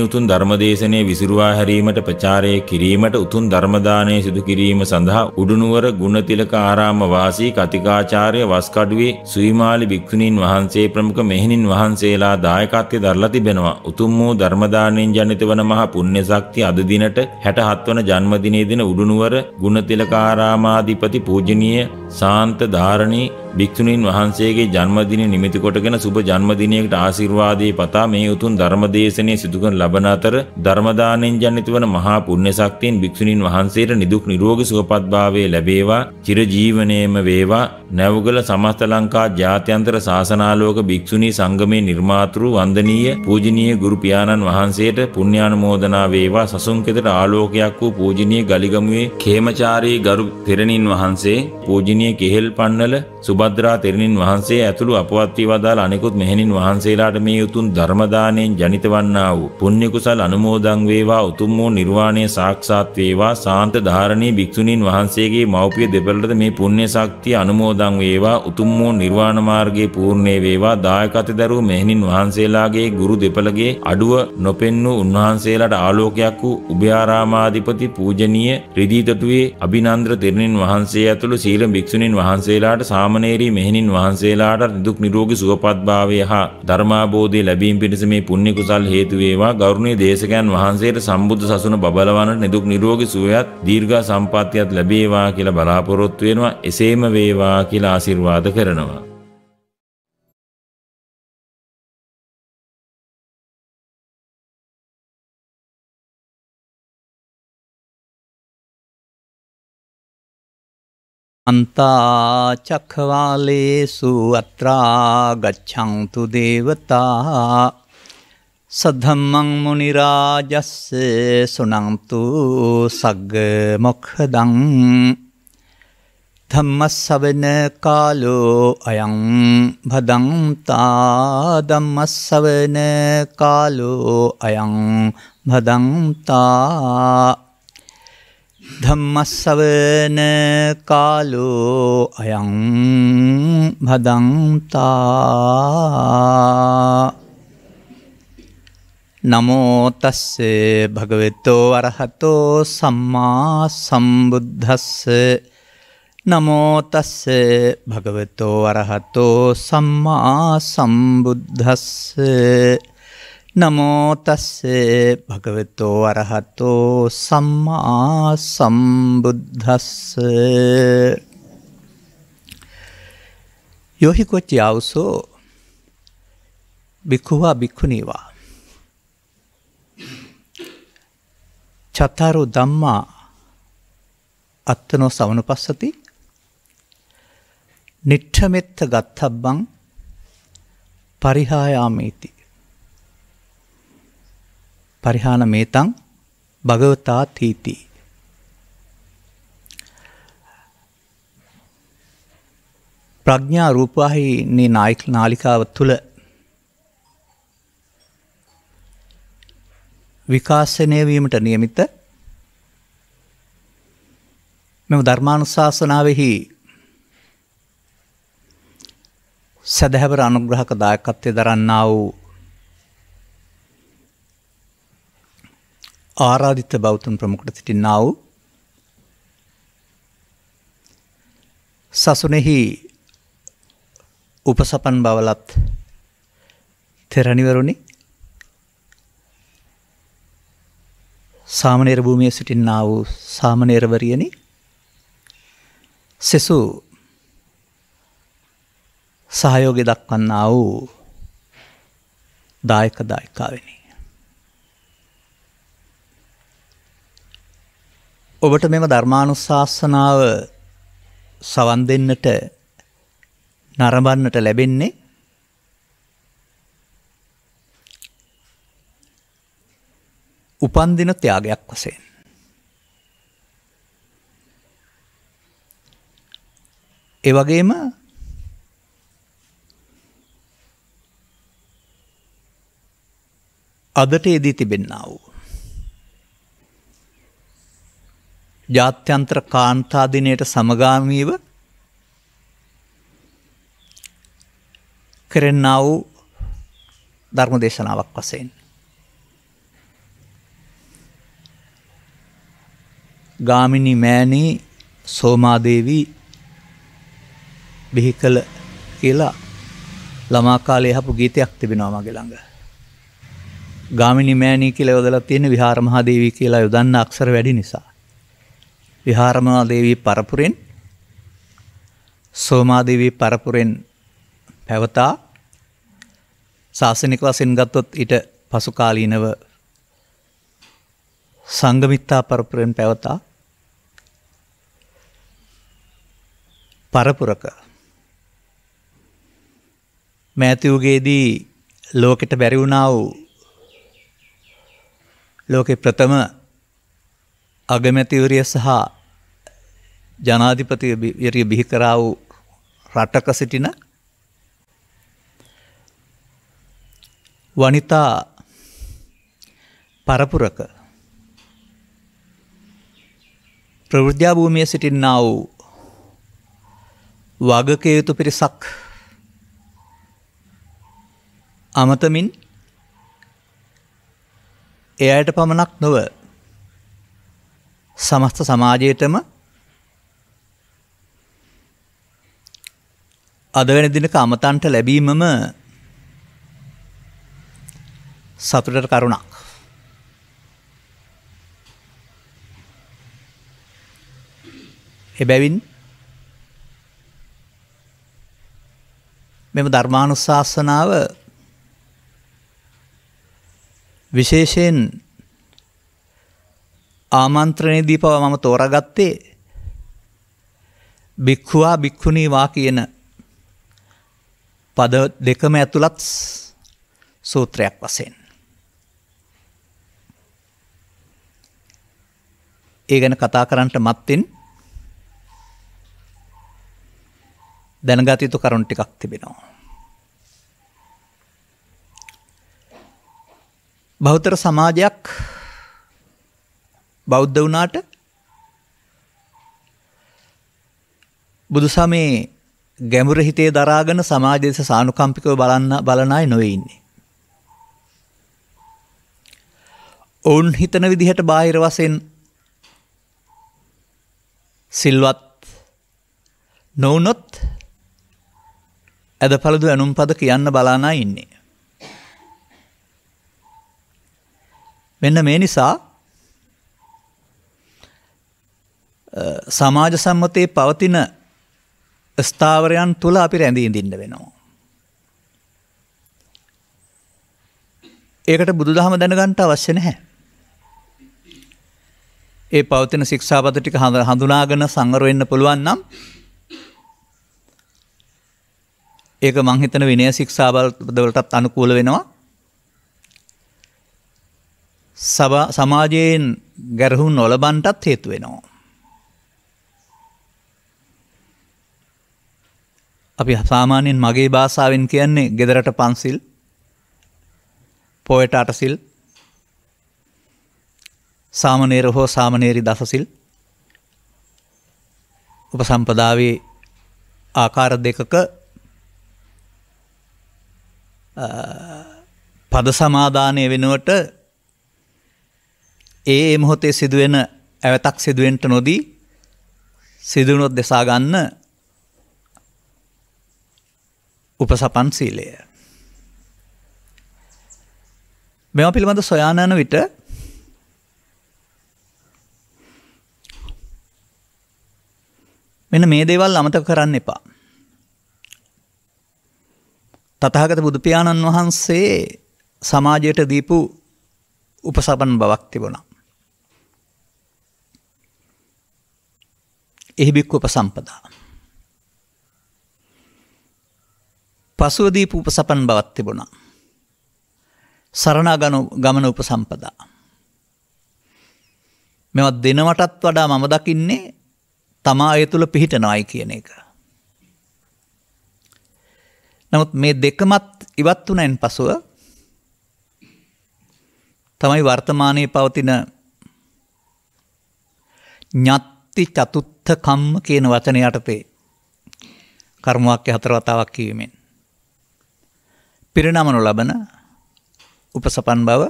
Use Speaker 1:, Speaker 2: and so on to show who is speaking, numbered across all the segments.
Speaker 1: උතුම් ධර්මදේශනයේ විසිරුවා හැරීමට ප්‍රචාරය කිරීමට උතුම් ධර්ම දානය සිදු කිරීම සඳහා උඩුනුවර ගුණතිලක ආරාම වාසී කතිකාචාර්ය වස්කඩුවේ සුවිමාලි භික්ෂුණීන් වහන්සේ ප්‍රමුඛ මෙහෙණින් වහන්සේලා දායකත්වයේ දරලා තිබෙනවා. උතුම් වූ ධර්ම දානයෙන් ජනිත වන මහා පුණ්‍ය ශක්තිය අද දිනට 67 වන ජන්මදිනයේ දින උඩුනුවර ගුණතිලක ආරාමාධිපති පූජනීය ශාන්ත ධාරණී භික්ෂුණීන් වහන්සේගේ ජන්මදිනය නිමිති කොටගෙන සුබ ජන්මදිනයකට ආශිර්වාදේ පතා මේ උතුම් ධර්මදේශනයේ සිදු කරන ලබන අතර ධර්ම දාණයෙන් ජනිත වන මහා පුණ්‍ය ශක්තියෙන් භික්ෂුණීන් වහන්සේට නිදුක් නිරෝගී සුවපත් භාවයේ ලැබේවා. චිර ජීවනයේම වේවා. නැවුගල සමස්ත ලංකා ජාත්‍යන්තර ශාසනාලෝක භික්ෂුණී සංගමේ නිර්මාතෘ වන්දනීය පූජනීය ගුරු පියාණන් වහන්සේට පුණ්‍යානුමෝදනා වේවා. සසුන් කෙතට ආලෝකයක් වූ පූජනීය ගලිගමුවේ khemaචාරී ගරු තෙරණින් වහන්සේ පූජනීය කෙහෙල් පන්නල සුභද්‍රා තෙරණින් වහන්සේ ඇතුළු අපවත් වී වදාළ අනෙකුත් මෙහෙණින් වහන්සේලාට මේ උතුම් ධර්ම දාණයෙන් ජනිත වන්නා වූ පුණ්‍ය කුසල අනුමෝදන් වේවා. උතුම් වූ නිර්වාණය සාක්ෂාත් වේවා. ශාන්ත ධාරණී භික්ෂුණීන් වහන්සේගේ මව්පිය දෙපළට මේ පුණ්‍ය ශක්තිය අනුමෝදන් වේවා. උතුම් වූ නිර්වාණ මාර්ගයේ පූර්ණේ වේවා. දායකත්ව දරූ මෙහෙණින් වහන්සේලාගේ ගුරු දෙපළගේ අඩුව නොපෙන්නූ උන්වහන්සේලාට ආලෝකයක් වූ උභයාරාමාධිපති පූජනීය රිදීතොටුවේ අභිනන්ද්‍ර තෙරණින් වහන්සේ ඇතුළු සීල භික්ෂුණීන් වහන්සේලාට සාමණේරී මෙහෙණින් වහන්සේලාට නිදුක් නිරෝගී සුවපත් භාවය හා ධර්මාබෝධය ලැබීම පිණිස මේ පුණ්‍ය කුසල් හේතු වේවා. ගෞරවනීය දේශකයන් වහන්සේට සම්බුද්ධ සසුන බබලවන්නට නිදුක් නිරෝගී සුවයත් දීර්ඝ සම්පන්නියත් ලැබේවා කියලා බලාපොරොත්තු වෙනවා. එසේම වේවා කියලා ආශිර්වාද කරනවා.
Speaker 2: අන්තා චක්ඛවාලේසු අත්‍රා ගච්ඡන්තු දේවතා සද්ධම්මං මුනි රාජස්ස සුනන්තු සග්ග මොක්ඛදං ධම්මස්සවන කාලෝ අයං භදංතා ධම්මස්සවන කාලෝ අයං භදංතා ධම්මස්සවන කාලෝ අයං භදංතා. නමෝ තස්සේ භගවතෝ අරහතෝ සම්මා සම්බුද්දස්ස. නමෝ තස්සේ භගවතෝ අරහතෝ සම්මා සම්බුද්දස්ස. නමෝ තස්සේ භගවතෝ අරහතෝ සම්මා සම්බුද්දස්ස. යෝහි කොච්චි ආවුසෝ බික්ඛුවා බික්ඛුනීවා චතරෝ ධම්මා අත්තනෝ සමනුපස්සති නිට්ඨමෙත්ත ගත්තබ්බං පරිහායාමේති පරිහාන මේතං භගවතා තීති. ප්‍රඥා රූපවාහිනී නාලිකාව තුළ විකාශනය වීමට නියමිත මෙම ධර්මානුශාසනාවෙහි සදහැවර අනුග්‍රහක දායකත්වයේ දරන්නා වූ ආරාධිත බෞද්ධ ප්‍රමුඛට සිටින්නා වූ සසුනේහි උපසපන් බවලත් තෙරණිවරුනි, සාමණේර භූමියේ සිටින්නා වූ සාමණේරවරියනි, සෙසු සහයෝගය දක්වන්නා වූ දායක දායිකාවෙනි, ඔබට මෙම ධර්මානුශාසනාව සවන් දෙන්නට නරඹන්නට ලැබෙන්නේ උපන්දින ත්‍යාගයක් වශයෙන්. ඒ වගේම අදට යෙදී තිබෙන්නා වූ ජාත්‍යන්තර කාන්තා දිනයට සමගාමීව කරන්නා වූ ධර්ම දේශනාවක් වශයෙන්. ගාමිණී මෑණී සෝමාදේවී බිහි කළ කියලා ළමා කාලේ අහපු ගීතයක් තිබෙනවා මගේ ළඟ. ගාමිණී මෑණී කියලා යොදලා තියෙන විහාර මහදේවී කියලා යොදන්න අක්ෂර වැඩි නිසා. විහාර මහදේවී පරපුරෙන් සෝමාදේවී පරපුරෙන් පැවතා ශාසනික වශයෙන් ගත්තොත් ඊට පසු කාලීනව සංගමිත්තා පරපුරෙන් පැවතා පරපුරක මෑතියුගේදී ලෝකෙට බැරි වුණා වූ ලෝකේ ප්‍රථම අගමැතිවරිය සහ ජනාධිපතිවරිය බිහි කරා වූ රටක සිටින වනිතා පරපුරක ප්‍රවෘත්තියා භූමියේ සිටින්නා වූ වගකිය යුතු පිරිසක් අමතමින් එයට පමණක් නොව සමස්ත සමාජයටම අද වෙන දිනක අමතන්ට ලැබීමම සතුටට කරුණක්. එබැවින් මෙම ධර්මානුශාසනාව විශේෂයෙන් ආමන්ත්‍රණයේදී පවා මම තෝරාගත්තේ භික්ඛුවා භික්ඛුණීවා කියන පද දෙකම ඇතුළත් සූත්‍රයක් වශයෙන්. ඒ ගැන කතා කරන්නට මත්තෙන් දැනගත යුතු කරුණු ටිකක් තිබෙනවා. බෞද්ධ සමාජයක් බෞද්ධ වුණාට බුදුසමේ ගැඹුර හිතේ දරාගෙන සමාජ දෙස සානුකම්පිකව බලන අය නොවේ ඉන්නේ. ඔවුන් හිතන විදිහට බාහිර වශයෙන් සිල්වත් නොවුනොත් ඇදපළදු ඇනුම්පද කියන්න බලාන අය ඉන්නේ. මෙන්න මේ නිසා සමාජ සම්මතයේ පවතින ස්ථාවරයන් තුළ අපි රැඳී ඉඳින්න වෙනවා. ඒකට බුදුදහම දැනගන්න අවශ්‍ය නැහැ. ඒ පවතින ශික්ෂාපද ටික හඳුනාගෙන සංවර වෙන්න පුළුවන් නම් ඒක මං හිතන විනය ශික්ෂාවලටත් අනුකූල වෙනවා. සමාජයෙන් ගැරහුම් නොලබන්නටත් හේතු වෙනවා. අපි සාමාන්‍යයෙන් මගේ භාෂාවෙන් කියන්නේ ගෙදරට පන්සිල්, පොයට අටසිල්, සාමණේර හෝ සාමණේරි දසසිල්, උපසම්පදාවේ ආකාර දෙකක පද සමාදානය වෙනුවට ඒ මොහොතේ සිදුවෙන ඇවතක් සිදුවෙන්ට නොදී සිදුවුණොත් දෙසා ගන්න උපසපන් සීලය. මෙම පිළිබඳ සොයාන යන විට මෙන්න මේ දේවල් අමතක කරන්න එපා. තථාගත බුදු පියාණන් වහන්සේ සමාජයට දීපු උපසපන් බවක් තිබුණා. එහි බික්කු උපසම්පදා. පසුව දීපු උපසපන් බවක් තිබුණා. සරණාගමන ගමන උපසම්පදා. මේවා දෙනවටත් වඩා මම දකින්නේ තමා ඒ තුල පිහිටනවායි කියන එක. නමුත් මේ දෙකමත් ඉවත් වුණෙන් පසුව තමයි වර්තමානයේ පවතින ඤත්ති චතුත්ථ කම්ම කියන වචනය යටතේ කර්ම වාක්‍ය 4 වතාවක් කියවීමෙන් පිරිනමනු ලබන උපසපන් බව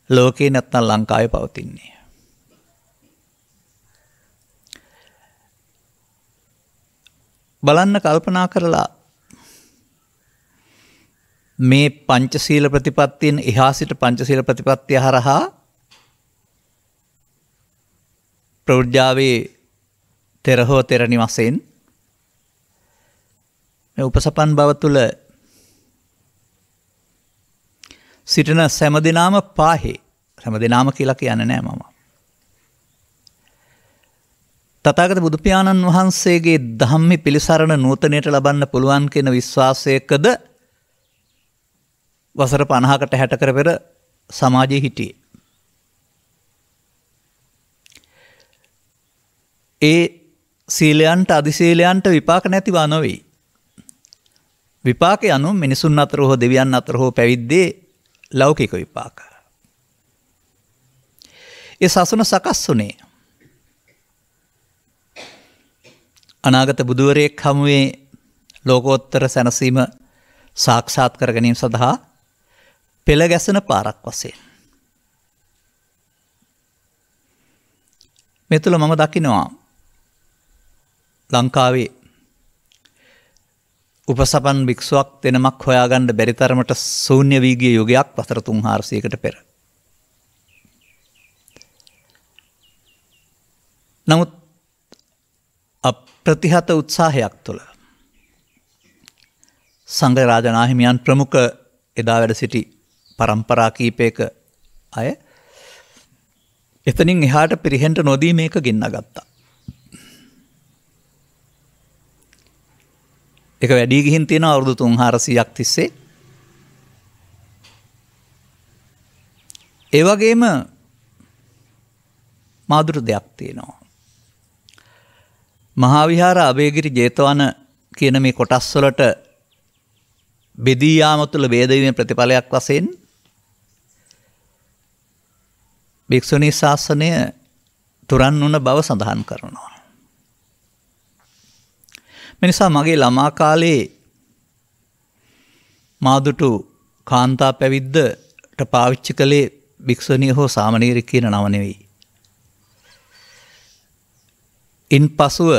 Speaker 2: ලෝකේ නැත්නම් ලංකාවේ පවතින්නේ. බලන්න කල්පනා කරලා මේ පංචශීල ප්‍රතිපත්තියෙන් එහා සිට පංචශීල ප්‍රතිපත්තිය හරහා ප්‍රවෘජ්ජාවේ තෙරහෝ තෙරණි වශයෙන් මේ උපසපන් බව තුළ සිටින සෑම දිනාම පාහේ සෑම දිනාම කියලා කියන්නේ නෑ මම. තථාගත බුදු පියාණන් වහන්සේගේ ධම්මේ පිළිසරණ නූතනයට ලබන්න පුළුවන් කියන විශ්වාසයකද වසර 50කට 60කට පෙර සමාජයේ හිටියේ. ඒ සීලයන්ට අධිශීලයන්ට විපාක නැතිව නොවේ. විපාක යනු මිනිසුන් අතර හෝ දෙවියන් අතර හෝ පැවිද්දේ ලෞකික විපාක. ඒ සසුන සකස් වුණේ අනාගත බුදුවරයෙක් හමුවේ ලෝකෝත්තර සැනසීම සාක්ෂාත් කර ගැනීම සඳහා පෙළ ගැසෙන පාරක් වශයෙන්. මේ තුළ මම දකිනවා ලංකාවේ උපසපන් භික්ෂුවක් දෙනමක් හොයාගන්න බැරි තරමට ශූන්‍ය වී ගිය යුගයක් වසර 300කට පෙර. නමුත් අප්‍රතිහත උත්සාහයක් තුළ සංඝ රාජනාහිමියන් ප්‍රමුඛ එදා වැඩ සිටි පරම්පරා කීපයක අය එතනින් එහාට පිරිහෙන්ට නොදී මේක ගෙන්නගත්තා. එක වැඩි ගිහින් තියෙනවා අවුරුදු 300ක් තිස්සේ. ඒ වගේම මාදුරු දෙයක් තියෙනවා. මහා විහාර අබේගිරි ජේතවන කියන මේ කොටස් වලට බෙදී යාම තුළ වේදවීමේ ප්‍රතිඵලයක් වශයෙන් භික්ෂුණී ශාසනය තුරන් වුණ බව සඳහන් කරනවා. මිනිසා මගේ ළමා කාලේ මාදුටු කාන්තා පැවිද්දට පාවිච්චි කළේ භික්ෂුණිය හෝ සාමණේරිය කියන නම නෙවෙයි. ඉන් පසුව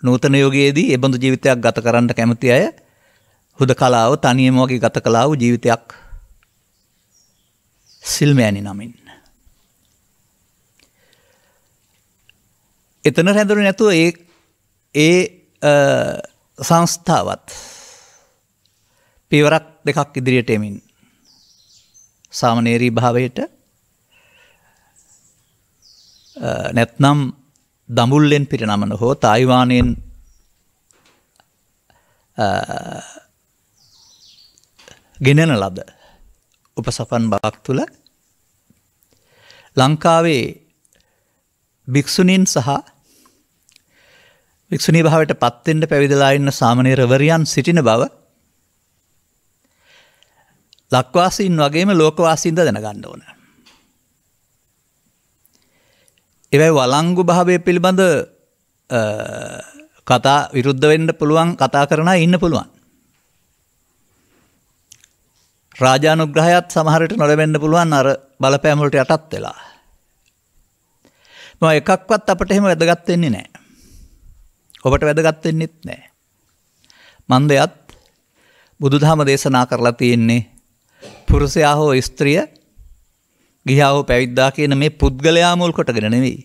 Speaker 2: නූතන යෝගයේදී එබඳු ජීවිතයක් ගත කරන්න කැමති අය හුදකලාව තනියම වගේ ගත කළා වූ ජීවිතයක් සිල්මෑණි නමින්. එතන රැඳුනේ නැතුව ඒ සංස්ථාවත් පියවරක් දෙකක් ඉදිරියට එමින් සාමණේරී භාවයට නැත්නම් දඹුල්ලෙන් පිරිනමන හෝ තායිවානයෙන් ගෙනෙන ලද උපසපන් බවක් තුළ ලංකාවේ භික්ෂුණීන් සහ භික්ෂුණී භාවයට පත්වෙන්න පැවිදලා ඉන්න සාමණේරවරියන් සිටින බව ලක්වාසීන් වගේම ලෝකවාසීන්ද දැනගන්න ඕන. ඒවයි වළංගු භාවය පිළිබඳ කතා විරුද්ධ වෙන්න පුළුවන් කතා කරන අය ඉන්න පුළුවන්. රාජානුග්‍රහයත් සමහර විට නොලැබෙන්න පුළුවන් අර බලපෑම් වලට යටත් වෙලා. මම එකක්වත් අපිට එහෙම වැදගත් වෙන්නේ නැහැ. ඔබට වැදගත් වෙන්නෙත් නැහැ. මන්දයත් බුදුදහම දේශනා කරලා තියෙන්නේ පුරුෂයා හෝ ස්ත්‍රිය ගිහා හෝ පැවිද්දා කියන මේ පුද්ගලයා මුල් කොටගෙන නෙවෙයි.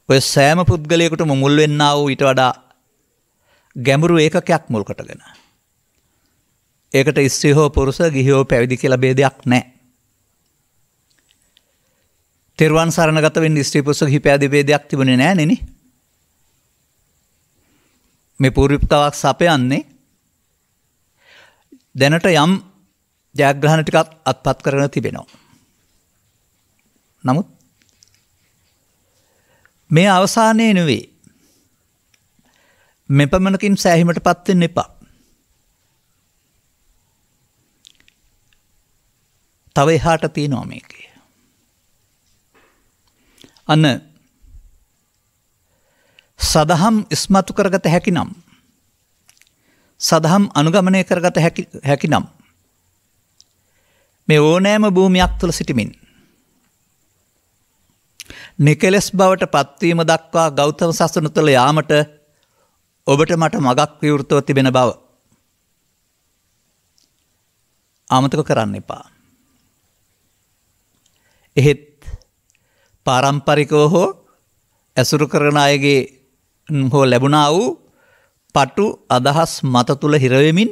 Speaker 2: ඔය සෑම පුද්ගලයෙකුටම මුල් වෙන්නා වූ ඊට වඩා ගැඹුරු ඒකකයක් මුල් කොටගෙන. ඒකට ස්ත්‍රී හෝ පුරුෂ ගිහි හෝ පැවිදි කියලා ભેදයක් නැහැ. තෙරුවන් සරණගත වෙන්න ස්ත්‍රී පුරුෂ ගිහි පැවිදි ભેදයක් තිබුණේ නැහැ නේ. මේ පූර්විකතාවක් සපයන්නේ දැනට යම් ජයග්‍රහණ ටිකක් අත්පත් කරගෙන තිබෙනවා. නමුත් මේ අවසානයේ නෙවෙයි. මෙපමණකින් සෑහීමටපත් වෙන්න එපා. තව එහාට තියෙනවා මේකේ. අන්න සදහම් ඉස්මතු කරගත හැකි නම් සදහම් අනුගමනය කරගත හැකි නම් මේ ඕනෑම භූමියක් තුළ සිටිමින් නිකලස් බවට පත්වීම දක්වා ගෞතම සසුන තුළ යාමට ඔබට මට මගක් විවෘතව තිබෙන බව අමතක කරන්න එපා. එහෙත් පාරම්පරිකව හෝ ඇසුරු කරන අයගේ හෝ ලැබුණා වූ පටු අදහස් මත තුළ හිරවෙමින්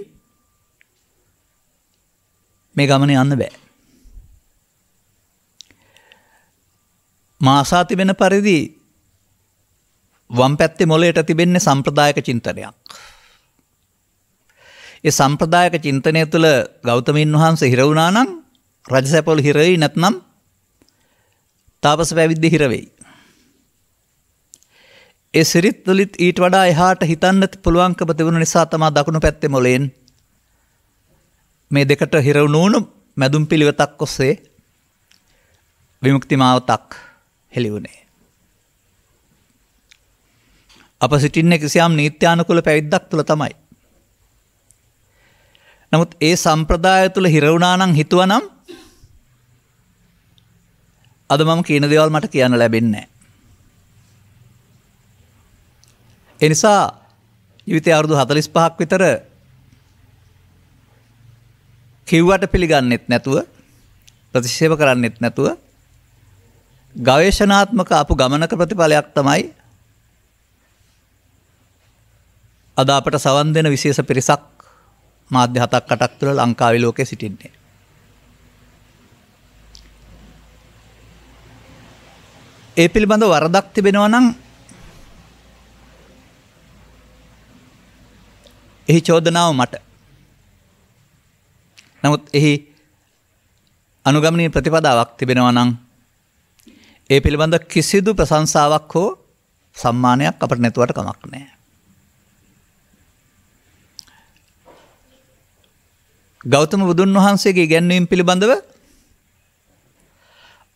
Speaker 2: මේ ගමන යන්න බෑ. මාසා තිබෙන පරිදි වම් පැත්තේ මොළයට තිබෙන්නේ සම්ප්‍රදායක චින්තනයක්. ඒ සම්ප්‍රදායක චින්තනය තුළ ගෞතමීන් වහන්සේ හිර වුණා නම් රජසැපවල හිර වෙයි, නැත්නම් තාපස පැවිද්දේ හිර වෙයි. ඒ සිරිත් වලිත් ඊට වඩා එහාට හිතන්න පුළුවන්කම තිබුණ නිසා තමයි දකුණු පැත්තේ මොළයෙන් මේ දෙකට හිර වුණු මැදුම් පිළිවෙතක් ඔස්සේ විමුක්ති මාවතක් හෙළි වුණේ. අප සිටින්නේ කිසියම් නීත්‍යානුකූල පැවිද්දක් තුළ තමයි. නමුත් ඒ සම්ප්‍රදාය තුළ හිර වුණා නම් හිතුවා නම් අද මම කියන දේවල් මට කියන්න ලැබෙන්නේ නැහැ. ඒ නිසා ජීවිතය අවුරුදු 45ක් විතර කිව්වට පිළිගන්නෙත් නැතුව, ප්‍රතික්ෂේප කරන්නෙත් නැතුව ගවේෂණාත්මක අපු ගමනක ප්‍රතිඵලයක් තමයි අද අපට සවන් දෙන විශේෂ පිරිසක් මාධ්‍ය 7ක් 8ක් තුළ ලංකාවේ ලෝකේ සිටින්නේ. ඒ පිළිබඳ වරදක් තිබෙනවා නම් එහි චෝදනාව මට. නමුත් එහි අනුගමනීය ප්‍රතිපදාවක් තිබෙනවා නම් ඒ පිළිබඳ කිසිදු ප්‍රශංසාවක් හෝ සම්මානයක් අපට නැතුවට කමක් නැහැ. ගෞතම බුදුන් වහන්සේගේ ඉගැන්වීම් පිළිබඳව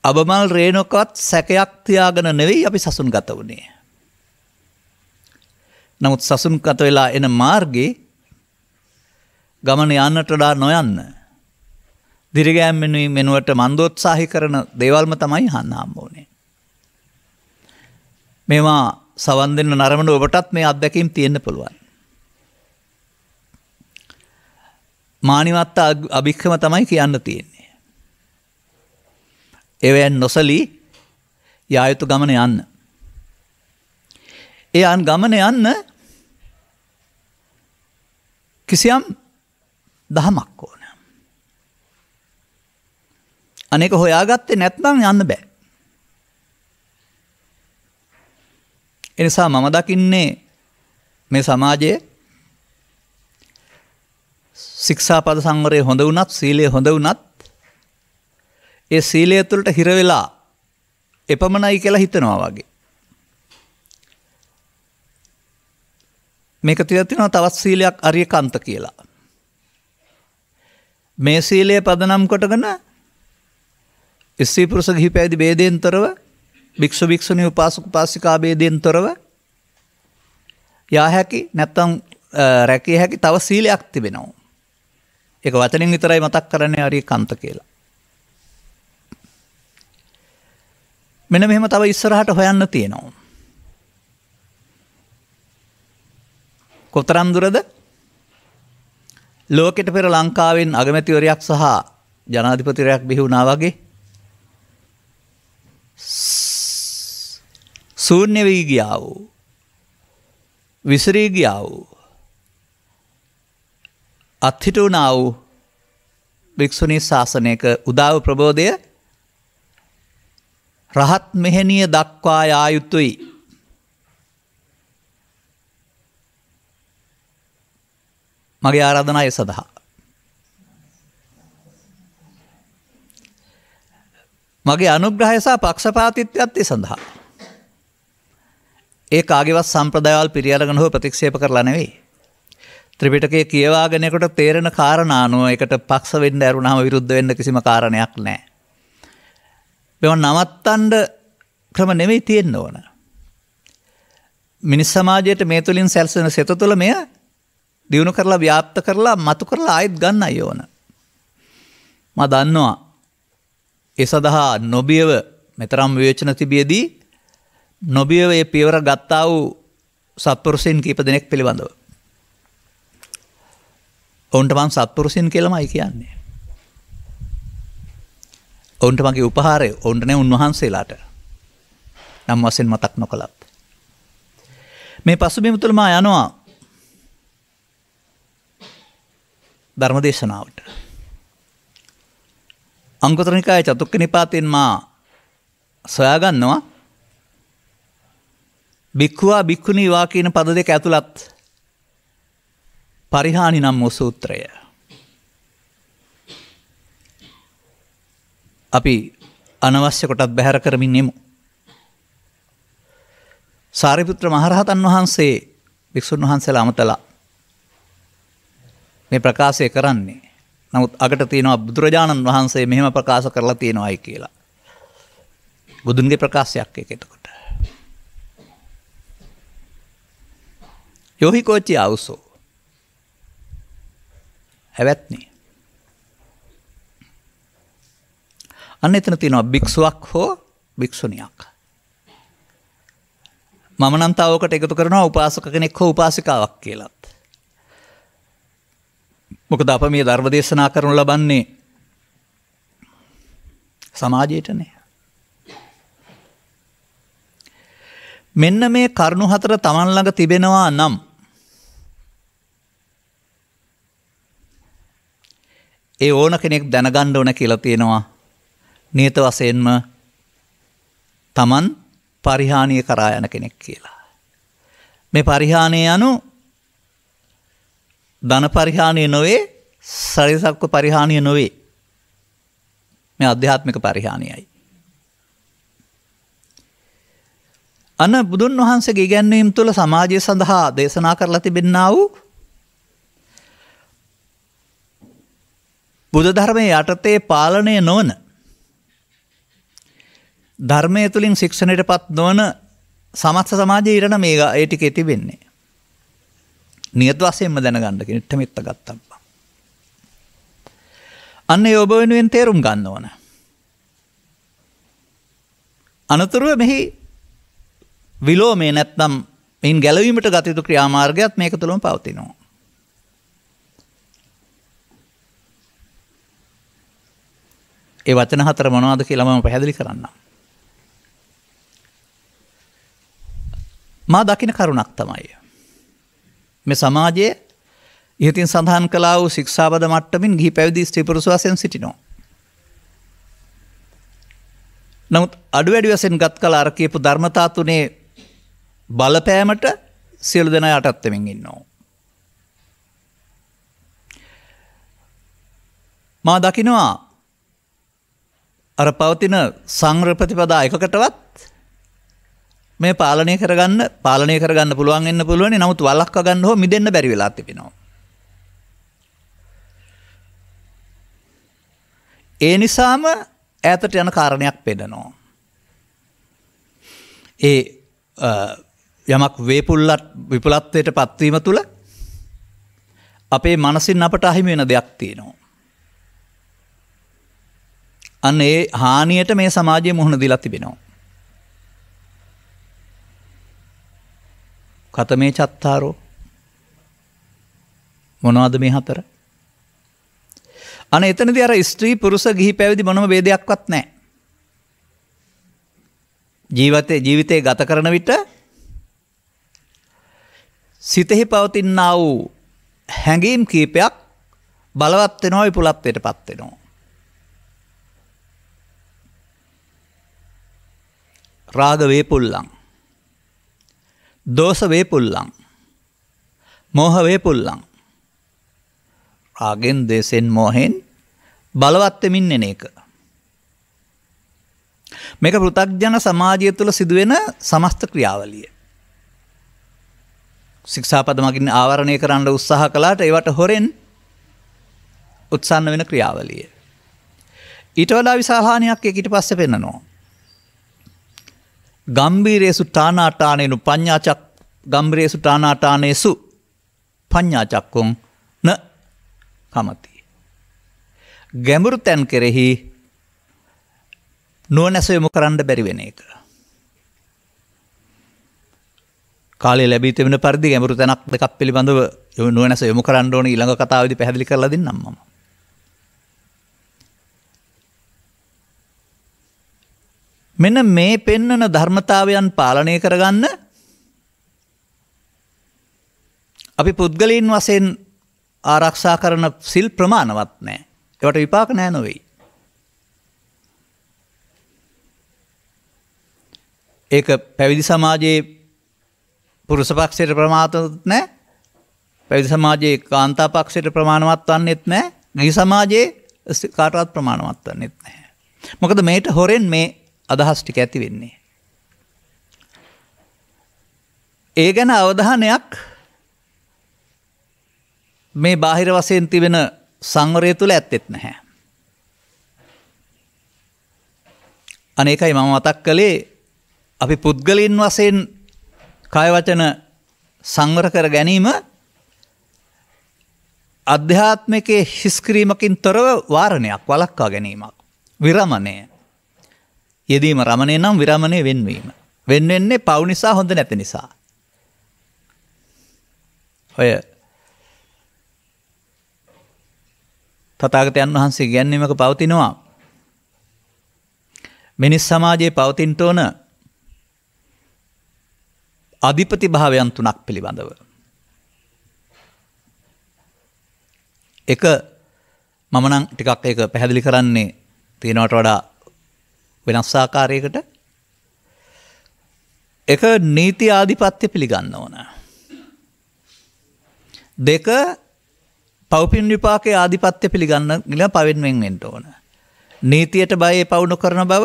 Speaker 2: අබමල් රේණුකවත් සැකයක් තියාගෙන නෙවෙයි අපි සසුන්ගත වුණේ. නමුත් සසුන්ගත වෙලා එන මාර්ගේ ගමන යන්නට වඩා නොයන්න දිරිගෑම් වෙනුවට මන්දෝත්සාහි කරන දේවල්ම තමයි අහන්න හම්බ වුනේ. මේවා සවන් දෙන්න නරඹන ඔබටත් මේ අත්දැකීම් තියෙන්න පුළුවන්. මානිමත්ත අභික්‍රම තමයි කියන්න තියෙන්නේ. එවැන් නොසලී යා යුතු ගමන යන්න. ඒ ගමන යන්න කිසියම් දහමක් ඕන. අනේක හොයාගත්තේ නැත්නම් යන්න බෑ. එනිසා මම දකින්නේ මේ සමාජයේ ශික්ෂාපද සංවරය හොඳ වුණත්, සීලය හොඳ වුණත් ඒ සීලය තුළට හිර වෙලා එපමණයි කියලා හිතනවා වගේ. මේක තියෙනවා තවත් සීලයක් අරියකාන්ත කියලා. මේ සීලය පදනම් කොටගෙන ස්ත්‍රී පුරුෂ ගිහි පැවිදි ભેදයෙන් තොරව, භික්ෂු භික්ෂුණී උපාසක උපාසිකා ભેදයෙන් තොරව යා හැකි නැත්නම් රැකිය හැකි තව සීලයක් තිබෙනවා. ඒක වචනෙන් විතරයි මතක් කරන්නේ අරියකාන්ත කියලා. මෙන්න මෙහෙම තව ඉස්සරහට හොයන්න තියෙනවා. කොතරම් දුරද? ලෝකෙට පෙර ලංකාවෙන් අගමැතිවරයක් සහ ජනාධිපතිවරයක් බිහි වුණා වගේ ශූන්‍ය වී ගියා වූ, විසිරී ගියා වූ, අත්හිට වුණා වූ භික්ෂුණී ශාසනයක උදාව ප්‍රබෝධය රහත් මෙහෙණිය දක්වා යා යුතුයි. මගේ ආරාධනාව ඒ සඳහා. මගේ අනුග්‍රහය සහ පක්ෂපාතීත්වයත් ඒ සඳහා. ඒ කාගේවත් සම්ප්‍රදායවල් පිළිඅරගෙන හෝ ප්‍රතික්ෂේප කරලා නෙවෙයි. ත්‍රිපිටකයේ කියවාගෙන කොට තේරෙන කාරණා අනුව ඒකට පක්ෂ වෙන්න ඇරුණාම විරුද්ධ වෙන්න කිසිම කාරණයක් නැහැ. මේව නවත්තන්න ක්‍රම නෙවෙයි තියෙන්න ඕන. මිනිස් සමාජයට මේ තුලින් සැලසෙන සෙත තුළ මෙය දියුණු කරලා ව්‍යාප්ත කරලා මතු කරලා ආයෙත් ගන්නයි ඕන. මම දන්නවා ඒ සඳහා නොබියව මෙතරම් විවේචන තිබියදී නොබියව මේ පියවර ගත්තා වූ සත්පුරුෂයන් කීප දෙනෙක් පිළිබඳව. ඔවුන්ට මං සත්පුරුෂයන් කියලාමයි කියන්නේ. ඔවුන්ට මගේ උපහාරය ඔවුන්ට නේ උන්වහන්සේලාට. නම් වශයෙන් මතක් නොකළත්. මේ පසුබිම තුල මා යනවා ධර්මදේශනාවට. අංගුත්තර නිකායේ චතුක්ක නිපාතයෙන් මා සොයා ගන්නවා භික්ඛුවා භික්ඛුණී වා කියන පද දෙක ඇතුළත් පරිහානි නම් වූ සූත්‍රය. අපි අනවශ්‍ය කොටත් බැහැර කරමින් නෙමු. සාරිපුත්‍ර මහරහතන් වහන්සේ භික්ෂුන් වහන්සේලා අමතලා මේ ප්‍රකාශය කරන්නේ. නමුත් අගට තියෙනවා බුදුරජාණන් වහන්සේ මෙහෙම ප්‍රකාශ කරලා තියෙනවායි කියලා. බුදුන්ගේ ප්‍රකාශයක් ඒක එතකොට. යෝහි කෝචි ආවුසෝ. හැවැත්නි. අන්න එතන තියෙනවා භික්ෂුවක් හෝ භික්ෂුණියක්. මම නම් තාවකට එකතු කරනවා උපාසක කෙනෙක් හෝ උපාසිකාවක් කියලාත්. මොකද අප මේ ධර්ම දේශනා කරනු ලබන්නේ සමාජයටනේ. මෙන්න මේ කරුණු හතර Taman ළඟ තිබෙනවා නම් ඒ ඕන කෙනෙක් දැනගන්න ඕන කියලා තියෙනවා. නියත වශයෙන්ම Taman පරිහානිය කරා යන කෙනෙක් කියලා. මේ පරිහානිය යනු ධන පරිහානිය නොවේ, ශරීරසත්ව පරිහානිය නොවේ. මේ ආධ්‍යාත්මික පරිහානියයි. අන්න බුදුන් වහන්සේගේ ඉගැන්වීම් තුළ සමාජය සඳහා දේශනා කරලා තිබෙනා වූ බුදු ධර්මයේ යටතේ පාලනය නොවන ධර්මයේ තුලින් ශික්ෂණයටපත් නොවන සමස්ත සමාජයේ ඉරණ මේ ඒ ටිකේ තිබෙන්නේ. නියත වශයෙන්ම දැනගන්න කෙනෙක්ට මෙත්ත ගත්තා. අන්න ඒ ඔබ වෙනුවෙන් තේරුම් ගන්න ඕන. අනතුරුව මෙහි විලෝමේ නැත්නම් මේන් ගැලවීමට ගත යුතු ක්‍රියාමාර්ගයත් මේක තුළම පවතිනවා. ඒ වචන හතර මොනවද කියලා මම පැහැදිලි කරන්නම්. මා දකින කරුණක් තමයි මේ සමාජයේ ඉහතින් සඳහන් කළා වූ ශික්ෂාපද මට්ටමින් ගිහි පැවිදි ස්ත්‍රී පුරුෂ වශයෙන් සිටිනවා. නමුත් අඩු වැඩි වශයෙන් ගත් කල අර කියපු ධර්මතා තුනේ බලපෑමට සියලු දෙනා යටත් වෙමින් ඉන්නවා. මා දකිනවා අර පවතින සංවර ප්‍රතිපදා එකකටවත් මේ පාලනය කරගන්න පුළුවන් වෙන්න පුළුවන්. නමුත් වළක්වා ගන්න හෝ මිදෙන්න බැරි වෙලා තිබෙනවා. ඒ නිසාම ඈතට යන කාරණයක් පෙන්නනවා. ඒ යමක් විපුලත්වයට පත්වීම තුළ අපේ මනසින් අපට අහිමි වෙන දෙයක් තියෙනවා. අන්න ඒ හානියට මේ සමාජයේ මුහුණ දීලා තිබෙනවා. කතමේ චත්තාරෝ මොනවද මේ හතර? අනේ එතනදී අර ස්ත්‍රී පුරුෂ ගිහි පැවිදි මොනම ભેදයක්වත් නැහැ. ජීවිතේ ගත කරන විට සිතෙහි පවතිනා වූ හැඟීම් කීපයක් බලවත් වෙනවා, විපුලත්වයටපත් වෙනවා. රාග වේපුල්ලං, දෝෂ වේපුල්ලං, මෝහ වේපුල්ලං. රාගෙන්, දේශෙන්, මෝහෙන් බලවත් වෙමින් එන එක. මේක පෘථග්ජන සමාජය තුළ සිදුවෙන සමස්ත ක්‍රියාවලිය. ශික්ෂාපද මගින් ආවරණය කරන්න උත්සාහ කළාට ඒවට හොරෙන් උත්සන්න වෙන ක්‍රියාවලිය. ඊට වඩා විශාල හානියක් ඒක ඊට පස්සේ පෙන්නනවා. ගම්බීරේසු තානාටානේනු පඤ්ඤාචක් ගම්බීරේසු තානාටානේසු පඤ්ඤාචක්කුං න කමති. ගැඹුරු තැන් කෙරෙහි නුවණැස යොමු කරන්න බැරි වෙන එක. කාලය ලැබී තිබෙන පරිදි ගැඹුරු තැනක් දෙකක් පිළිබඳව නුවණැස යොමු කරන්න ඕනේ ඊළඟ කතාවේදී පැහැදිලි කරලා දෙන්නම් මම. මෙන්න මේ පෙන්වන ධර්මතාවයන් පාලනය කරගන්න අපි පුද්ගලයන් වශයෙන් ආරක්ෂා කරන සිල් ප්‍රමාණවත් නැහැ. ඒවට විපාක නැහැ නොවේයි. ඒක පැවිදි සමාජයේ පුරුෂ පක්ෂයට ප්‍රමාණවත් නැහැ. පැවිදි සමාජයේ කාන්තා පක්ෂයට ප්‍රමාණවත් වන්නේත් නැහැ. ගිහි සමාජයේ කාටවත් ප්‍රමාණවත් වන්නේත් නැහැ. මොකද මේට හොරෙන් මේ අදහස් ටික ඇති වෙන්නේ. ඒ ගැන අවධානයක් මේ බාහිර වශයෙන් තිබෙන සංවරය තුළ ඇත්තෙත් නැහැ. අනේකයි මම මතක් කළේ අපි පුද්ගලයන් වශයෙන් කාය වචන සංවර කර ගැනීම අධ්‍යාත්මිකයේ හිස්කිරීමකින් තොරව වාරණයක් වළක්වා ගැනීමක්. විරමණය. යෙදීම රමණය නම් විරමණය වෙන්වීම. වෙන් වෙන්නේ පව් නිසා හොඳ නැති නිසා. ඔය තථාගතයන් වහන්සේ කියන්නේ පවතිනවා. මිනිස් සමාජයේ පවතින්න ඕන අධිපති භාවයන් තුනක් පිළිබඳව. එක මම නම් ටිකක් ඒක පැහැදිලි කරන්නේ තියෙනවට වඩා වෙනස් ආකාරයකට. එක නීති ආධිපත්‍ය පිළිගන්න ඕන. දෙක පව්පින් විපාකයේ ආධිපත්‍ය පිළිගන්න ගිල පවෙන් වෙන්න ඕන. නීතියට බයේ පවු නොකරන බව,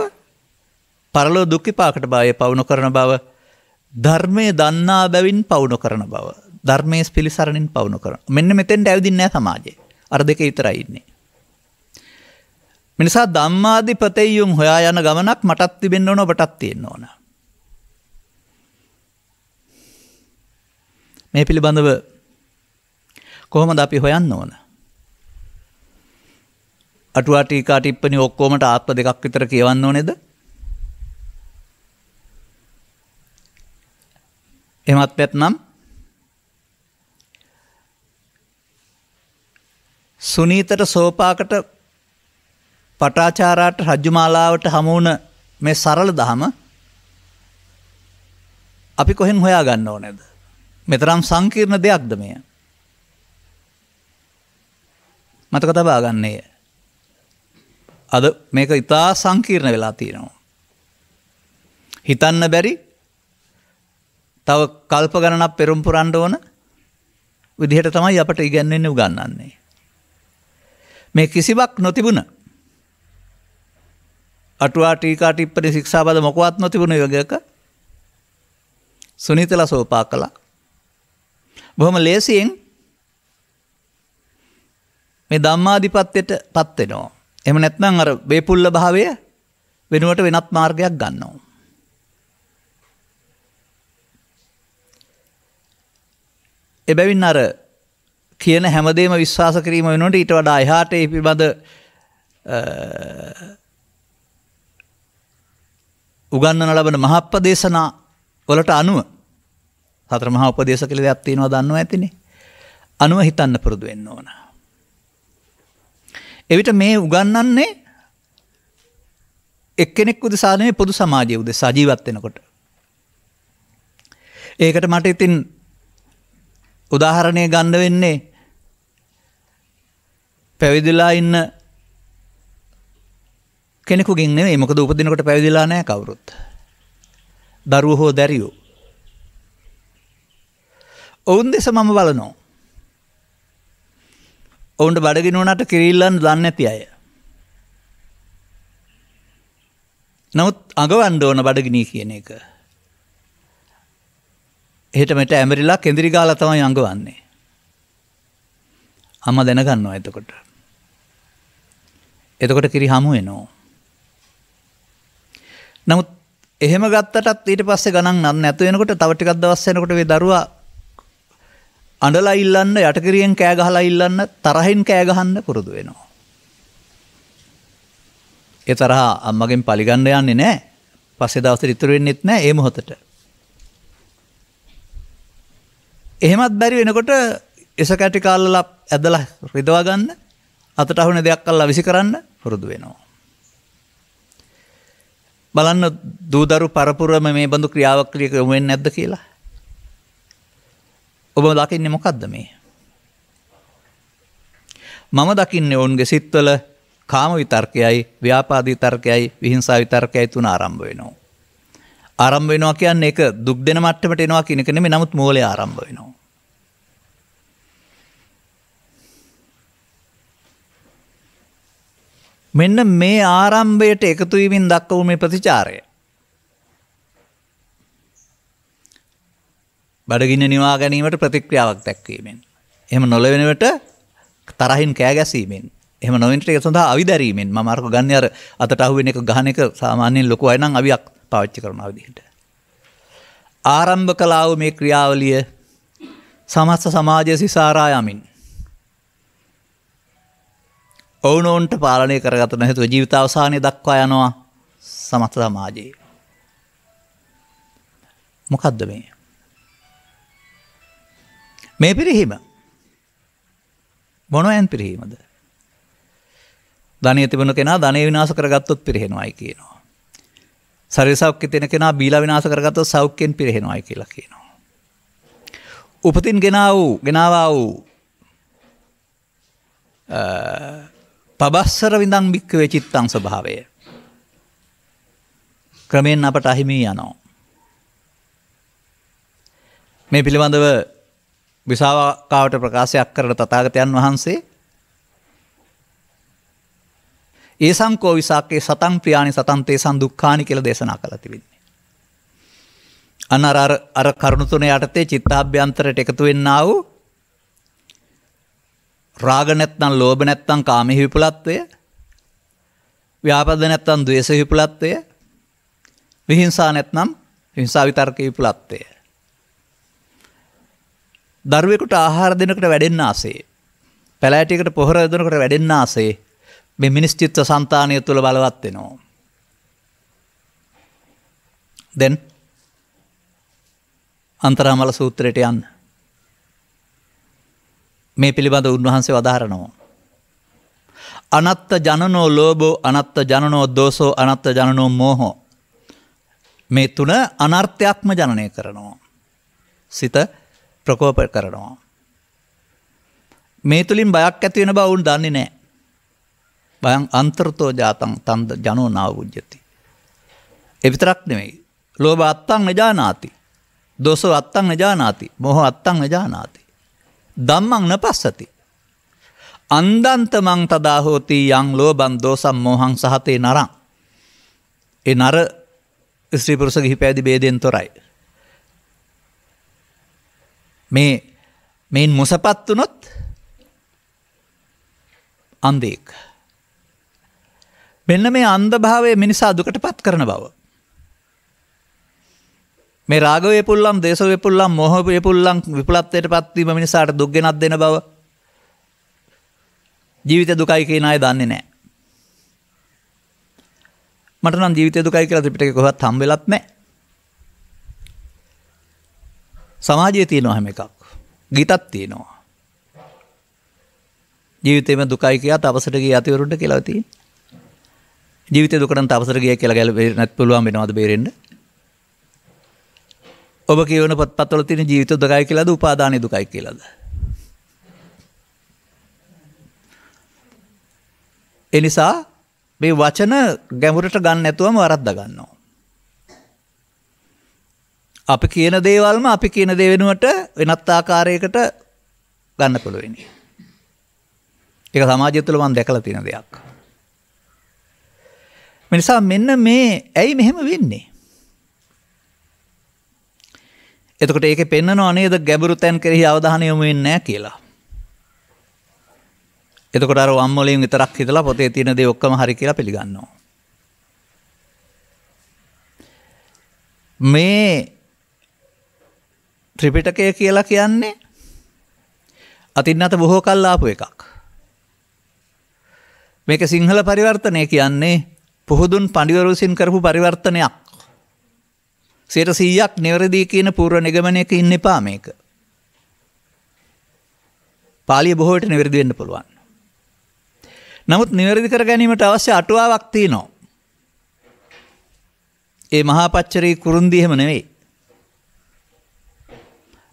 Speaker 2: පරලෝ දුක් විපාකට බයේ පවු නොකරන බව, ධර්මයේ දන්නා බැවින් පවු නොකරන බව, ධර්මයේ පිළිසරණින් පවු නොකරන. මෙන්න මෙතෙන්ට ඇවිදින්නේ නැහැ සමාජයේ. අර දෙක විතරයි ඉන්නේ. මිනිසා ධම්මාධිපතෙයියුන් හොයා යන ගමනක් මටත් තිබෙන්න ඕන, ඔබටත් තියෙන්න ඕන. මේ පිළිබඳව කොහොමද අපි හොයන්න ඕන? අටුවා ටීකා ටිප්පණි ඔක්කොමට ආත්ම දෙකක් විතර කියවන්න ඕනේද? එහෙමත් නැත්නම් සුනීතට සෝපාකට පටාචාරාට රජ්ජුමාලාවට හමු වුණ මේ සරල දහම අපි කොහෙන් හොයා ගන්න ඕනේද? මෙතරම් සංකීර්ණ දෙයක්ද මෙය? මතක තබා ගන්නේය. අද මේක ඉතා සංකීර්ණ වෙලා තියෙනවා. හිතන්න බැරි තව කල්ප ගණනක් පෙරම් පුරන්න ඕන විදිහට තමයි අපට ඉගැන්වෙන්නේ උගන්වන්නේ. මේ කිසිවක් නොතිබුණ අටුවා ටීකා ටිප්පණි ශික්ෂාපද මොකවත් නොතිබුණ යෝගයක සුනීතලා සෝපා කළා. බොහොම ලේසියෙන් මේ ධම්මාධිපත්‍යයට පත් වෙනවා. එහෙම නැත්නම් අර වේපුල්ල භාවය වෙනුවට වෙනත් මාර්ගයක් ගන්නවා. එබැවින් අර කියන හැමදේම විශ්වාස කිරීම වෙනුවට ඊට වඩා එහාට ඒ පිළිබඳ උගන්වන ලබන මහප්පදේශනා වලට අනුව සතර මහා උපදේශ කියලා දෙයක් තියෙනවා දන්නවා ඇතිනේ. අනුව හිතන්න පුරුදු වෙන්න ඕන. එවිට මේ උගන්වන්නේ එක්කෙනෙක් උදෙසා නෙමෙයි පොදු සමාජයේ උදෙසා ජීවත් වෙනකොට. ඒකට මට ඉතින් උදාහරණය ගන්න වෙන්නේ පැවිදිලා ඉන්න කෙනෙකුගෙන් නෙමෙයි. මොකද උපදිනකොට පැවිදිලා නැහැ කවුරුත්. දරුවෝ හෝ දැරියෝ. ඔවුන් දෙස මම බලනවා. ඔවුන්ට බඩගිනි වුණාට කිරිල්ලන්න දන්නේ නැති අය. නමුත් අඟවන්න ඕන බඩගිනි කියන එක. එහෙට මෙට ඇමරිලා කෙඳිරි ගාලා තමයි අඟවන්නේ. අම්මා දැනගන්නවා එතකොට. එතකොට කිරි හමු වෙනවා. නමුත් එහෙම ගත්තටත් ඊට පස්සේ ගණන් නැතු වෙනකොට තව ටිකක් දවස් යනකොට මේ දරුවා අඬලා ඉල්ලන්න, යටකිරියෙන් කෑ ගහලා ඉල්ලන්න, තරහින් කෑ ගහන්න පුරුදු වෙනවා. ඒ තරහ අම්මගෙන් පරිගන්න යන්නේ නැහැ. පස්සේ දවසට ඉතුරු වෙන්නෙත් නැහැ ඒ මොහොතට. එහෙමත් බැරි වෙනකොට එස කැටි කාලලා ඇදලා රිදවා ගන්න අතට අහුන දෙයක් අල්ලලා විසි කරන්න පුරුදු වෙනවා. බලන්න දූදරු පරපුරම මේ බඳු ක්‍රියාවක් යොමු වෙන්නේ නැද්ද කියලා. ඔබ දකින්නේ මොකද්ද මේ? මම දකින්නේ ඔවුන්ගේ සිත්වල කාම විතර්කයයි, ව්‍යාපාද විතර්කයයි, විහිංසා විතර්කයයි තුන ආරම්භ වෙනවා. ආරම්භ වෙනවා කියන්නේ ඒක දුක් දෙන මට්ටමට එනවා කියන එක නෙමෙයි, නමුත් මූලය ආරම්භ වෙනවා. මෙන්න මේ ආරම්භයට එකතු වීමෙන් දක්වපු මේ ප්‍රතිචාරය බඩගින්න නිවා ගැනීමට ප්‍රතික්‍රියාවක් දැක්වීමෙන්, එහෙම නොලවෙනවට තරහින් කෑ ගැසීමෙන්, එහෙම නොවෙනට ඒක සඳහා අවිදැරීමෙන්, මම අරක ගන්න අර අතට අහුවෙන එක ගහන එක සාමාන්‍යයෙන් ලොකු අය නම් අවියක් පාවිච්චි කරනවා විදිහට ආරම්භ කළා වූ මේ ක්‍රියාවලිය සමස්ත සමාජය සිසාරා යමින් ඔවුනොවුන්ට පාලනය කරගත නොහැතුව ජීවිතාවසානය දක්වා යනවා සමස්ත සමාජයේ. මොකද්ද මේ? මේ පිරිහීම මොනවෙන් පිරිහීමද? ධනිය තිබුණ කෙනා ධනෙ විනාශ කරගත්තොත් පිරිහෙනවායි කියනවා. ශරීර සෞඛ්‍ය තියෙන කෙනා බීලා විනාශ කරගත්තොත් සෞඛ්‍යෙන් පිරිහෙනවායි කියලා කියනවා. උපතින් ගෙනාවා වූ පබස්සර විඳන් බික්කවේ චිත්තං ස්වභාවය ක්‍රමයෙන් අපට අහිමි යනවා. මේ පිළිබඳව විසාකාවට ප්‍රකාශයක් කරන තථාගතයන් වහන්සේ ඒසංකෝ විසාකේ සතං ප්‍රියානි සතං තේසං දුක්ඛානි කියලා දේශනා කළා තිබෙන්නේ. අර කරුණු තුන යටතේ චිත්තාභ්‍යන්තරයට එකතු වෙන්නා වූ රාග නැත්නම් ලෝභ නැත්නම් කාම විපුලත්වය, ව්‍යාපාද නැත්නම් ද්වේෂ විපුලත්වය, විහිංසා නැත්නම් හිංසා විතර්ක විපුලත්වය. දරුවෙකුට ආහාර දෙනකොට වැඩෙන්න ආසේ, පැලෑටියකට පොහොර දෙනකොට වැඩෙන්න ආසේ මේ මිනිස් චිත්ත සංතානය තුළ බලවත් වෙනවා. දැන් අන්තරාමල සූත්‍රයට යන්න. මේ පිළිබඳ උන්වහන්සේ වදාහරනවා. අනත්ත ජනනෝ ලෝභෝ, අනත්ත ජනනෝ දෝසෝ, අනත්ත ජනනෝ මෝහෝ. මේ තුන අනර්ථයක්ම ජනනය කරනවා. සිත ප්‍රකෝප කරනවා. මේ තුලින් බයක් ඇති වෙන බව උන් දන්නේ නැහැ. බයං අන්තරතෝ ජාතං තන්ද ජනෝ නාවුජ්ජති. ඒ විතරක් නෙමෙයි. ලෝභ අත්තං නජානාති, දෝසෝ අත්තං නජානාති, මෝහ අත්තං නජානාති, ධම්මං නපස්සති. අන්දන්තමං තදා හෝති යං ලෝභං දෝසං මෝහං සහතේ නරං. ඒ නර ස්ත්‍රී පුරුෂ ගිහි පැවිදි ભેදයෙන් තොරයි. මේන් මුසපත් වුණොත් අන්ධෙක්. මෙන්න මේ අන්ධභාවය මිනිසා දුකට පත් කරන බව. මේ රාග වේපුල්ලම්, දේශ වේපුල්ලම්, මෝහ වේපුල්ලම් විපුලත්වයට පත්වීම මිනිසාට දුක් ගෙනත් දෙන බව ජීවිත දුකයි කියන අය දන්නේ නැහැ. මට නම් ජීවිත දුකයි කියලා ත්‍රිපිටකේ කොහෙවත් හම් වෙලත් නැහැ. සමාජයේ තියෙනවා හැම එකක්. ගීතක් තියෙනවා. ජීවිතේම දුකයි කියලා තපසට ගිය යතිවරුන්ට කියලා තියෙන්නේ. ජීවිතේ දුක නම් තපසට ගිය කියලා ගැලපෙන්නේ නැත් පුළුවන් වෙනවද බේරෙන්න? ඔබ කියවන පොත්පත්වල තියෙන ජීවිත දුකයි කියලාද උපාදානයේ දුකයි කියලාද? ඒ නිසා මේ වචන ගැඹුරට ගන්න නැතුවම වරද්දා ගන්නවා. අපි කියන දේවල්ම අපි කියන දේ වෙනුවට වෙනත් ආකාරයකට ගන්න පුළුවන්. ඒක සමාජය තුළ මම දැකලා තියෙන දෙයක්. මේ නිසා මෙන්න මේ ඇයි මෙහෙම වෙන්නේ? එතකොට ඒකේ පෙන්නනවා නේද ගැඹුරු තැන් කෙරෙහි අවධානය යොමු වෙන්නේ නැහැ කියලා. එතකොට අර වම්මොලෙන් විතරක් හිතලා පොතේ තියෙන දේ ඔක්කොම හරි කියලා පිළිගන්නවා. මේ ත්‍රිපිටකය කියලා කියන්නේ අතින් අත බොහෝ කල් ආපු එකක්. මේක සිංහල පරිවර්තනය කියන්නේ පුහුදුන් පඬිවරු විසින් කරපු පරිවර්තනයක්. 100% නිවැරදි කියන පූර්ව නිගමනයක ඉන්න එපා මේක. පාලිය බොහෝ විට නිවැරදි වෙන්න පුළුවන්. නමුත් නිවැරදි කර ගැනීමට අවශ්‍ය අටුවාවක් තියෙනවා. ඒ මහා පච්චරී කුරුන්දී එහෙම නෙවෙයි.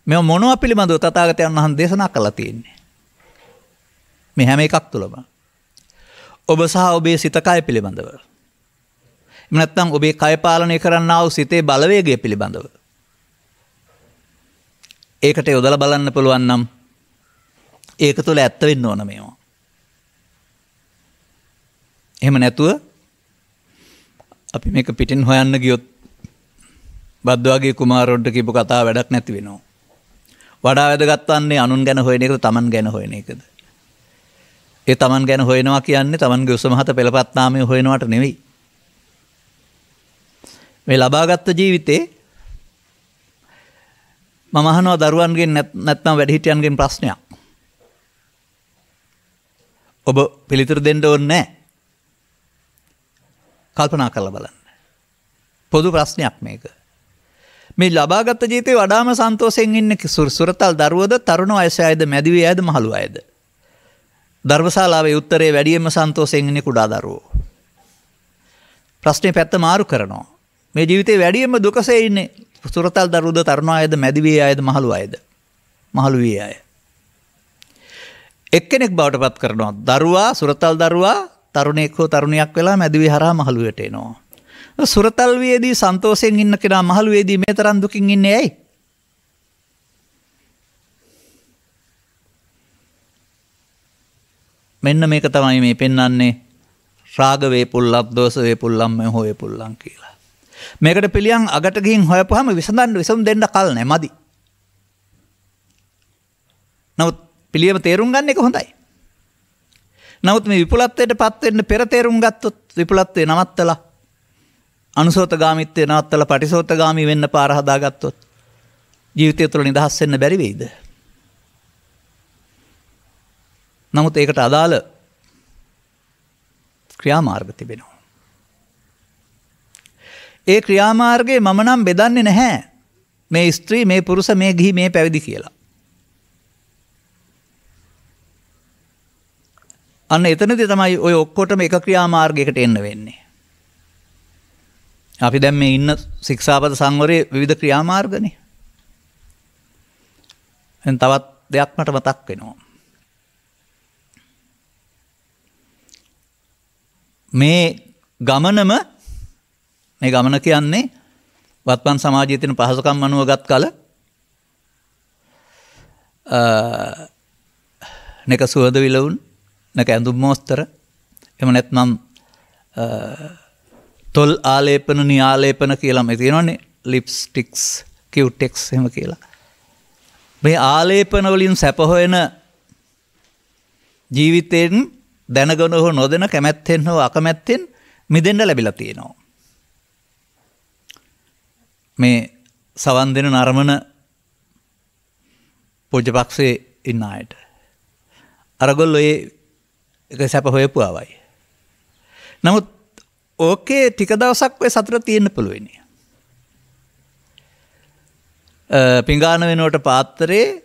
Speaker 2: මේ මොනවා පිළිබඳව තථාගතයන් වහන්සේ දේශනා කළා තියෙන්නේ. මේ හැම එකක් තුළම ඔබ සහ ඔබේ සිත කය පිළිබඳව. එහෙම නැත්නම් ඔබේ කය පාලනය කරන්නා වූ සිතේ බලවේගය පිළිබඳව. ඒකට යොදලා බලන්න පුළුවන් නම් ඒක තුළ ඇත්ත වෙන්න ඕන මේවා. එහෙම නැතුව අපි මේක පිටින් හොයන්න ගියොත් බද්දවාගේ කුමාරොන්ට කියපු කතාව වැඩක් නැති වෙනවා. වඩා වැදගත් වන්නේ අනුන් ගැන හොයන එකද තමන් ගැන හොයන එකද? ඒ තමන් ගැන හොයනවා කියන්නේ තමන්ගේ උසමහත පෙළපත් නාමය හොයනවට නෙවෙයි. මේ ලබාගත් ජීවිතේ මම අහනවා දරුවන්ගෙන් නැත්නම් වැඩිහිටියන්ගෙන් ප්‍රශ්නයක්. ඔබ පිළිතුරු දෙන්න ඕනේ නැහැ. කල්පනා කරලා බලන්න. පොදු ප්‍රශ්නයක් මේක. මේ ලබාගත් ජීවිතේ වඩාම සන්තෝෂයෙන් ඉන්නේ සුරතල් දරුවද, තරුණ වයසේ අයද, මැදිවි අයද, මහලු අයද? ධර්මශාලාවේ උත්තරේ වැඩියෙන්ම සන්තෝෂයෙන් ඉන්නේ කුඩා දරුවෝ. ප්‍රශ්නේ පැත්ත මාරු කරනවා. මේ ජීවිතේ වැඩියෙන්ම දුකසේ ඉන්නේ සුරතල් දරුවද, තරුණ අයද, මැදිවි අයද, මහලු අයද? මහලු වී අය. එක්කෙනෙක් බවට පත් කරනවා. දරුවා, සුරතල් දරුවා තරුණයෙක් හෝ තරුණියක් වෙලා මැදිවි හරහා මහලුවට එනවා. සුරතල් වේදී සන්තෝෂයෙන් ඉන්න කෙනා මහලු වේදී මේ තරම් දුකින් ඉන්නේ ඇයි? මෙන්න මේක තමයි මේ පෙන්වන්නේ රාග වේපුල්ලක්, දෝෂ වේපුල්ලම්, මොහ වේපුල්ලම් කියලා. මේකට පිළියම් අගට ගිහින් හොයපුවාම විසඳුම් දෙන්න කල් නැහැ, මදි. නමුත් පිළියම තේරුම් ගන්න එක හොඳයි. නමුත් මේ විපුලත්වයට පත් වෙන්න පෙර තේරුම් ගත්තොත් විපුලත්වේ නවත්තලා අනුසෝතගාමීත්වයේ නවත්තලා පටිසෝතගාමී වෙන්න පාර හදාගත්තොත් ජීවිතය තුළ නිදහස් වෙන්න බැරි වෙයිද? නමුත් ඒකට අදාළ ක්‍රියාමාර්ග තිබෙනවා. ඒ ක්‍රියාමාර්ගයේ මම නම් බෙදන්නේ නැහැ. මේ ස්ත්‍රී, මේ පුරුෂ, මේ ගිහි, මේ පැවිදි කියලා. අන්න එතනදී තමයි ඔය ඔක්කොටම එක ක්‍රියාමාර්ගයකට එන්න වෙන්නේ. අපි දැන් මේ ඉන්න ශික්ෂාපද සංවරයේ විවිධ ක්‍රියාමාර්ගනේ. දැන් තවත් දෙයක් මට මතක් වෙනවා. මේ ගමන කියන්නේ වත්මන් සමාජයේ තියෙන පහසුකම් අනුව ගත් කල නෙක සුවද විලවුන්, නැක ඇඳුම් මෝස්තර, එහෙම නැත්නම් තොල් ආලේපන, නිආලේපන කියලා මේ තියෙනවනේ, ලිප්ස්ටික්ස්, කියුටෙක්ස් එහෙම කියලා. මේ ආලේපන වලින් සැප හොයන ජීවිතයෙන් දැනගෙන හෝ නොදැන, කැමැත්තෙන් හෝ අකමැත්තෙන් මිදෙන්න ලැබිලා තියෙනවා. මේ සවන් දෙන නරමන පූජ්‍යපක්ෂයේ ඉන්න අයට අරගොල්ලෝ ඒක සැප හොයපු ආවයි. නමුත් ඕකේ ටික දවසක් ඔය සතුට තියෙන්න පුළුවන්. පිඟාන වෙනකොට පාත්‍රයේ,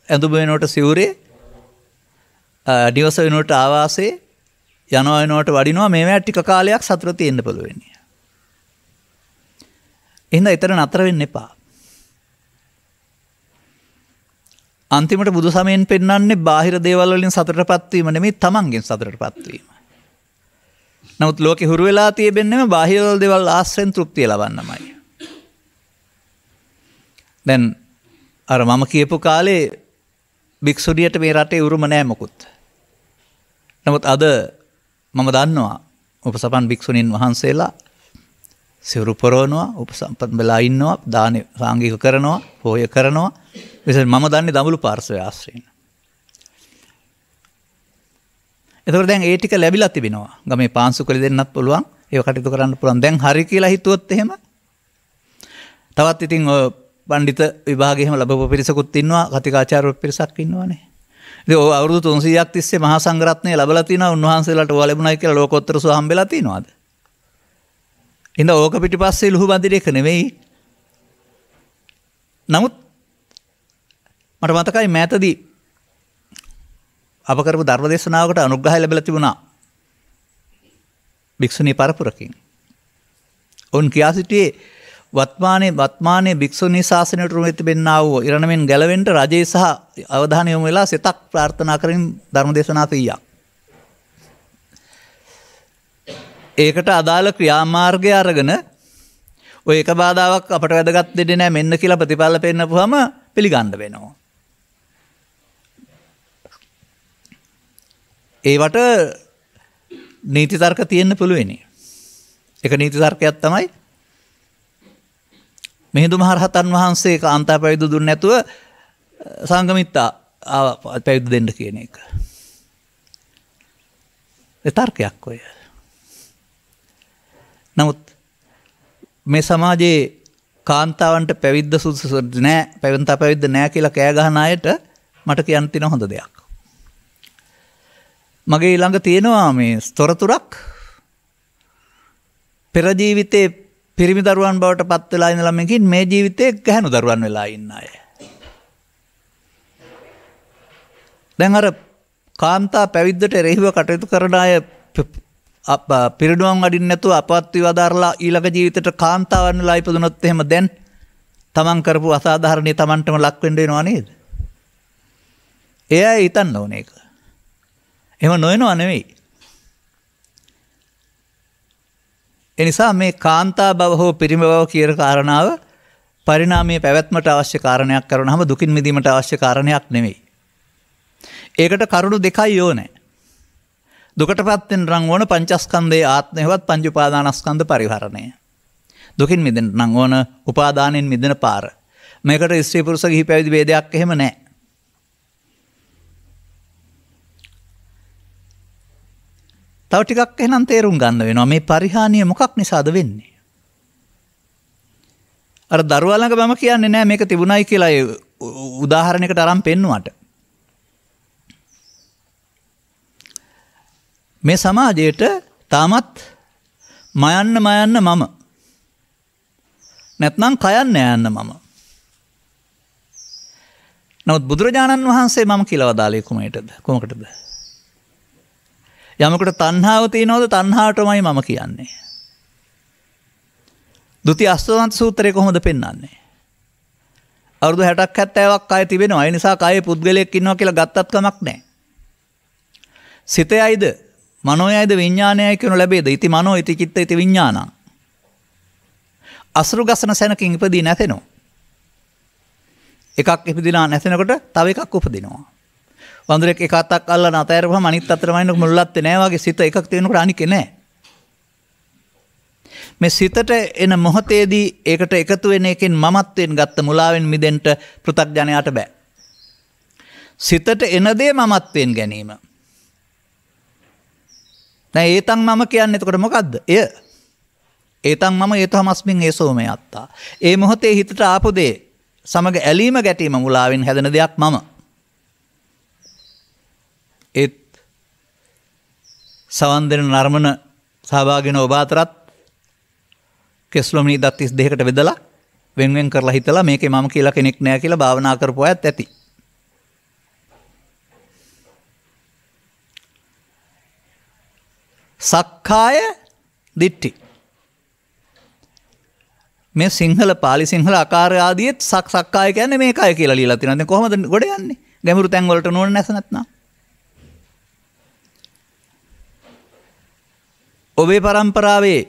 Speaker 2: ඇඳුම වෙනකොට සිවුරේ, දිවස වෙනකොට ආවාසයේ, යනවා වෙනකොට වඩිනවා, මේවා ටික කාලයක් සතුට තියෙන්න පුළුවන්. එහෙනම් ඊතර නතර වෙන්න එපා. අන්තිමට බුදු සමයෙන් පෙන්වන්නේ බාහිර දේවල් වලින් සතුටටපත් වීම නෙමෙයි, තමන්ගෙන් සතුටටපත් වීම. නමුත් ලෝකේ හුරු වෙලා තියෙන්නේම බාහිර දේවල් ආශ්‍රයෙන් තෘප්තිය ලබන්නමයි. දැන් අර මම කියපු කාලේ භික්ෂුණියට මේ රටේ උරුම නැහැ මොකුත්. නමුත් අද මම දන්නවා උපසපන් භික්ෂුණීන් වහන්සේලා සිවුරු පොරවනවා, උපසම්පන් වෙලා ඉන්නවා, දාන සාංගික කරනවා, පොය කරනවා. විශේෂයෙන් මම දන්නේ දඹුලු පාර්ශ්වයේ ආශ්‍රයෙන්. එතකොට දැන් ඒ ටික ලැබිලා තිබෙනවා. ගමේ පාන්සුකලි දෙන්නත් පුළුවන්, ඒක කටයුතු කරන්න පුළුවන්. දැන් හරි කියලා හිතුවොත් එහෙම තවත් ඉතින් ඔය පඬිත විභාගයේ එහෙම ලැබපු පිරිසකුත් ඉන්නවා, කතිකාචාර්ය පිරිසක් ඉන්නවානේ. ඉතින් ඔය අවුරුදු 300ක් තිස්සේ මහා සංඝරත්නය ලැබලා තිනවා. උන්වහන්සේලාට ඕවා ලැබුණයි කියලා ලෝකෝත්තර සුව හම්බෙලා තිනවද? ඉතින් ඕක පිටිපස්සේ ලුහු බඳින එක නෙවෙයි. නමුත් මට මතකයි මෑතදී අප කරපු ධර්ම දේශනාවකට අනුග්‍රහය ලැබලා තිබුණා භික්ෂුණී පරපුරකින්. ඔවුන් කියා සිටියේ වත්මානයේ භික්ෂුණී ශාසනයට උරුම තිබෙන්නා වූ ඉරණමෙන් ගැලවෙන්න රජේ සහ අවධානය යොමු වෙලා සිතක් ප්‍රාර්ථනා කරමින් ධර්ම දේශනා 100ක්. ඒකට අදාළ ක්‍රියාමාර්ගය අරගෙන ඔය එක බාධාවක් අපට වැදගත් දෙන්නේ නැහැ මෙන්න කියලා ප්‍රතිඵල පෙන්නපුවම පිළිගන්න වෙනවා. ඒවට නීති තර්ක තියෙන්න පුළුවනි. එක නීති තර්කයක් තමයි මිහිඳු මහරහතන් වහන්සේ කාන්තා පැවිදි දුන්නේ නැතුව සංඝමිත්තා පැවිදි දෙන්න කියන එක. ඒ තර්කයක් ඔය. නමුත් මේ සමාජයේ කාන්තාවන්ට පැවිද්ද සුදුසු නැහැ, පැවිද්ද නැහැ කියලා කෑ ගහන අයට මට කියන්න තියෙන හොඳ දෙයක්. මගේ ළඟ තියෙනවා මේ තොරතුරක් පෙර ජීවිතේ පිරිමි දරුවන් බවට පත් වෙලා ඉන්න ළමයින්කින් මේ ජීවිතේ ගැහැණු දරුවන් වෙලා ඉන්න අය. දැන් අර කාන්තා පැවිද්දට එරෙහිව කටයුතු කරන අය පිරිනුවම් වඩින්න නැතුව අපවත් විවදාරලා ඊළඟ ජීවිතේට කාන්තාවන් වෙලා ඉපදුනොත් එහෙම දැන් තමන් කරපු අසාධාරණේ තමන්ටම ලක් වෙන්න වෙනවා නේද? එයා හිතන්න ඕනේ ඒක. එහෙම නොවෙනවා නෙවෙයි. එනිසා මේ කාන්තා බව හෝ පිරිමි බව කියන කාරණාව පරිණාමයේ පැවැත්මට අවශ්‍ය කාරණයක් කරනහම දුකින් මිදීමට අවශ්‍ය කාරණයක් නෙවෙයි. ඒකට කරුණු දෙකයි ඕනේ. දුකටපත් වෙන නම් ඕන පංචස්කන්ධයේ ආත්මයවත් පංච උපාදානස්කන්ධ පරිහරණය. දුකින් මිදෙන්න නම් ඕන උපාදානෙන් මිදෙන පාර. මේකට ස්ත්‍රී පුරුෂ ගිහි පැවිදි ભેදයක් එහෙම නැහැ. තව ටිකක් එහෙනම් තේරුම් ගන්න වෙනවා මේ පරිහානිය මොකක් නිසාද වෙන්නේ. අර දරුවා ළඟ මම කියන්නේ නෑ මේක තිබුණයි කියලා ඒ උදාහරණයකට අරන් පෙන්නුවට. මේ සමාජයට තාමත් මයන්න මම. නැත්නම් කයන්න යන්න මම. නමුත් බුදුරජාණන් වහන්සේ මම කියලා වදාළේ කොමකටද? යමකට තණ්හාව තියෙනවද තණ්හාවටමයි මම කියන්නේ. ဒုတိ ය අස්වන්ත සූත්‍රය කොහොමද පෙන්වන්නේ? අවුරුදු 60ක් 70ක් කය තිබෙනවා. ඒ නිසා කයේ පුද්ගලයෙක් ඉන්නවා කියලා ගත්තත් කමක් නැහැ. සිතයයිද මනෝයයිද විඥානයයි කියන ලැබේද? ඉති මනෝ ඉති චිත්ත ඉති විඥානං. අසුරු ගසන සැනකින් ඉපදී නැතෙනවා. එකක් ඉපදිනා නැසෙනකොට තව එකක් උපදිනවා. වඳුරෙක් එක අතක් අල්ලන අතෑරපුවම අනිත් අතට වයින්නක මුල්ලත්තේ නැහැ වගේ සිත එකක් තියෙනකොට අනිකේ නැහැ. මේ සිතට එන මොහොතේදී ඒකට එකතු වෙන එකෙන් මමත්වෙන් ගත්ත මුලාවෙන් මිදෙන්න පෘථග්ජනයාට බෑ. සිතට එන දේ මමත්වෙන් ගැනීම. දැන් ඒතන් මම කියන්නේ එතකොට මොකද්ද? ඒතන් මම ඒතමස්මින් ඒසෝමේ අත්තා. ඒ මොහොතේ හිතට ආපු දේ සමග ඇලීම ගැටීම මුලාවෙන් හැදෙන දෙයක් මම. ඒත් සවන් දෙන නර්මන සහභාගී වෙන ඔබ අතරත් කෙස්ලොමිනී දත් 32කට බෙදලා වෙන් කරලා හිතලා මේකේ මම කියලා කෙනෙක් නෑ කියලා භාවනා කරපු අයත් ඇති. සක්කාය දිට්ඨි. මේ සිංහල පාලි සිංහල ආකාර ආදියෙත් සක්කාය කියන්නේ මේකයි කියලා ලියලා තියෙනවා. දැන් කොහොමද ගොඩ යන්නේ? ගැඹුරු තැන් වලට නෝන නැස නැත්නම්. ඔබේ පරම්පරාවේ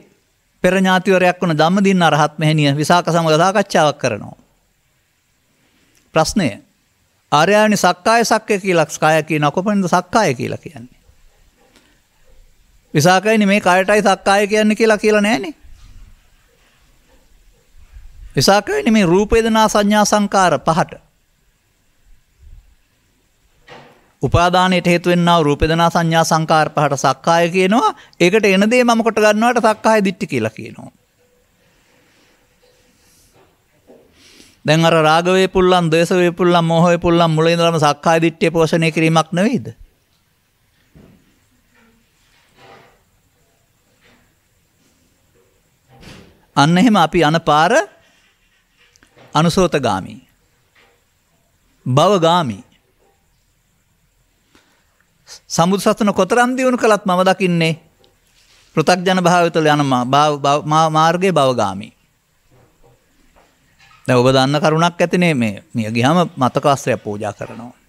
Speaker 2: පෙර ඥාතිවරයක් වුණ ධම්මදින්න රහත් මෙහෙණිය විසාක සමග සාකච්ඡාවක් කරනවා. ප්‍රශ්නය ආර්යයනි සක්කාය සක්කය කියලා ස්කාය කියන කොපමණද සක්කාය කියලා කියන්නේ? විසාකයනි මේ කයටයි සක්කාය කියන්නේ කියලා නෑනේ. විසාකයනි මේ රූප වේදනා සංඥා සංකාර පහට උපාදානයට හේතු වෙන්නා වූ රූප වේදනා සංඥා සංකාර පහට සක්කාය කියනවා. ඒකට එන දේ මම කොට ගන්නවට සක්කාය දිට්ඨි කියලා කියනවා. දැන් අර රාග වේ පුල්ලම්, ද්වේෂ වේ පුල්ලම්, මෝහ වේ පුල්ලම් මුල ඉඳලම සක්කාය දිට්ඨිය පෝෂණය කිරීමක් නෙවෙයිද? අන්න එහෙම අපි යන පාර අනුසෝතගාමි, භවගාමි. සම්බුදු සසුන කොතරම් දියුණු කළත් මම දකින්නේ පෘථග්ජන භාවය තුළ යන මාර්ගයේ භවගාමී. දැන් ඔබ දන්න කරුණක් ඇතිනේ මේ ගියාම මතක වස්ත්‍රයක් පූජා කරනවා.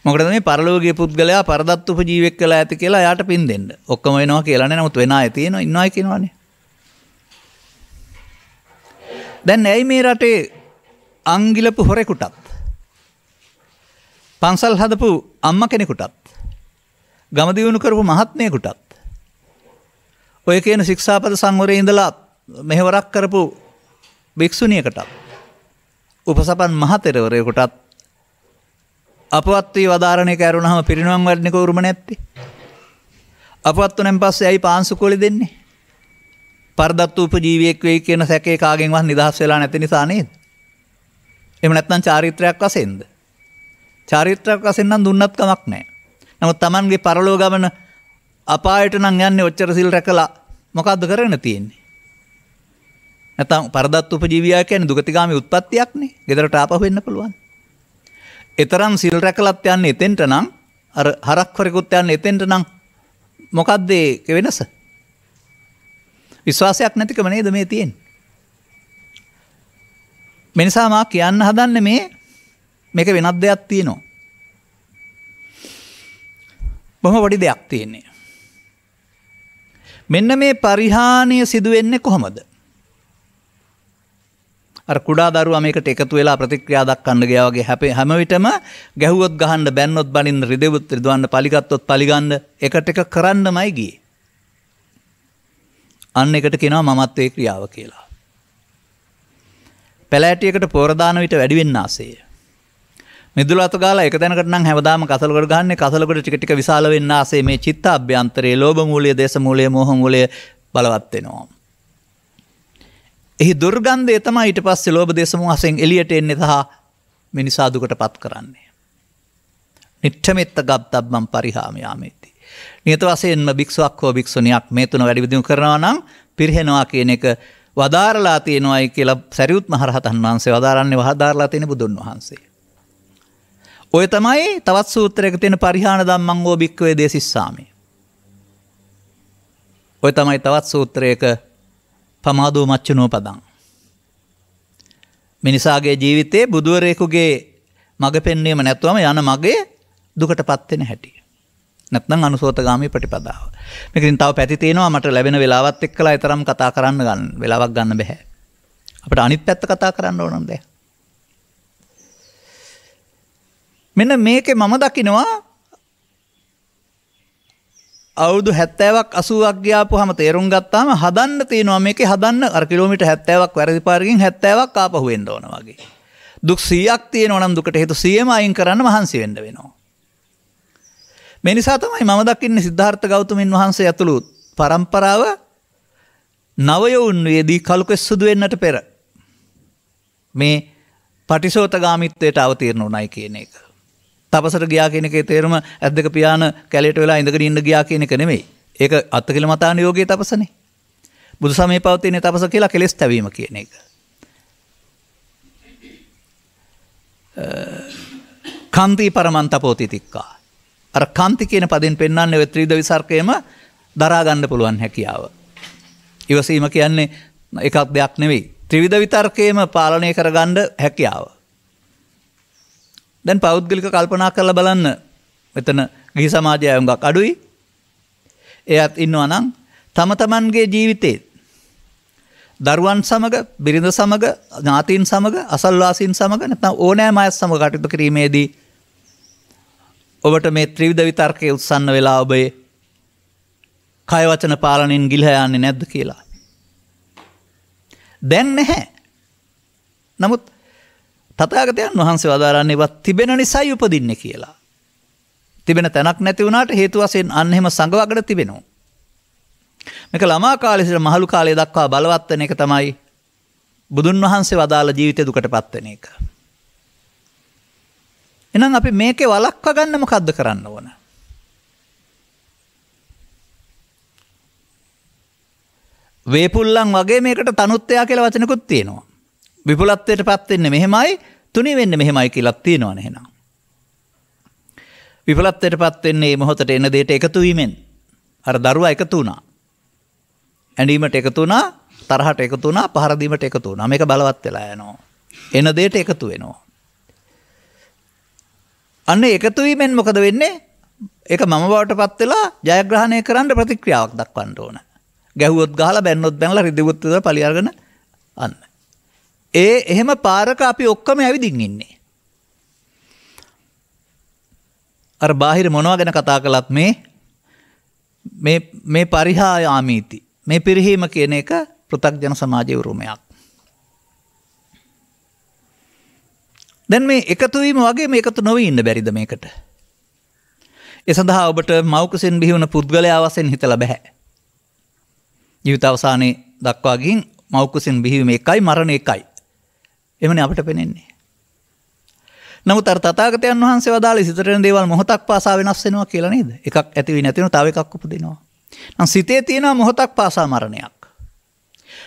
Speaker 2: මොකද මේ පරලෝකීය පුද්ගලයා පරදත්ත උපජීවයක් කළා ඇති කියලා එයාට පින් දෙන්න. ඔක්කොම වෙනවා කියලා නේ. නමුත් වෙන අය තියෙනවා ඉන්නවයි කියනවනේ. දැන් ඇයි මේ රටේ අංගිලපු හොරෙකුටත් පන්සල් හදපු අම්මා කෙනෙකුටත් ගම දියුණු කරපු මහත්මයෙකුටත් ඔය කියන ශික්ෂාපද සංවරයේ ඉඳලා මෙහෙවරක් කරපු භික්ෂුණියකටත් උපසපන් මහතෙරවරයෙකුටත් අපවත් වී වදාරණේ කරුණාම පිරිනවම් වඩන්නේ කවුරුම නැත්තේ. අපවත් වුණෙන් පස්සේ ඇයි පාංශුකෝලි දෙන්නේ? පරදත්ත උපජීවියෙක් වෙයි කියන සැකේ කාගෙන්වත් නිදහස් වෙලා නැති නිසා නේද? එහෙම නැත්නම් චාරිත්‍රාක් වශයෙන්ද? චාරිත්‍රාක් වශයෙන් නම් දුන්නත් කමක් නැහැ. නමුත් Tamanගේ පරලෝ ගමන අපායට නම් යන්නේ ඔච්චර සිල් රැකලා මොකද්ද කරගෙන තියෙන්නේ? නැත්නම් පරදත්ත උපජීවියා කියන්නේ දුගතිගාමී උත්පත්තියක් නේ. ගෙදරට ආපහු වෙන්න පුළුවන්. එතරම් සිල් රැකලත් යන්නේ එතෙන්ට නම් අර හරක් වරෙකුත් යන්නේ එතෙන්ට නම් මොකද්ද ඒ වෙනස? විශ්වාසයක් නැතිකම නේද මේ තියෙන්නේ. මේ නිසා මා කියන්න හදන්නේ මේක වෙනත් දෙයක් තියෙනවා. බොහොම පොඩි දෙයක් තියෙන්නේ. මෙන්න මේ පරිහානිය සිදු වෙන්නේ කොහොමද? අර කුඩා දරුවා මේකට එකතු වෙලා ප්‍රතික්‍රියා දක්වන්න ගියා වගේ හැම විටම ගැහුවොත් ගහන්න බැන්නොත් බනින්න රිදෙවොත් රිදවන්න පලිගත්තොත් පලිගන්න එකට එක කරන්නමයි ගියේ. අන්න එකට කියනවා මමත්වයේ ක්‍රියාව කියලා. පැලෑටියකට පොර දාන විට වැඩි වෙන්න ආසෙය. මිදුළු අත ගාලා එක තැනකට නම් හැමදාම කසලකට ගහන්නේ කසලකට ටික ටික විශාල වෙන්න ආසෙ මේ චිත්ත අභ්‍යන්තරයේ ලෝභ මූලය, දේශ මූලය, මෝහ මූලය බලවත් වෙනවා. එහි දුර්ගන්ධය තමයි ඊට පස්සේ ලෝභ දේශ මොහ වශයෙන් එළියට එන්නේ සහ මිනිසා දුකටපත් කරන්නේ. නිට්ඨමෙත්ත ගබ්බම් පරිහාමයාමේති. නියත වශයෙන්ම භික්ෂුවක් හෝ භික්ෂුණියක් මේ තුන වැඩි විදිහට කරනවා නම් පිරිහෙනවා කියන එක වදාරලා තියෙනවායි කියලා සරියුත් මහ රහතන් වහන්සේ වදාරන්නේ වදාරලා තියෙන බුදුන් වහන්සේ. ඔය තමයි තවත් සූත්‍රයක තියෙන පරිහාන ධම්මං වෝ භික්ඛවේ දේසිස්සාමි. ඔය තමයි තවත් සූත්‍රයක පමාදෝ මච්චුනෝ පදං. මිනිසාගේ ජීවිතේ බුදුවරයෙකුගේ මඟ පෙන්වීම නැත්වම යන මගේ දුකටපත් වෙන හැටි. නැත්නම් අනුසෝතගාමී ප්‍රතිපදාව. මේකෙන් තව පැති තියෙනවා මට ලැබෙන වෙලාවත් එක්කලා ඒ තරම් කතා කරන්න වෙලාවක් ගන්න බෑ. අපිට අනිත් පැත්ත කතා කරන්න ඕන නේද? මෙන්න මේකේ මම දකිනවා අවුරුදු 70ක් 80ක් ගියාපුවාම තේරුම් ගත්තාම හදන්න තියෙනවා මේකේ හදන්න අර කිලෝමීටර් 70ක් වැරදි පාරකින් 70ක් ආපහු වෙන්න ඕන වගේ. දුක් 100ක් තියෙනවා නම් දුකට හේතු 100ම අයින් කරන්න මහන්සි වෙන්න වෙනවා. මේ නිසා තමයි මම දකින්නේ සිද්ධාර්ථ ගෞතමයන් වහන්සේ ඇතුළු පරම්පරාව නවයවුන් වේදී කලුකෙස් සුදු වෙන්නට පෙර මේ පටිසෝතගාමීත්වයට අවතීර්ණ වුණයි කියන එක. තපසට ගියා කියන එකේ තේරුම ඇද්දක පියාන කැලේට වෙලා ඉඳගෙන ඉන්න ගියා කියන එක නෙමෙයි. ඒක අත්තිකිල මතාන යෝගයේ තපසනේ. බුදු සමයේ පවතින තපස කියලා කෙලෙස් තැවීම කියන එක. කාන්ති පරමන්තපෝතිතික්කා. අර කාන්ති කියන පදෙන් පෙන්වන්නේ ඔය ත්‍රිවිධ විසර්කයම දරා ගන්න පුළුවන් හැකියාව. ඉවසීම කියන්නේ එකක් දෙයක් නෙවෙයි. ත්‍රිවිධ විතර්කයේම පාලනය කරගන්න හැකියාව. දැන් පෞද්ගලික කල්පනා කරලා බලන්න මෙතන ගිහි සමාජය උඟක් අඩුයි. එයත් ඉන්නවා නම් තම තමන්ගේ ජීවිතේ දරුවන් සමග, බිරිඳ සමග, ඥාතීන් සමග, අසල්වාසීන් සමග නැත්නම් ඕනෑම අය සමග කටයුතු කිරීමේදී ඔබට මේ ත්‍රිවිධ විතර්කයේ උත්සන්න වෙලා ඔබේ කය වචන පාලනයෙන් ගිලිහ යන්නේ නැද්ද කියලා. දැන් නැහැ. නමුත් තථාගතයන් වහන්සේ වදාරන්නේ වත් තිබෙන නිසායි උපදින්නේ කියලා. තිබෙන තැනක් නැති වුණාට හේතු වශයෙන් අන්න එහෙම සංගවගෙන තිබෙනවා. මේක ළමා කාලේ සිට මහලු කාලය දක්වා බලවත් වෙන එක තමයි බුදුන් වහන්සේ වදාළ ජීවිතේ දුකටපත් වෙන එක. එහෙනම් අපි මේකේ වළක්වා ගන්න මොකද්ද කරන්න ඕන? වේපුල්ලන් වගේ මේකට තනුත්තයා කියලා වචනකුත් තියෙනවා. විපුලත්වයටපත් වෙන්නේ මෙහෙමයි, තුනී වෙන්නේ මෙහෙමයි කියලා තියෙනවනේ එහෙනම්. විපලත්වයටපත් වෙන්නේ මේ මොහොතට එන දෙයට එකතු වීමෙන්. අර දරුවා එකතු වුණා. ඇඬීමට එකතු වුණා, තරහට එකතු වුණා, පහර දීමට එකතු වුණා. මේක බලවත් වෙලා යනවා. එන දෙයට එකතු වෙනවා. අන්න එකතු වීමෙන් මොකද වෙන්නේ? ඒක මම බවටපත් වෙලා ජයග්‍රහණය කරන්න ප්‍රතික්‍රියාවක් දක්වන්න ඕන. ගැහුවොත් ගහලා බැන්නොත් බැනලා රිදෙවොත් රිදලා පලි අරගෙන අන්න. එහෙම පාරක අපි ඔක්කොම ඇවිදින් ඉන්නේ. අර බාහිර මොනවා ගැන කතා කළත් මේ පරිහායාමීති. මේ පිරිහීම කියන එක පෘථග්ජන සමාජයේ උරුමයක්. දැන් මේ එකතු වීම වගේ මේ එකතු නොවී ඉන්න බැරිද මේකට? ඒ සඳහා ඔබට මව්කුසෙන් බිහි වුණ පුද්ගලයා වශයෙන් හිතලා බෑ. ජීවිත අවසානයේ දක්වා ගින් මව්කුසෙන් බිහිවීම එකයි මරණ එකයි. එමනේ අපිට පෙනෙන්නේ. නමුත් අර තථාගතයන් වහන්සේ වදාළේ සිතට එන දේවල් මොහොතක් පාසා වෙනස් වෙනවා කියලා නේද? එකක් ඇති වෙයි නැති වෙනවා, තව එකක් උපදිනවා. නම් සිතේ තියෙනවා මොහොතක් පාසා මරණයක්.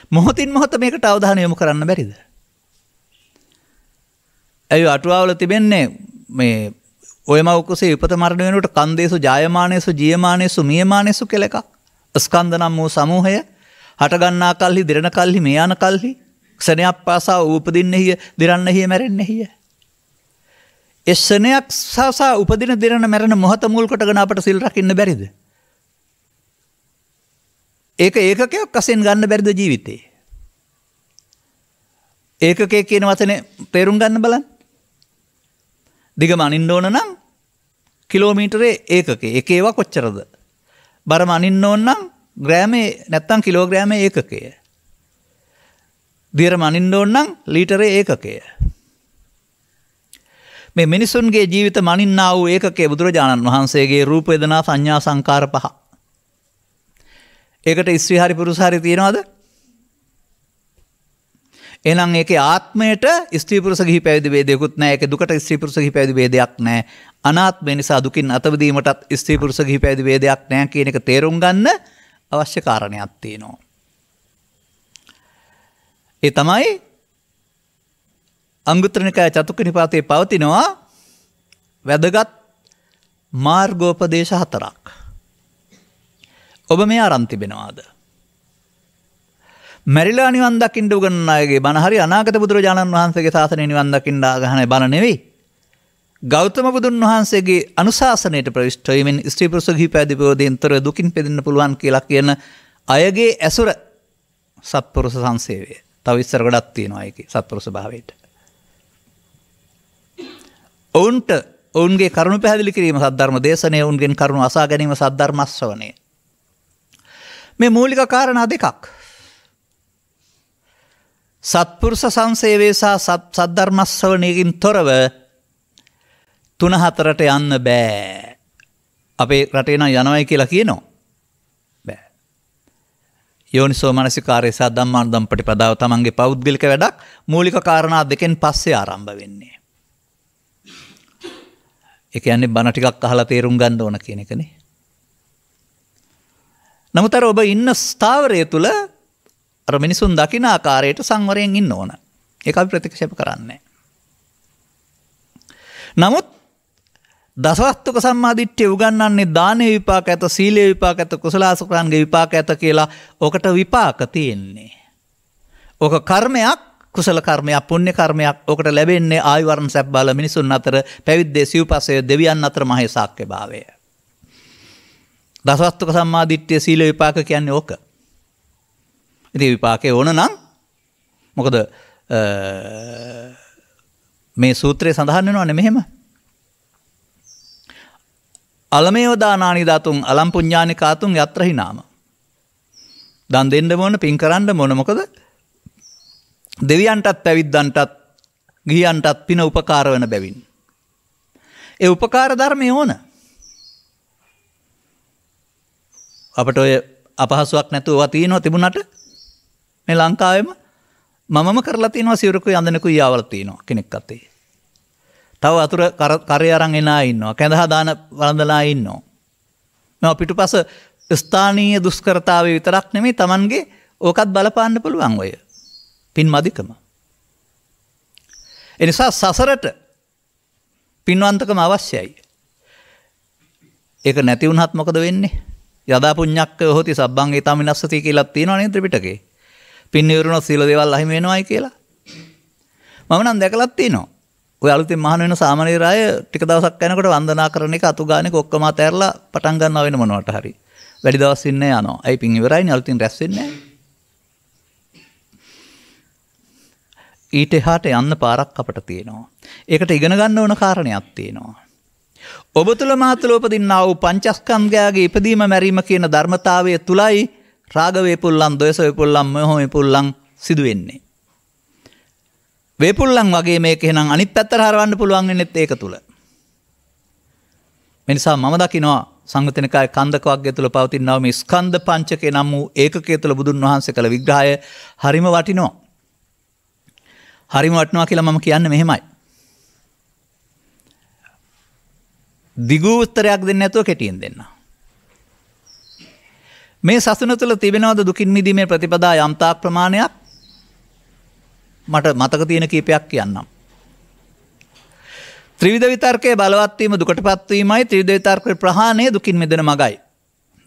Speaker 2: මොහොතින් මොහොත මේකට අවධානය යොමු කරන්න බැරිද? ඇයි අටුවාවල තිබෙන්නේ මේ ඔය මව්කුසේ උපත මරණ වෙනකොට කන්දේසු ජායමානේසු ජීයමානේසු මියමානේසු කියලා එකක්. ස්කන්ධ නම් වූ සමූහය හට ගන්නා කල්හි, දිරණ කල්හි, මේ යන කල්හි ක්ෂණයක් පාසා උපදින්නෙහිය, දිරන්නෙහිය, මැරෙන්නෙහිය. ඒ ක්ෂණයක් පාසා උපදින, දිරණ, මැරෙන මොහොත මුල් කොටගෙන අපට සිල් රකින්න බැරිද? ඒක ඒකකයක් වශයෙන් ගන්න බැරිද ජීවිතේ? ඒකකයේ කියන වචනේ තේරුම් ගන්න බලන්න. දිගම අනින්න ඕන නම් කිලෝමීටරේ ඒකකේ. ඒකේවා කොච්චරද? බරම අනින්න ඕන නම් ග්‍රෑමේ නැත්තම් කිලෝග්‍රෑමේ ඒකකය. දියරම අනින්න ඕන නම් ලීටරේ ඒකකය. මේ මිනිසුන්ගේ ජීවිත මනින්නා වූ ඒකකයේ බුදුරජාණන් වහන්සේගේ රූප වේදනා සංඥා සංකාර පහ. ඒකට ස්ත්‍රී හරි පුරුෂ හරි තියනවද? එහෙනම් ඒකේ ආත්මයට ස්ත්‍රී පුරුෂ ගිහි පැවිදි ભેදයක්වත් නැහැ. ඒකේ දුකට ස්ත්‍රී පුරුෂ ගිහි පැවිදි ભેදයක් නැහැ. අනාත්මය නිසා දුකින් අතවදීමටත් ස්ත්‍රී පුරුෂ ගිහි පැවිදි ભેදයක් නැහැ කියන එක තේරුම් ගන්න අවශ්‍ය කාරණයක් තියෙනවා. ඒ තමයි අංගුත්තර නිකාය චතුක්ක නිපාතයේ පවතිනවා වැදගත් මාර්ගෝපදේශ 4ක්. ඔබ මේ ආරම් තිබෙනවාද? මැරිලා නිවන් දකින්න උගන්වන අයගේ බණ හරි අනාගත බුදුරජාණන් වහන්සේගේ ශාසනය නිවන් දකින්න ආගහන බණ නෙවෙයි. ගෞතම බුදුන් වහන්සේගේ අනුශාසනයට ප්‍රවිෂ්ඨ වීමෙන් ස්ත්‍රී පුරුෂ ගිහි පැවිදි බෝධීන්තර දුකින් පෙදෙන්න පුළුවන් කියලා කියන අයගේ ඇසුර සත්පුරුෂ සංසේවය. තව ඉස්සර ගොඩක් තියෙනවා ඒකේ සත්පුරුෂ භාවයට. ඔවුන්ගේ කරුණ පැහැදිලි කිරීම සද්ධර්ම දේශනය, ඔවුන්ගෙන් කරුණ අසා ගැනීම සද්ධර්ම ශ්‍රවණය. මේ මූලික කාරණා දෙකක්. සත්පුරුෂ සංසේවය සහ සද්ධර්ම ශ්‍රවණයකින් තොරව 3-4ට යන්න බෑ. අපේ රටේ නම් යනවයි කියලා කියනවා. බෑ. යෝනිසෝ මනසිකාරය සහ ධම්මානුධම්ම ප්‍රතිපදාව තමන්ගේ පෞද්ගලික වැඩක්. මූලික කාරණා දෙකෙන් පස්සේ ආරම්භ වෙන්නේ. ඒ කියන්නේ බණ ටිකක් අහලා තේරුම් ගන්න ඕන කියන එකනේ. නමුත් අර ඔබ ඉන්න ස්ථාවරය තුල අර මිනිසුන් දකින ආකාරයට සංවරයෙන් ඉන්න ඕන. ඒක අපි ප්‍රතික්ෂේප කරන්නේ. නමුත් දසවස්තුක සම්මාදිට්ඨිය උගන්වන්නේ දානයේ විපාක ඇත, සීලයේ විපාක ඇත, කුසලාසුකරන්ගේ විපාක ඇත කියලා. ඔකට විපාක තියෙන්නේ. ඔක කර්මයක්, කුසල කර්මයක්, පුණ්‍ය කර්මයක්. ඔකට ලැබෙන්නේ ආයු වර්ණ සැප බල මිනිසුන් අතර පැවිද්දේ සිව්පසය දෙවියන් අතර මහේ සාක්‍ය භාවය. දසවස්තුක සම්මාදිට්ඨිය සීල විපාක කියන්නේ ඕක. ඉතින් විපාකේ ඕන නම් මොකද මේ සූත්‍රයේ සඳහන් වෙනවනේ මෙහෙම. අලමේව දානානි දාතුන් අලම් පුඤ්ඤානි කාතුන් යත්‍රහි නාම. දන් දෙන්න ඕන, පින් කරන්න ඕන. මොකද දෙවියන්ටත් පැවිද්දන්ටත් ගිහියන්ටත් පින උපකාර වෙන බැවින්. ඒ උපකාර ධර්මයේ ඕන. අපට ඔය අපහසුයක් නැතුව තියෙනවා තිබුණාට මේ ලංකාවෙම මමම කරලා තියෙනවා සිවුරකුයි අඳනකුයි යාවල තියෙනවා කෙනෙක් අතේ. තව අතුර කරේ අරන් එන අය ඉන්නවා. කැඳහා දාන වළඳලා ඉන්නවා. මේ පිටුපස ස්ථානීය දුෂ්කරතාවය විතරක් නෙමෙයි Tamanගේ ඕකත් බලපාන්න පුළුවන් ඔය. පින් මදිකම. ඒ නිසා සසරට පින්වන්තකම අවශ්‍යයි. ඒක නැති වුණත් මොකද වෙන්නේ? යදා පුඤ්ඤක්කය හොති සබ්බං ඒතමිනස්සති කියලා තියෙනවා නේද ත්‍රිපිටකේ. පින් ඉවරුනොත් සීල දේවල් අහිමි වෙනවායි කියලා. මම නම් දැකලා තියෙනවා. ඔය අලුතෙන් මහාන වෙන සාමාන්‍ය අය ටික දවසක් යනකොට වන්දනා කරන එක අතු ගානක ඔක්කොම අතහැරලා පටන් ගන්නවා වෙන මොනවට හරි. වැඩි දවස් ඉන්නේ යනවා. අයි පින් ඉවරයිනේ අලුතින් රැස් වෙන්නේ නැහැ. ඊට එහාට යන්න පාරක් අපට තියෙනවා. ඒකට ඉගෙන ගන්න ඕන කාරණයක් තියෙනවා. ඔබ තුල මා තුල උපදින්නා වූ පංචස්කන්ධයගේ ඉපදීම මැරීම කියන ධර්මතාවය තුලයි රාග වේපුල්ලන්, ද්වේෂ වේපුල්ලන්, මෝහ වේපුල්ලන් සිදු වෙන්නේ. වේපුල්ලන් වගේ මේක එහෙනම් අනිත් පැත්තට හරවන්න පුළුවන් වෙන්නේත් ඒක තුල. මේ නිසා මම දකිනවා සංගතනිකාය කන්දක වර්ගය තුල පවතිනා මේ ස්කන්ධ පංචකේ නම් වූ ඒකකයේ තුල බුදුන් වහන්සේ කළ විග්‍රහය හරිම වටිනවා. හරිම වටිනවා කියලා මම කියන්නේ මෙහෙමයි. දිගු උත්තරයක් දෙන්න නැතුව කෙටියෙන් දෙන්න. මේ සසුන තුළ තිබෙනවද දුකින් මිදීමේ ප්‍රතිපදා යම් තාක් ප්‍රමාණයක්? මට මතක තියෙන කීපයක් කියන්නම්. ත්‍රිවිධ විතර්කයේ බලවත් වීම දුකටපත් වීමයි, ත්‍රිවිධ විතර්කේ ප්‍රහාණය දුකින් මිදෙන මගයි.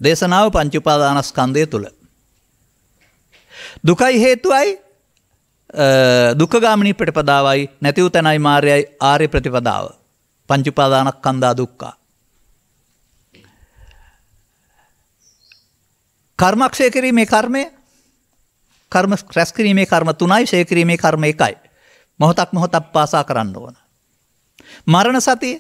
Speaker 2: දේශනාව පංච උපාදානස්කන්ධය තුල. දුකයි හේතුවයි දුක්ඛගාමිනී ප්‍රතිපදාවයි, නැති වූ තැනයි මාර්ගයයි ආර්ය ප්‍රතිපදාව. පංච උපාදානස්කන්ධා දුක්ඛ. කර්මක්ෂය කිරීමේ කර්මය, කර්ම රැස් කිරීමේ කර්ම 3යි, ක්ෂය කිරීමේ කර්ම 1යි. මොහොතක් පාසා කරන්න ඕන. මරණ සතිය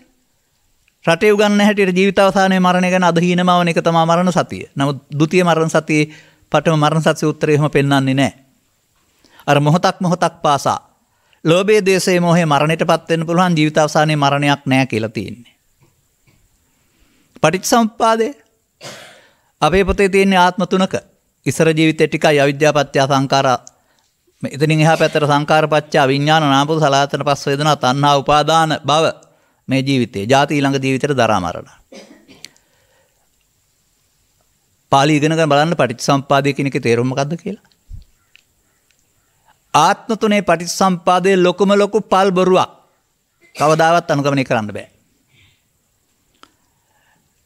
Speaker 2: රටේ උගන්න හැටියට ජීවිතාවසානයේ මරණය ගැන අදහීනමවන එක තමයි මරණ සතිය. නමුත් ဒုတိ ය මරණ සතියේ පඨම මරණ සතිය උත්තරේ එහෙම පෙන්වන්නේ නැහැ. අර මොහොතක් පාසා ලෝභයේ දේශයේ මොහේ මරණයටපත් වෙන්න පුළුවන්, ජීවිතාවසානයේ මරණයක් නැහැ කියලා තියෙන්නේ. පටිච්චසමුප්පාදේ අපේ පොතේ තියෙන ආත්ම තුනක. ඉස්සර ජීවිතේ ටිකයි අවිද්‍යාව පත්‍ය සංඛාර, එතනින් එහා පැත්තට සංඛාර පත්‍ය විඥාන නාමපුත සලආයතන පස් වේදනා තණ්හා උපාදාන භව මේ ජීවිතේ. ජාති ඊළඟ ජීවිතේට දරා මරණ. පාලි ඉගෙනගෙන බලන්න පටිච්චසමුප්පාදය කියන එකේ තේරුම මොකද්ද කියලා. ආත්ම තුනේ පටිච්චසමුප්පාදයේ ලොකුම ලොකු පල් බොරුවක්. කවදාවත් අනුගමනය කරන්න බෑ.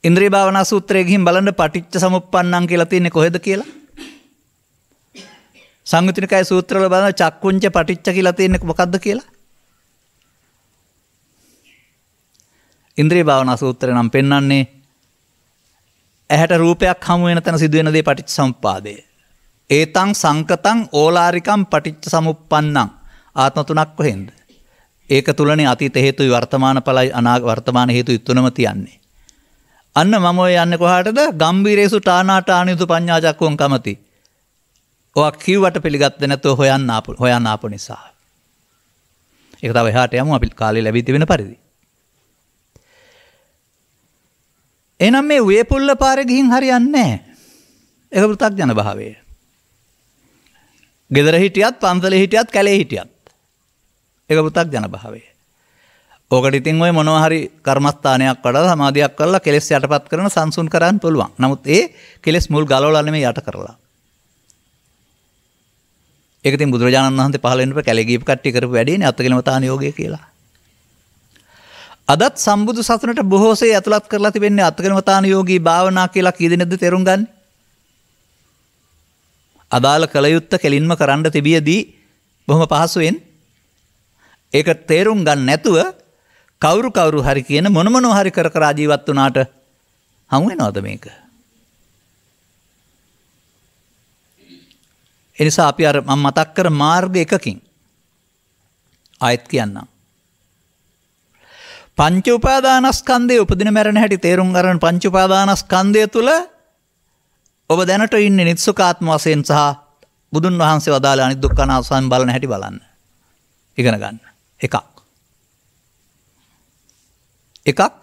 Speaker 2: ඉන්ද්‍රිය භාවනා සූත්‍රයේ ගිහින් බලන්න පටිච්ච සමුප්පන්නං කියලා තියෙන්නේ කොහෙද කියලා. සංයුතිනිකාය සූත්‍රවල බලන චක්කුංච පටිච්ච කියලා තියෙන්නේ මොකද්ද කියලා. ඉන්ද්‍රිය භාවනා සූත්‍රය නම් පෙන්වන්නේ ඇහැට රූපයක් හමු වෙන තැන සිදුවෙන දේ පටිච්ච සමුප්පාදය. ඒතං සංකතං ඕලාරිකං පටිච්ච සමුප්පන්නං. ආත්ම තුනක් කොහෙන්ද? ඒක තුලනේ අතීත හේතුයි වර්තමාන ඵලයි වර්තමාන හේතුයි තුනම තියන්නේ. අන්න මම ඔය යන්නේ කොහාටද? ගම්බීරේසු ටානාටානියුතු පඤ්ඤා චක්කුං කමති. ඔය කිව්වට පිළිගත්තේ නැතුව හොයන්න ආපු නිසා. ඒක තව එහාට යමු අපි කාලේ ලැබී තිබෙන පරිදි. එහෙනම් මේ වේපුල්ල පාරේ ගිහින් හරියන්නේ නැහැ. ඒක පෘථග්ජන භාවය. ගෙදර හිටියත්, පන්සලේ හිටියත්, කැලේ හිටියත්. ඒක පෘථග්ජන භාවය. ඕකට ඉතින් ඔය මොනවා හරි කර්මස්ථානයක් වඩා සමාධියක් කරලා කෙලෙස් යටපත් කරන සංසුන් කරන්න පුළුවන්. නමුත් ඒ කෙලෙස් මුල් ගලවලා නෙමෙයි යට කරලා. ඒක ඉතින් බුදුරජාණන් වහන්සේ පහළ වෙනකොට කැලේ ගියපු කට්ටිය කරපු වැඩේනේ අත්කලමතාන යෝගය කියලා. අදත් සම්බුදු සසුනට බොහෝසේ ඇතුළත් කරලා තිබෙන්නේ අත්කලමතාන යෝගී භාවනා කියලා කී දෙනෙක්ද තේරුම් ගන්න? අදාළ කල යුත්තේ කෙලින්ම කරන්න තිබියදී බොහොම පහසුවෙන් ඒක තේරුම් ගන්න නැතුව කවුරු හරි කියන මොන හරි කර ජීවත් වුණාට හමු වෙනවද මේක? ඒ නිසා අපි අර මම මතක් කර මාර්ග එකකින් ආයත් කියන්නම්. පංච උපාදානස්කන්ධයේ උපදින මරණ හැටි තේරුම් ගන්න පංච උපාදානස්කන්ධය තුල ඔබ දැනට ඉන්නේ නිත්සුකාත්ම වශයෙන් සහ බුදුන් වහන්සේ වදාළ අනිත් දුක්ඛ අනාත්ම බලන හැටි බලන්න. ඉගෙන ගන්න. එකක්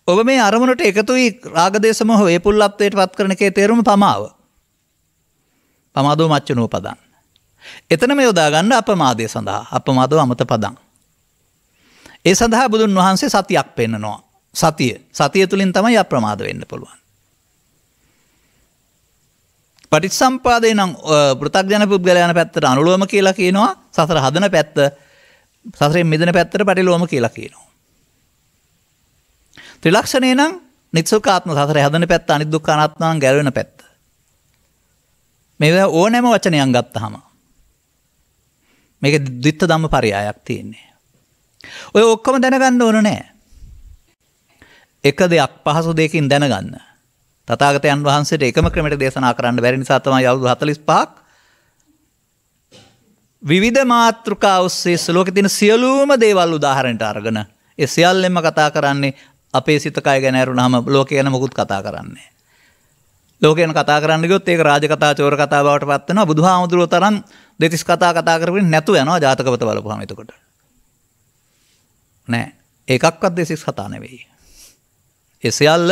Speaker 2: ඔබ මේ අරමුණට එකතුයි රාගදේශ මොහ වේපුල්ලත්වයට පත් කරන එකේ තේරුම පමාව. පමාදෝ මච්චනෝ පදං. එතනම යොදා ගන්න අපමාදය සඳහා. අපමාදෝ අමත පදං. ඒ සඳහා බුදුන් වහන්සේ සතියක් පෙන්නනවා. සතිය තුලින් තමයි අප්‍රමාද වෙන්න පුළුවන්. පටිච්චසම්පාදේ නම් පෘථග්ජන පුද්ගලයන් පැත්තට අනුලෝම කියලා කියනවා. සතර හදන පැත්ත, සතරෙන් මිදෙන පැත්තට පටිලෝම කියලා කියනවා. ත්‍රිලක්ෂණේ නම් නිත්සුඛාත්ම සසරේ හදන පැත්ත අනිත් දුක්ඛ අනාත්ම නම් ගැලවෙන පැත්ත. මේ ඕනෑම වචනයක් ගත්තාම මේක ද්විත්ත ධම්ම පරයයක් තියෙන්නේ. ඔය ඔක්කොම දැනගන්න ඕන නෑ. එක දෙයක් පහසු දෙයකින් දැනගන්න. තථාගතයන් වහන්සේට එකම ක්‍රමයට දේශනා කරන්න බැරි නිසා තමයි අවුරුදු 45ක් විවිධ මාතෘකා ඔස්සේ ලෝකේ තියෙන සියලුම දේවල් උදාහරණයට අරගෙන ඒ සියල්ලෙන්ම කතා කරන්නේ අපේ සිත කය ගැන අරුණාම ලෝකේ ගැන මොකුත් කතා කරන්නේ. ලෝකේ ගැන කතා කරන්න ගියොත් ඒක රාජ කතා, චෝර කතා බවට පත් වෙනවා. බුදුහාමුදුරුවෝ තරම් දෙතිස් කතා කරගෙන නැතු යනවා ජාතකපත බලපුවාම එතකොට. නෑ. ඒකක්වත් දෙතිස් කතා නෙවෙයි. ඒ සියල්ල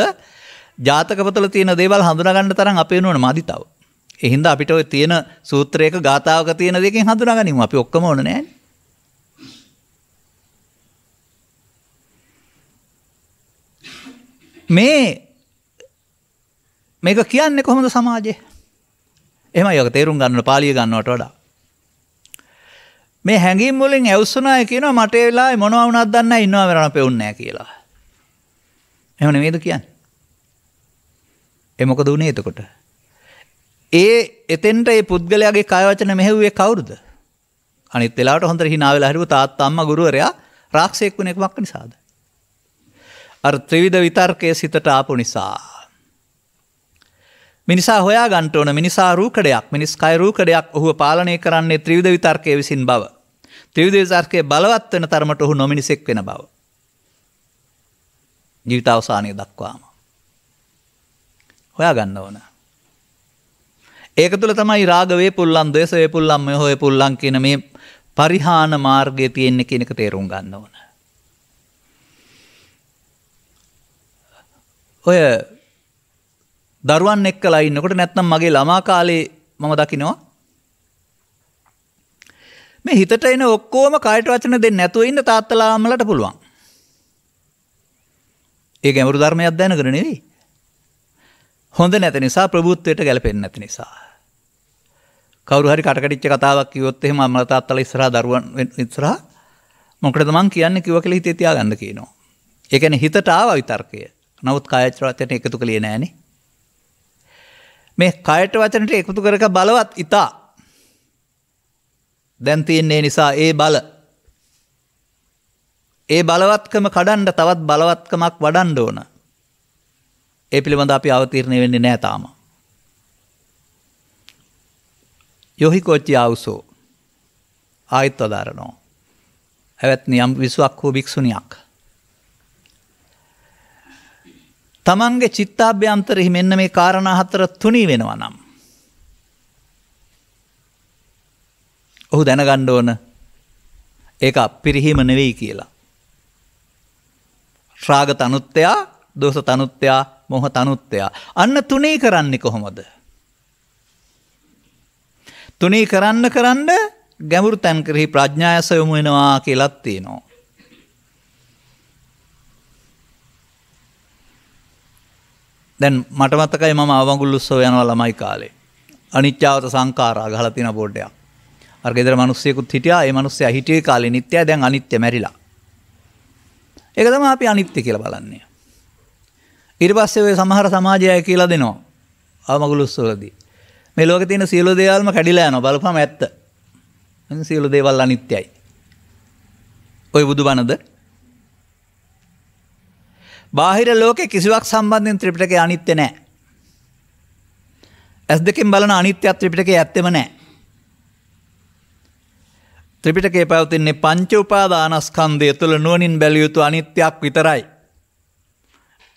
Speaker 2: ජාතකපතල තියෙන දේවල් හඳුනා ගන්න තරම් අපේ නුවණ මදි තව. ඒ හින්දා අපිට ඔය තියෙන සූත්‍රයක ගාථාවක තියෙන දෙකෙන් හඳුනා ගනිමු. අපි ඔක්කොම ඕන නෑනේ. මේක කියන්නේ කොහොමද සමාජයේ? එහෙමයි ඔක තේරුම් ගන්න පාලිය ගන්නවට වඩා. මේ හැංගීම් වලින් ඇවුස්සුනාය කියනවා මට ඒ වෙලාවේ මොනවා වුණත් දන්නේ නැහැ ඉන්නවා වෙරණ පෙවුන්නේ නැහැ කියලා. එහෙම නෙමෙයිද කියන්නේ? ඒ මොකද උනේ එතකොට? එතෙන්ට ඒ පුද්ගලයාගේ කය වචන මෙහෙව්වේ කවුරුද? අනිත් වෙලාවට හොඳට hina වෙලා හරිව තාත්තා අම්මා ගුරුවරයා රාක්ෂයෙක් වුණේ මොකක් නිසාද? අර ත්‍රිවිධ විතර්කයේ සිතට ආපු නිසා. මිනිසා හොයා ගන්න ඕන මිනිසා රූකඩයක්, මිනිස් කය රූකඩයක් ඔහුව පාලනය කරන්නේ ත්‍රිවිධ විතර්කයේ විසින් බව. ත්‍රිවිධ විතර්කයේ බලවත් වෙන තරමට ඔහු නොමිනිසෙක් වෙන බව. ජීවිත අවසානයේ දක්වාම. හොයා ගන්න ඕන. ඒක තුළ තමයි රාග වේපුල්ලන්, ද්වේෂ වේපුල්ලන්, මොහ වේපුල්ලන් කියන මේ පරිහාන මාර්ගයේ තියෙන්නේ කියන එක තේරුම් ගන්න ඕන. ඔය දරුවන් එක්කලා ඉන්නකොට නැත්නම් මගේ ළමා කාලේ මම දකිනවා මේ හිතට එන ඔක්කොම කයට වචන දෙන්නේ නැතුව ඉන්න තාත්තලා අම්මලාට පුළුවන්. ඒ ගැඹුරු ධර්මයක් දැනගෙන නෙවෙයි. හොඳ නැති නිසා, ප්‍රභූත්වයට ගැලපෙන්නේ නැති නිසා. කවුරු හරි කටකටිච්ච කතාවක් කිව්වොත් එහෙම අම්මලා තාත්තලා ඉස්සරහා දරුවන් ඉස්සරහා මොකටද මං කියන්නේ කිව්ව කියලා හිතේ තියාගන්න කියනවා. ඒ කියන්නේ හිතට ආවා විතර්කය. නමුත් කායච වචනට එකතු කළේ නෑනේ. මේ කයට වචනට එකතු කරක බලවත් ඉතා දැන් තියෙන්නේ නිසා ඒ බලවත්කම කඩන්න තවත් බලවත්කමක් වඩන්න ඕන. ඒ පිළිබඳ අපි අවතීර්ණ වෙන්නේ නැහැ තාම. යොහි කෝච්චි ආවුසෝ ආයත් වදාරනෝ. හැවත්නි යම් විසුවක් හෝ භික්ෂුණියක් තමන්ගේ චිත්තාභ්‍යන්තරෙහි මෙන්න මේ කාරණා හතර තුනී වෙනවා නම් ඔහු දැනගන්න ඕන ඒක පිරිහීම නෙවෙයි කියලා. රාග තනුත්ත්‍යා, දෝෂ තනුත්ත්‍යා, මොහ තනුත්ත්‍යා. අන්න තුනී කරන්නේ කොහොමද? තුනී කරන්න ගැඹුරු තැන් කෙරෙහි ප්‍රඥායස යොමු වෙනවා කියලාත් තියෙනවා. දැන් මට මතකයි මම අවඟුල් උත්සව යනවා ළමයි කාලේ. අනිත්‍යවත සංඛාරා ගහලා තියෙන බෝඩයක්. අර ගෙදර මිනිස්සෙකුත් හිටියා. ඒ මිනිස්සයා හිටියේ කාලේ නිට්ටයයි, දැන් අනිත්‍ය මැරිලා. ඒක තමයි අපි අනිත්‍ය කියලා බලන්නේ. ඊට පස්සේ ඔය සමහර සමාජය අය කියලා දෙනවා අවඟුල් උත්සවවලදී. මේ ලෝකේ තියෙන සියලු දේවල්ම කැඩිලා යනවා. බලපුවම ඇත්ත. මේ සියලු දේවල් අනිත්‍යයි. ඔය බුදුබණද බාහිර ලෝකේ කිසිවක් සම්බන්ධයෙන් ත්‍රිපිටකය අනිත්‍ය නැහැ. ඇස් දෙකෙන් බලන අනිත්‍යත් ත්‍රිපිටකයේ ඇත්තෙම නැහැ. ත්‍රිපිටකයේ පවතින්නේ පංච උපාදානස්කන්ධය තුළ නුවණින් බැලිය යුතු අනිත්‍යක් විතරයි.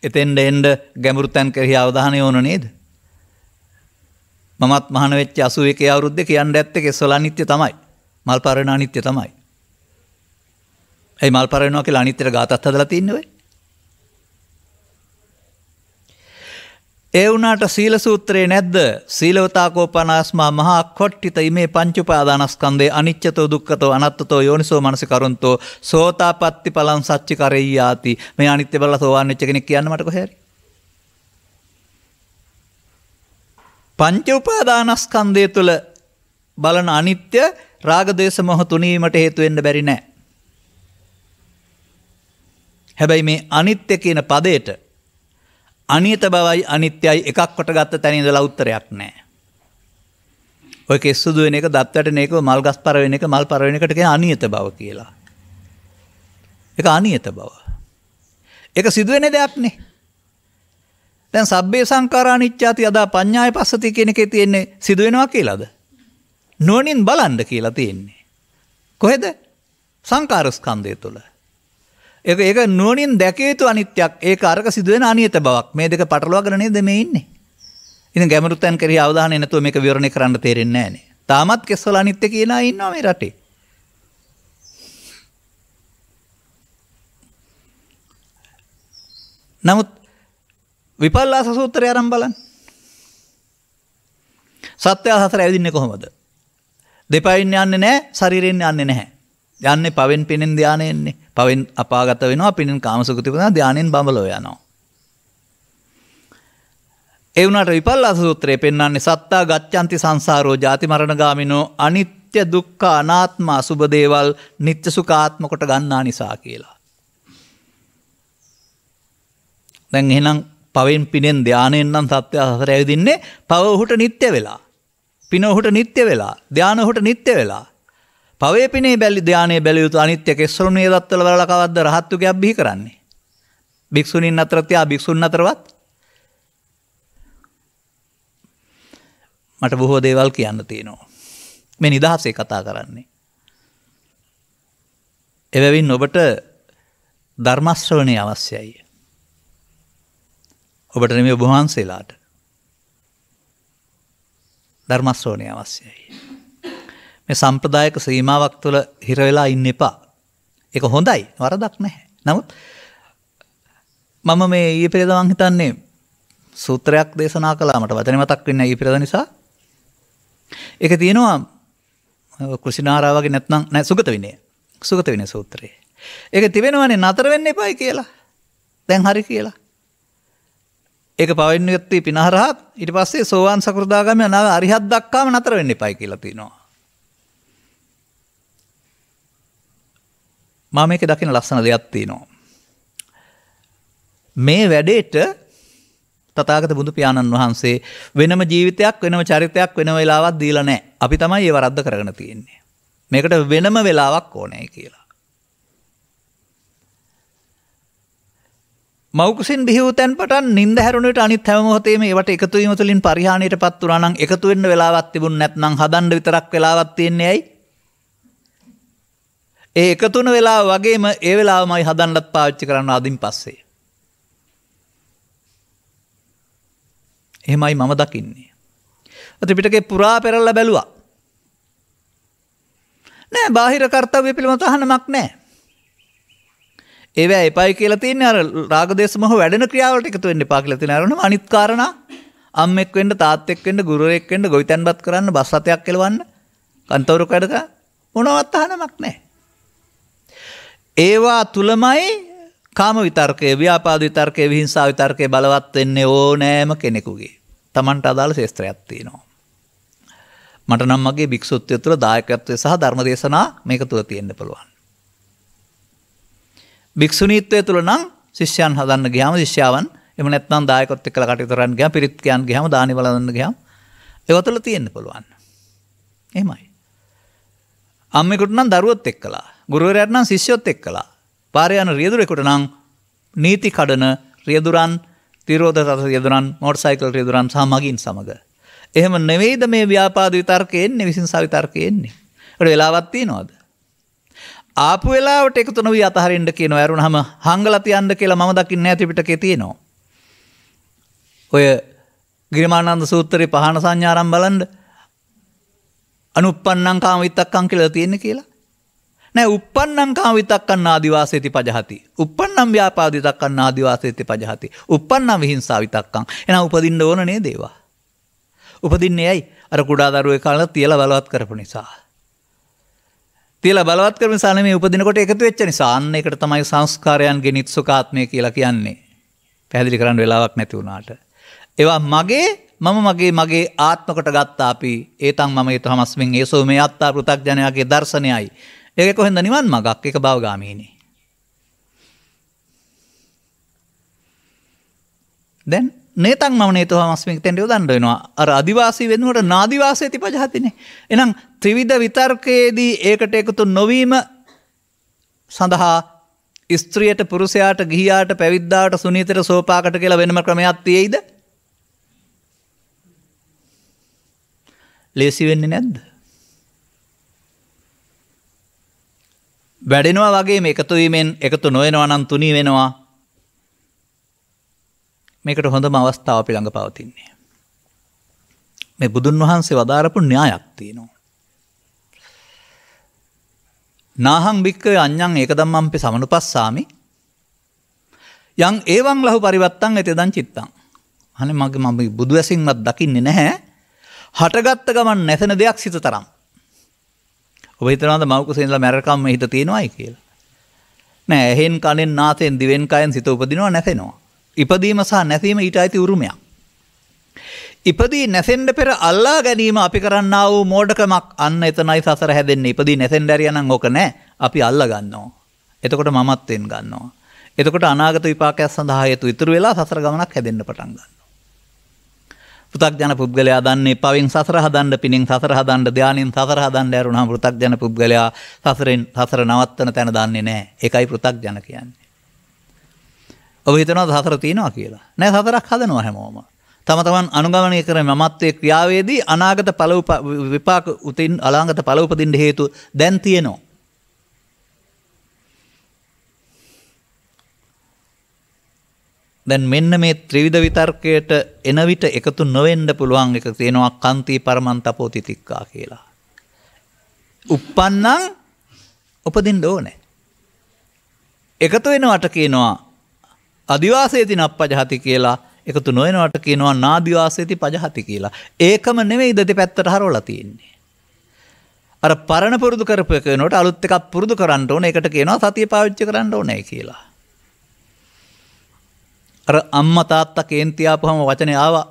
Speaker 2: එතෙන්ද එන්න ගැඹුරු තැන් කෙරෙහි අවධානය යොමු නේද? මමත් මහාන වෙච්ච 81 අවුරුද්දේ කියන්න ඇත්තේ කෙස්වල අනිත්‍ය තමයි. මල් පරණ අනිත්‍ය තමයි. ඒ මල් පරණවා කියලා අනිත්‍යට ගාතත් හදලා තින්නේ ඔය. ඒ වුණාට සීල සූත්‍රයේ නැද්ද? සීලවතාකෝපනාස්මා මහා කොට්ටිත ඉමේ පංච උපාදානස්කන්ධේ අනිච්චතෝ දුක්ඛතෝ අනත්තතෝ යෝනිසෝ මනසිකරොන්තෝ සෝතාපට්ටි පලං සච්චි කරෙය්‍යාති. මේ අනිත්‍ය බලලා සෝවාන් වෙච්ච කෙනෙක් කියන්න මට කොහේ හරි. පංච උපාදානස්කන්ධය තුළ බලන අනිත්‍ය රාග දේශ මොහ තුනීමට හේතු වෙන්න බැරි නෑ. හැබැයි මේ අනිත්‍ය කියන පදයට අනියත බවයි අනිත්‍යයි එකක් කොට ගත්ත තැන ඉඳලා උත්තරයක් නැහැ. ඔය කෙස්සුදු වෙන එක, දත් වැටෙන එක, මල් ගස් පර වෙන එක, මල් පර වෙන එකට කියන අනියත බව කියලා. ඒක අනියත බව. ඒක සිදුවෙන දෙයක් නේ. දැන් සබ්බේ සංඛාරා අනිච්චාති යදා පඤ්ඤාය පස්සති කියන එකේ තියෙන්නේ සිදුවෙනවා කියලාද? නුවණින් බලන්න කියලා තියෙන්නේ. කොහෙද? සංඛාර ස්කන්ධය තුළ. ඒක නුවණින් දැකිය යුතු අනිත්‍යක්. ඒක අරක සිදුවෙන අනියත බවක්. මේ දෙක පටලවාගෙන නේද මේ ඉන්නේ. ඉතින් ගැඹුරුතෙන් කෙරෙහි අවධානය නැතුව මේක විවරණය කරන්න තේරෙන්නේ නැහැ නේ. තාමත් කෙස්වල අනිත්‍ය කියන අය ඉන්නවා මේ රටේ. නමුත් විපල්ලාස සූත්‍රය අරන් බලන්න. සත්‍යය හතර ඇවිදින්නේ කොහොමද? දෙපයින් යන්නේ නැහැ, ශරීරයෙන් යන්නේ නැහැ. යන්නේ පවෙන් පිනෙන් ධානය එන්නේ. පවෙන් අපාගත වෙනවා, පිනෙන් කාමසුඛති වෙනවා, ධානයෙන් බඹලෝ යනවා. ඒ වුණාට විපල්ලාස සූත්‍රයේ පෙන්වන්නේ සත්තා ගච්ඡanti සංසාරෝ ජාති මරණ ගාමිනෝ අනිත්‍ය දුක්ඛ අනාත්ම අසුබ දේවල් නිත්‍ය සුඛාත්ම කොට ගන්නා නිසා කියලා. දැන් එහෙනම් පවෙන් පිනෙන් ධානයෙන් නම් සත්‍ය හතර ඇවිදින්නේ පව ඔහුට නිත්‍ය වෙලා. පින ඔහුට නිත්‍ය වෙලා. ධාන ඔහුට නිත්‍ය වෙලා. පවේ පිනේ බැලි ධානයේ බැලිය යුතු අනිත්‍ය කෙස්සරුණේ දත්වල වල කවද්ද රහත්තුකයක් බිහි කරන්නේ. භික්ෂුණීන් අතර තියා භික්ෂුන් අතරවත් මට බොහෝ දේවල් කියන්න තියෙනවා. මේ නිදහසේ කතා කරන්නේ. එබැවින් ඔබට ධර්ම ශ්‍රවණය අවශ්‍යයි. ඔබට නෙමෙයි ඔබ වහන්සේලාට. ධර්ම ශ්‍රවණය අවශ්‍යයි. මේ සම්ප්‍රදායික සීමාවක් තුළ හිර වෙලා ඉන්න එපා. ඒක හොඳයි, වරදක් නැහැ. නමුත් මම මේ ඊයේ පෙරේද මං හිතන්නේ සූත්‍රයක් දේශනා කළා, මට වචනේ මතක් වෙන්නේ ඊයේ පෙරේද නිසා. ඒක තියෙනවා කුසිනාරා වගේ නැත්නම් නෑ සුගත විනය. සුගත විනය සූත්‍රයේ. ඒක තිබෙනවනේ නතර වෙන්න එපායි කියලා. දැන් හරි කියලා. ඒක පවෙන් යුක්ති පිනහරහත් ඊට පස්සේ සෝවාන් සකෘදාගාමී අනාගත අරිහත් දක්වාම නතර වෙන්න එපායි කියලා තියෙනවා. මම මේක දකින ලස්සන දෙයක් තියෙනවා. මේ වැඩේට තථාගත බුදු පියාණන් වහන්සේ වෙනම ජීවිතයක්, වෙනම චරිතයක්, වෙනම වෙලාවක් දීලා නැහැ. අපි තමයි ඒ වරද්ද කරගෙන තියෙන්නේ. මේකට වෙනම වෙලාවක් ඕනේ කියලා. මෞකුසින් බිහි වූ තැන් පටන් නිින්ද හැරුණ විට අනිත් හැම මොහොතේම ඒවට එකතු වීම තුළින් පරිහානියටපත් වුණා නම් එකතු වෙන්න වෙලාවක් තිබුණ නැත්නම් හදන්න විතරක් වෙලාවක් තියෙන්නේ ඇයි? ඒ එකතු වෙන වෙලාව වගේම ඒ වෙලාවමයි හදන්නත් පාවිච්චි කරන්න ආදින් පස්සේ. එහෙමයි මම දකින්නේ. ත්‍රිපිටකේ පුරා පෙරලා බැලුවා. නෑ බාහිර කර්තව්‍ය පිළිබඳ අහනමක් නෑ. ඒවැ එපයි කියලා තියෙන්නේ අර රාග දේශ මොහ වැඩෙන ක්‍රියාවලට එකතු වෙන්න එපා කියලා තියෙන අරනම අනිත් කාරණා අම්මෙක් වෙන්න තාත්තෙක් වෙන්න ගුරුවරයෙක් වෙන්න ගොවිතැන්පත් කරන්න බස් රථයක් කෙලවන්න කන්තවරක වැඩ කරන්න මොනවත් අහනමක් නැහැ. ඒවා තුලමයි කාම විතර්කය, ව්‍යාපාද විතර්කය, විහිංසා විතර්කය බලවත් වෙන්නේ ඕනෑම කෙනෙකුගේ. Tamanට අදාළ ශේස්ත්‍රයක් තියෙනවා. මට නම් මගේ භික්ෂුත්වය තුළ දායකත්වය සහ ධර්මදේශනා මේක තුල තියෙන්න පුළුවන්. භික්ෂුණීත්වය තුළ නම් ශිෂ්‍යයන් හදන්න ගියාම ශිෂ්‍යාවන් එහෙම නැත්නම් දායකත්වයට එක්කලා කටයුතු කරන්න ගියාම පිරිත් කියන්න ගියාම දානි බලන්න ගියාම ඒව තුළ තියෙන්න පුළුවන්. එහෙමයි. අම්මෙකුට නම් දරුවොත් එක්කලා, ගුරුවරයාට නම් ශිෂ්‍යොත් එක්කලා, පාරේ යන රියදුරෙකුට නම් නීති කඩන රියදුරන්, තිරෝධ රියදුරන්, මෝටර් රියදුරන් සහ මගින් සමග. එහෙම නෙවෙයිද මේ ව්‍යාපාද විතර්කේ එන්නේ, විසින්සා විතර්කේ එන්නේ. ඒකට වෙලාවක් තියනවද? ආපු වෙලාවට එකතු නොවී අතහරින්න කියනවා. ඇරුණාම හංගලා තියන්න කියලා මම දකින්නේ නැහැ ත්‍රිපිටකේ තියෙනවා. ඔය ගිරිමානන්ද සූත්‍රයේ පහන සංඥාරම් බලන්න අනුප්පන්නං කාම විතක්කං කියලා තියෙන්නේ කියලා. නෑ uppannං කාම විතක්කං ආදිවාසේති පජහති. uppannං ව්‍යාපාද විතක්කං ආදිවාසේති පජහති. uppannං විහිංසා විතක්කං. එහෙනම් උපදින්න ඕන නේද ඒවා? උපදින්නේ ඇයි? අර කුඩා දරුවේ කාලේ තියලා බලවත් කරපු නිසා. තියලා බලවත් කරපු නිසා නෙමෙයි උපදිනකොට එකතු වෙච්ච නිසා. අන්න ඒකට තමයි සංස්කාරයන්ගේ නිත්සුකාත්මය කියලා කියන්නේ. පැහැදිලි කරන්න වෙලාවක් නැති වුණාට. ඒවා මගේ ආත්ම කොට ගත්තා අපි. ඒතන් මම ඊතමස්මින් ඒසෝ මේ අත්තා පෘථග්ජනයාගේ දර්ශනයයි. ඒක කොහෙන්ද නිවන් මගක්? ඒක භවගාමීනේ. දැන් නේතං මම නේතෝහමස්මින් තෙන්ට යොදන්න වෙනවා. අර අදිවාසී වෙනුවට නාදිවාසේති පජහතිනේ. එහෙනම් ත්‍රිවිධ විතර්කයේදී ඒකට එකතු නොවීම සඳහා ස්ත්‍රියට පුරුෂයාට ගිහියාට පැවිද්දාට සුනීතට සෝපාකට කියලා වෙනම ක්‍රමයක් තියෙයිද? ලේසි වෙන්නේ නැද්ද? වැඩෙනවා වගේම එකතු වීමෙන් එකතු නොවෙනවා නම් තුනී වෙනවා. මේකට හොඳම අවස්ථාව අපි ළඟ පවතින්නේ. මේ බුදුන් වහන්සේ වදාරපු න්‍යායක් තියෙනවා. නාහං භික්ඛවේ අඤ්ඤං ඒකදම්මම්පි සමනුපස්සාමි යං එවං ලහු පරිවත්තං එතෙදං චිත්තං. අනේ මම බුදු ඇසින්වත් දකින්නේ නැහැ. හටගත්ත ගමන් නැසෙන දෙයක් සිත තරම්. ඔබ හිතනවාද මව් කුසේ ඉඳලා මැරකම් මේ හිත තියෙනවයි කියලා? නෑ, එහෙන් කනෙන් නාසයෙන් දිවෙන් කයෙන් සිත උපදිනවා නැසෙනවා. ඉපදීම සහ නැසීම ඊට අයිති උරුමයක්. ඉපදී නැසෙන්න පෙර අල්ලා ගැනීම අපි කරන්නා වූ මෝඩකමක්. අන්න එතනයි සසර හැදෙන්නේ. ඉපදී නැසෙන්න ඇරියා නම් ඕක නෑ. අපි අල්ලා ගන්නවා. එතකොට මමත්වෙන් ගන්නවා. එතකොට අනාගත විපාකයක් සඳහා හේතු ඉතුරු වෙලා සසර ගමනක් හැදෙන්න පටන් ගන්නවා. පෘථග්ජන පුද්ගලයා දන්නේ පවෙන් සසර හදන්න, පිනෙන් සසර හදන්න, ධානයෙන් සසර හදන්න ඇරුණාම පෘථග්ජන පුද්ගලයා සසර නවත්තන තැන දන්නේ නැහැ. ඒකයි පෘථග්ජන කියන්නේ. ඔබ හිතනවාද සසර තියෙනවා කියලා? නෑ, සසරක් හදනවා හැමෝම. තම තමන් අනුගමනය කරන මමත්වයේ ක්‍රියාවේදී අනාගත ඵල විපාක උතින් අනාගත ඵල උපදින්න හේතු දැන් තියෙනවා. දැන් මෙන්න මේ ත්‍රිවිධ විතර්කයට එන විට එකතු නොවෙන්න පුළුවන් එක තියෙනවා කන්ති පරමන්තපෝ තිතික්කා කියලා. උප්පන්නං උපදින්න ඕනේ. එකතු වෙනවට කියනවා අදිවාසේති නප්පජහති කියලා. එකතු නොවෙනවට කියනවා නාදිවාසේති පජහති කියලා. ඒකම නෙවෙයි දෙපැත්තට හරවලා තියෙන්නේ. අර පරණ පුරුදු කරපු එක වෙනකොට අලුත් එකක් පුරුදු කරන්න ඕනේ. ඒකට කියනවා සතිය පාවිච්චි කරන්න ඕනේ කියලා. අර අම්මා තාත්තා කේන්ති ආපුවම වචනේ ආවා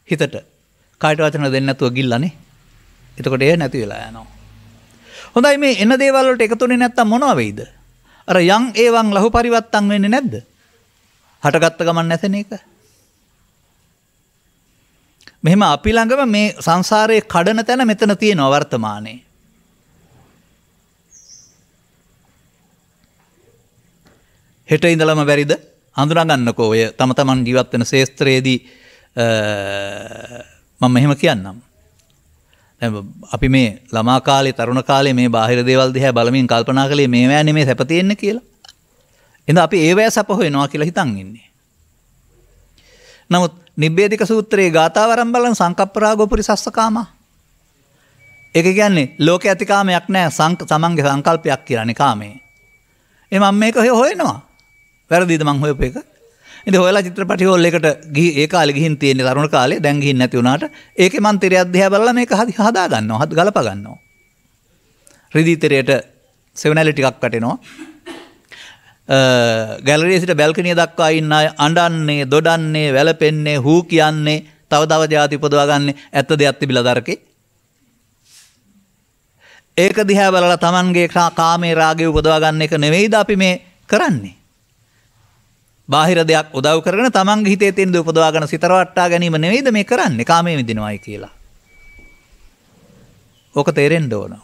Speaker 2: හිතට. කායට වචන දෙන්නේ නැතුව ගිල්ලානේ. එතකොට ඒ නැති වෙලා යනවා. හොඳයි, මේ එන දේවල් වලට එකතුනේ නැත්තම් මොනවා වෙයිද? අර යං ඒවං ලහු පරිවත්තං වෙන්නේ නැද්ද? හටගත්ත ගමන් නැසෙන එක. මෙහෙම අපි ළඟම මේ සංසාරයේ කඩන තැන මෙතන තියෙනවා වර්තමානයේ. හෙට ඉඳලම බැරිද හඳුනා ගන්නකෝ ඔය තම තමන් ජීවත් වෙන ශේස්ත්‍රයේදී මම මෙහෙම කියන්නම්. අපි මේ ළමා කාලේ තරුණ කාලේ මේ බාහිර දේවල් දිහා බලමින් කල්පනා කළේ මේවා නෙමෙයි සැප තියෙන්නේ කියලා. එහෙනම් අපි ඒවැය සැප හොයනවා කියලා හිතන් ඉන්නේ. නමුත් නිබ්බේධික සූත්‍රයේ ගාථාවරම් බලන සංකප්පරාගෝ පුරිසස්සකාමා. ඒක කියන්නේ ලෝකේ ඇති කාමයක් නෑ, තමන්ගේ සංකල්පයක් කියලානේ කාමේ. මම මේක හොයනවා. වැරදිද මං හොයපු එක? ඉතින් හොයලා චිත්‍රපටි හෝල් එකට ඒ කාලේ ගිහින් තියෙන තරුණ කාලේ දැන් ගිහින් නැති වුණාට ඒකේ මන් තිරයක් දිහා බලලා මේක හදා ගන්නවා, ගලප ගන්නවා. රිදී තිරයට සෙවනැලි ටිකක් වටෙනවා. ගැලරියේ සිට බැල්කනිය දක්වා ඉන්න අය අඬන්නේ, දොඩන්නේ, වැළපෙන්නේ, හූ කියන්නේ, තව જાති උපදවා ගන්නේ ඇත්ත දෙයක් තිබිලා දරකේ. ඒක දිහා බලලා Tamanගේ කාමයේ රාගය උපදවා ගන්න එක නෙවෙයිද අපි මේ කරන්නේ? බාහිර දෙයක් උදව් කරගෙන Tamanගේ හිතේ තියෙන දේ උපදවාගෙන සිතරවට්ටා ගැනීම නෙවෙයිද මේ කරන්නේ? කාමයේ විඳිනවායි කියලා. ඕක තේරෙන්න ඕන.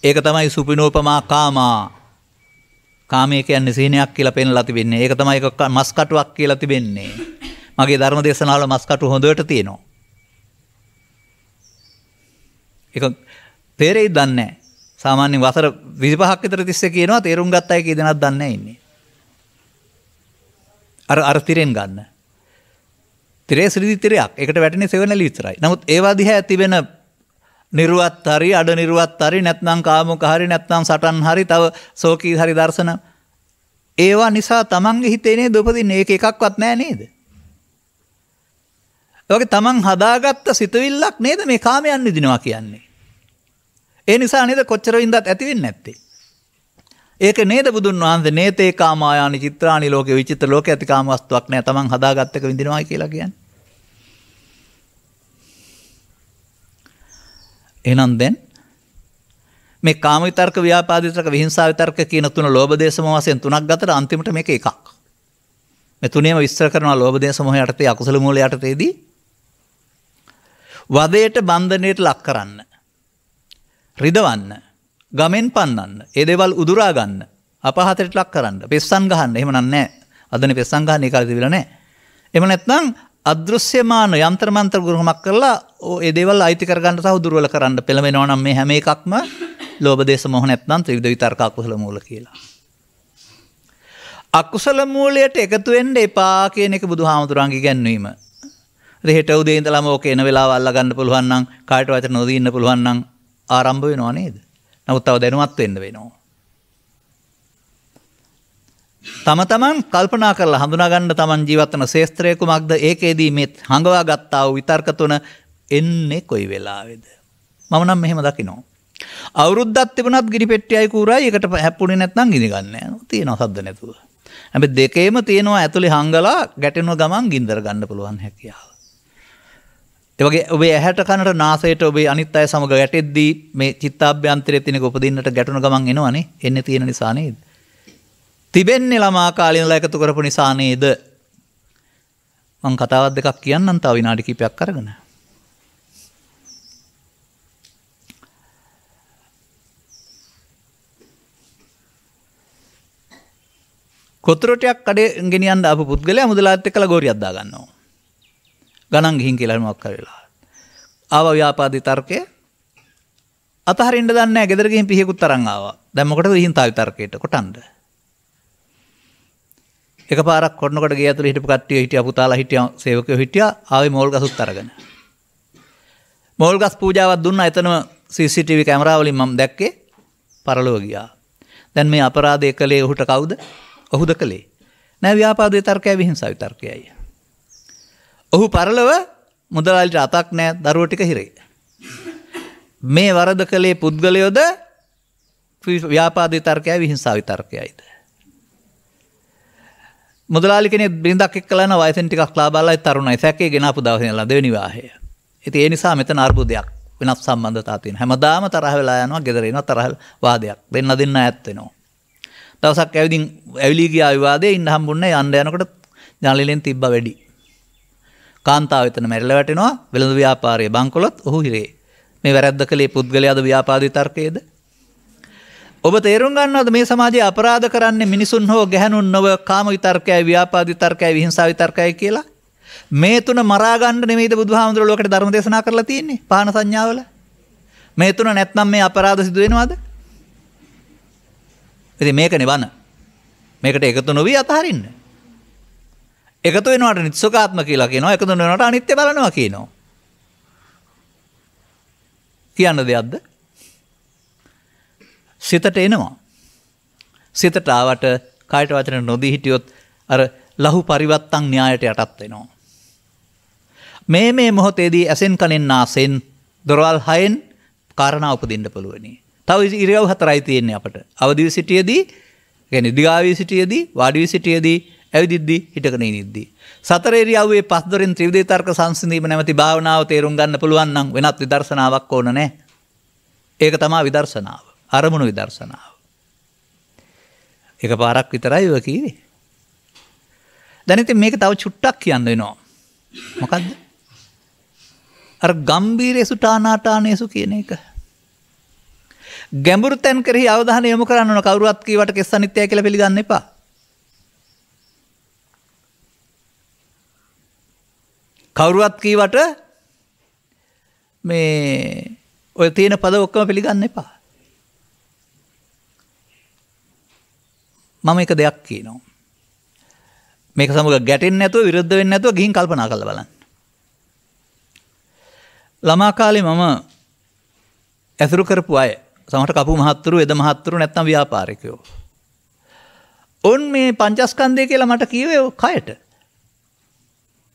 Speaker 2: ඒක තමයි සුපිනෝපමා කාමා. කාමයේ කියන්නේ සීනයක් කියලා පෙන්ලා තිබෙන්නේ. ඒක තමයි එක මස් කටුවක් කියලා තිබෙන්නේ. මගේ ධර්ම දේශනාවල මස් කටු හොඳට තියෙනවා. ඒක තේරෙයිද දන්නේ නැහැ. සාමාන්‍යයෙන් වසර 25ක් විතර තිස්සේ කියනවා තේරුම් ගත්ත අය කී දෙනාක් දන්නේ නැහැ ඉන්නේ. අර තිරෙන් ගන්න. තිරේ ශ්‍රීදි තිරයක්. ඒකට වැටෙන්නේ සෙවණලි විතරයි. නමුත් ඒවා දිහා තිබෙන නිර්වත් හරි, අඩ නිර්වත් හරි, නැත්නම් කාමුක හරි, නැත්නම් සටන් හරි, තව සෝකී හරි දර්ශන ඒවා නිසා තමන්ගේ හිතේ නේද උපදින්නේ. ඒක එකක්වත් නැහැ නේද? ඔයගේ තමන් හදාගත්ත සිතුවිල්ලක් නේද මේ කාමයන් විදිනවා කියන්නේ. ඒ නිසා නේද කොච්චර වින්දත් ඇති වෙන්නේ නැත්තේ. ඒක නේද බුදුන් වහන්සේ නේතේ කාමායානි චිත්‍රානි ලෝකේ විචිත්‍ර ලෝකේ ඇති කාම වස්තුවක් නෑ, තමන් හදාගත්ත එක විඳිනවායි කියලා කියන්නේ. එහෙනම් දැන් මේ කාම විතර්ක, ව්‍යාපාද විතර්ක, විහිංසා විතර්ක කියන තුන ලෝභ දේශම වශයෙන් තුනක් ගතට අන්තිමට මේක එකක්. මේ තුනේම විස්තර කරනවා ලෝභ දේශ මොහ යටතේ අකුසල මූල යටතේදී වදයට බන්ධනයට ලක් කරන්න, රිදවන්න, ගමෙන් පන්නන්න, ඒ දේවල් උදුරා ගන්න, අපහාතයට ලක් කරන්න, පෙස්සන් ගහන්න. එහෙම නෑ. අදනේ පෙස්සන් ගහන්න ඒ කාලේ තිබිලා නෑ. එහෙම නැත්නම් අදෘශ්‍යමාන යంత్ర මන්ත්‍ර ගුරුමක් කරලා ඒ දේවල් අයිති කරගන්න සහ දුර්වල කරන්න පෙළඹෙනවා නම් මේ හැම එකක්ම ලෝභ දේශ මොහ නැත්නම් ත්‍රිවිධ විතර්ක අකුසල මූල කියලා. අකුසල මූලයට එකතු වෙන්න එපා කියන එක බුදුහාමුදුරන්ගේ ඉගැන්වීම. හෙට උදේ ඉඳලාම ඕක එන වෙලාව අල්ලා ගන්න පුළුවන් නම් කායට වචන නොදී ඉන්න පුළුවන් නම් ආරම්භ වෙනවා නේද? නමුත් තව දැනුවත් වෙන්න වෙනවා. තම තමන් කල්පනා කරලා හඳුනා ගන්න තමන් ජීවත් වන ශේස්ත්‍රය කුමක්ද? ඒකේදී මේ හංගවා ගත්තා වූ විතර්ක තුන එන්නේ කොයි වෙලාවේද? මම නම් මෙහෙම දකිනවා. අවුරුද්දක් තිබුණත් ගිනි පෙට්ටියයි කූරයි එකට හැප්පුණේ නැත්නම් ගිනි ගන්න යනවා. තියෙනවා සද්ද නැතුව. හැබැයි දෙකේම තියෙනවා ඇතුලේ හංගලා ගැටෙන ගමන් ගින්දර ගන්න පුළුවන් හැකියාව. ඒ වගේ ඔබේ ඇහැට කනට නාසයට ඔබේ අනිත් අය සමග ගැටෙද්දී මේ චිත්තාභ්‍යන්තරයේ තියෙනක උපදින්නට ගැටුණ ගමන් එනවනේ. එන්නේ තියෙන නිසා නේද? තිබෙන්නේ ළමා කාලේ ඉඳලා එකතු කරපු නිසා නේද? මම කතාවක් දෙකක් කියන්නම් තව විනාඩි කිහිපයක් අරගෙන. කොතරොටයක් කඩේ ගෙනියන්න ආපු පුද්ගලයා මුදලාත් එක්කලා ගෝරියක් දා ගන්නවා. ගණන් ගිහින් කියලා මොකක් කරලා. ආව ව්‍යාපාදී තර්කය අතහරින්න දන්නේ නැහැ. ගෙදර ගිහින් පිහියකුත් තරන් ආවා. දැන් මොකටද ගිහින් තාවි තර්කයට කොටන්න. එකපාරක් කොටනකොට ගේ ඇතුලේ හිටපු කට්ටිය හිටියා, පුතාලා හිටියා, සේවකයෝ හිටියා. ආවේ මෝල් ගසුත් අරගෙන. මෝල් ගස් පූජාවක් දුන්නා. එතනම CCTV කැමරාව වලින් මම දැක්කේ පරලොව ගියා. දැන් මේ අපරාධය කළේ ඔහුට කවුද? ඔහුද කළේ? නෑ, ව්‍යාපාදයේ තර්කයයි විහිංසාවේ තර්කයයි. ඔහු පරලොව මුදලාලිට අතක් නෑ, දරුවෝ ටික හිරේ. මේ වරද කළේ පුද්ගලයෝද ව්‍යාපාදයේ තර්කයයි විහිංසාවේ තර්කයයිද? මුදලාලි කෙනෙක් බින්දක් එක්කලා යන වයසෙන් ටිකක් ලාබාලයි තරුණයි සැකේ ගෙනාපු දවසේ ඉඳලා දෙවෙනි විවාහය. ඉතින් ඒ නිසා මෙතන අර්බුදයක් වෙනස් සම්බන්ධතා තියෙනවා. හැමදාම තරහ වෙලා යනවා, ගෙදර එනවා තරහ වාදයක්. දෙන්න ඈත් වෙනවා. දවසක් ඇවිලී ගියා විවාදේ ඉන්න හම්බුන්නේ යන්න යනකොට ජනලෙන් තිබ්බ වැඩි. කාන්තාව එතන මැරිලා වැටෙනවා. වෙළඳ ව්‍යාපාරයේ බංකොලොත් ඔහු හිරේ. මේ වැරද්ද කළේ පුද්ගලයාද ව්‍යාපාදී තර්කයේද? ඔබ තේරුම් ගන්නවද මේ සමාජයේ අපරාධ කරන්නේ මිනිසුන් හෝ ගැහැණුන් නොව කාම විතර්කයයි, ව්‍යාපාදී තර්කයයි, විහිංසා විතර්කයයි කියලා? මේ තුන මරා ගන්න නෙමෙයිද බුදුහාමුදුරුවෝ ලෝකෙට ධර්ම දේශනා කරලා තියෙන්නේ පහන සංඥාවල? මේ තුන නැත්නම් මේ අපරාධ සිදු වෙනවද? ඉතින් මේකනේ වන. මේකට එකතු නොවි අතහරින්න. එකතු වෙනවට නිත්සෝකාත්ම කියලා කියනවා, එකතු වෙනවට අනිත්‍ය බලනවා කියනවා. කියන්න දෙයක්ද? සිතට එනවා. සිතට ආවට කායට වචන නොදී හිටියොත් අර ලහු පරිවත්තන් න්‍යායට යටත් වෙනවා. මේ මොහොතේදී ඇසෙන් කනෙන් නාසෙන් දොරවල් හයෙන් කාරණා උපදින්න පුළුවනි. තව ඉරියව් හතරයි තියෙන්නේ අපට. අවදි වී සිටියේදී, කියන්නේ දිගා වී සිටියේදී, වාඩි වී සිටියේදී, ඇවිදිද්දී, හිටගෙන ඉනිද්දී. සතර ඉරියව්වේ පස් දොරින් ත්‍රිවිධ තර්ක සංසිඳීම නැමැති භාවනාව තේරුම් ගන්න පුළුවන් නම් වෙනත් විදර්ශනාවක් ඕන නැහැ. ඒක තමයි විදර්ශනාව. අරමුණු විදර්ශනාව. එකපාරක් විතරයි ඔය කිව්වේ. දැන් ඉතින් මේක තව චුට්ටක් කියන්න වෙනවා. මොකද්ද? අර ගම්බීරේසු ටානාටානේසු කියන එක. ගැඹුරු තැන් කෙරෙහි අවධානය යොමු කරන්න ඕන. කවුරුවත් කීවට කෙස් අනිත්‍යයි කියලා පිළිගන්න එපා. කවුරුවත් කීවට මේ ඔය තියෙන පද ඔක්කොම පිළිගන්න එපා. මම එක දෙයක් කියනවා. මේක සමග ගැටෙන්නේ නැතුව, විරුද්ධ වෙන්නේ නැතුව ගිහින් කල්පනා කරලා බලන්න. ළමා කාලේ මම ඇසුරු කරපු අය, සමහර කපු මහත්තුරු, එද මහත්තුරු නැත්නම් ව්‍යාපාරිකයෝ. ඔන් මේ පංචස්කන්ධය කියලා මට කිව්වේ කයට.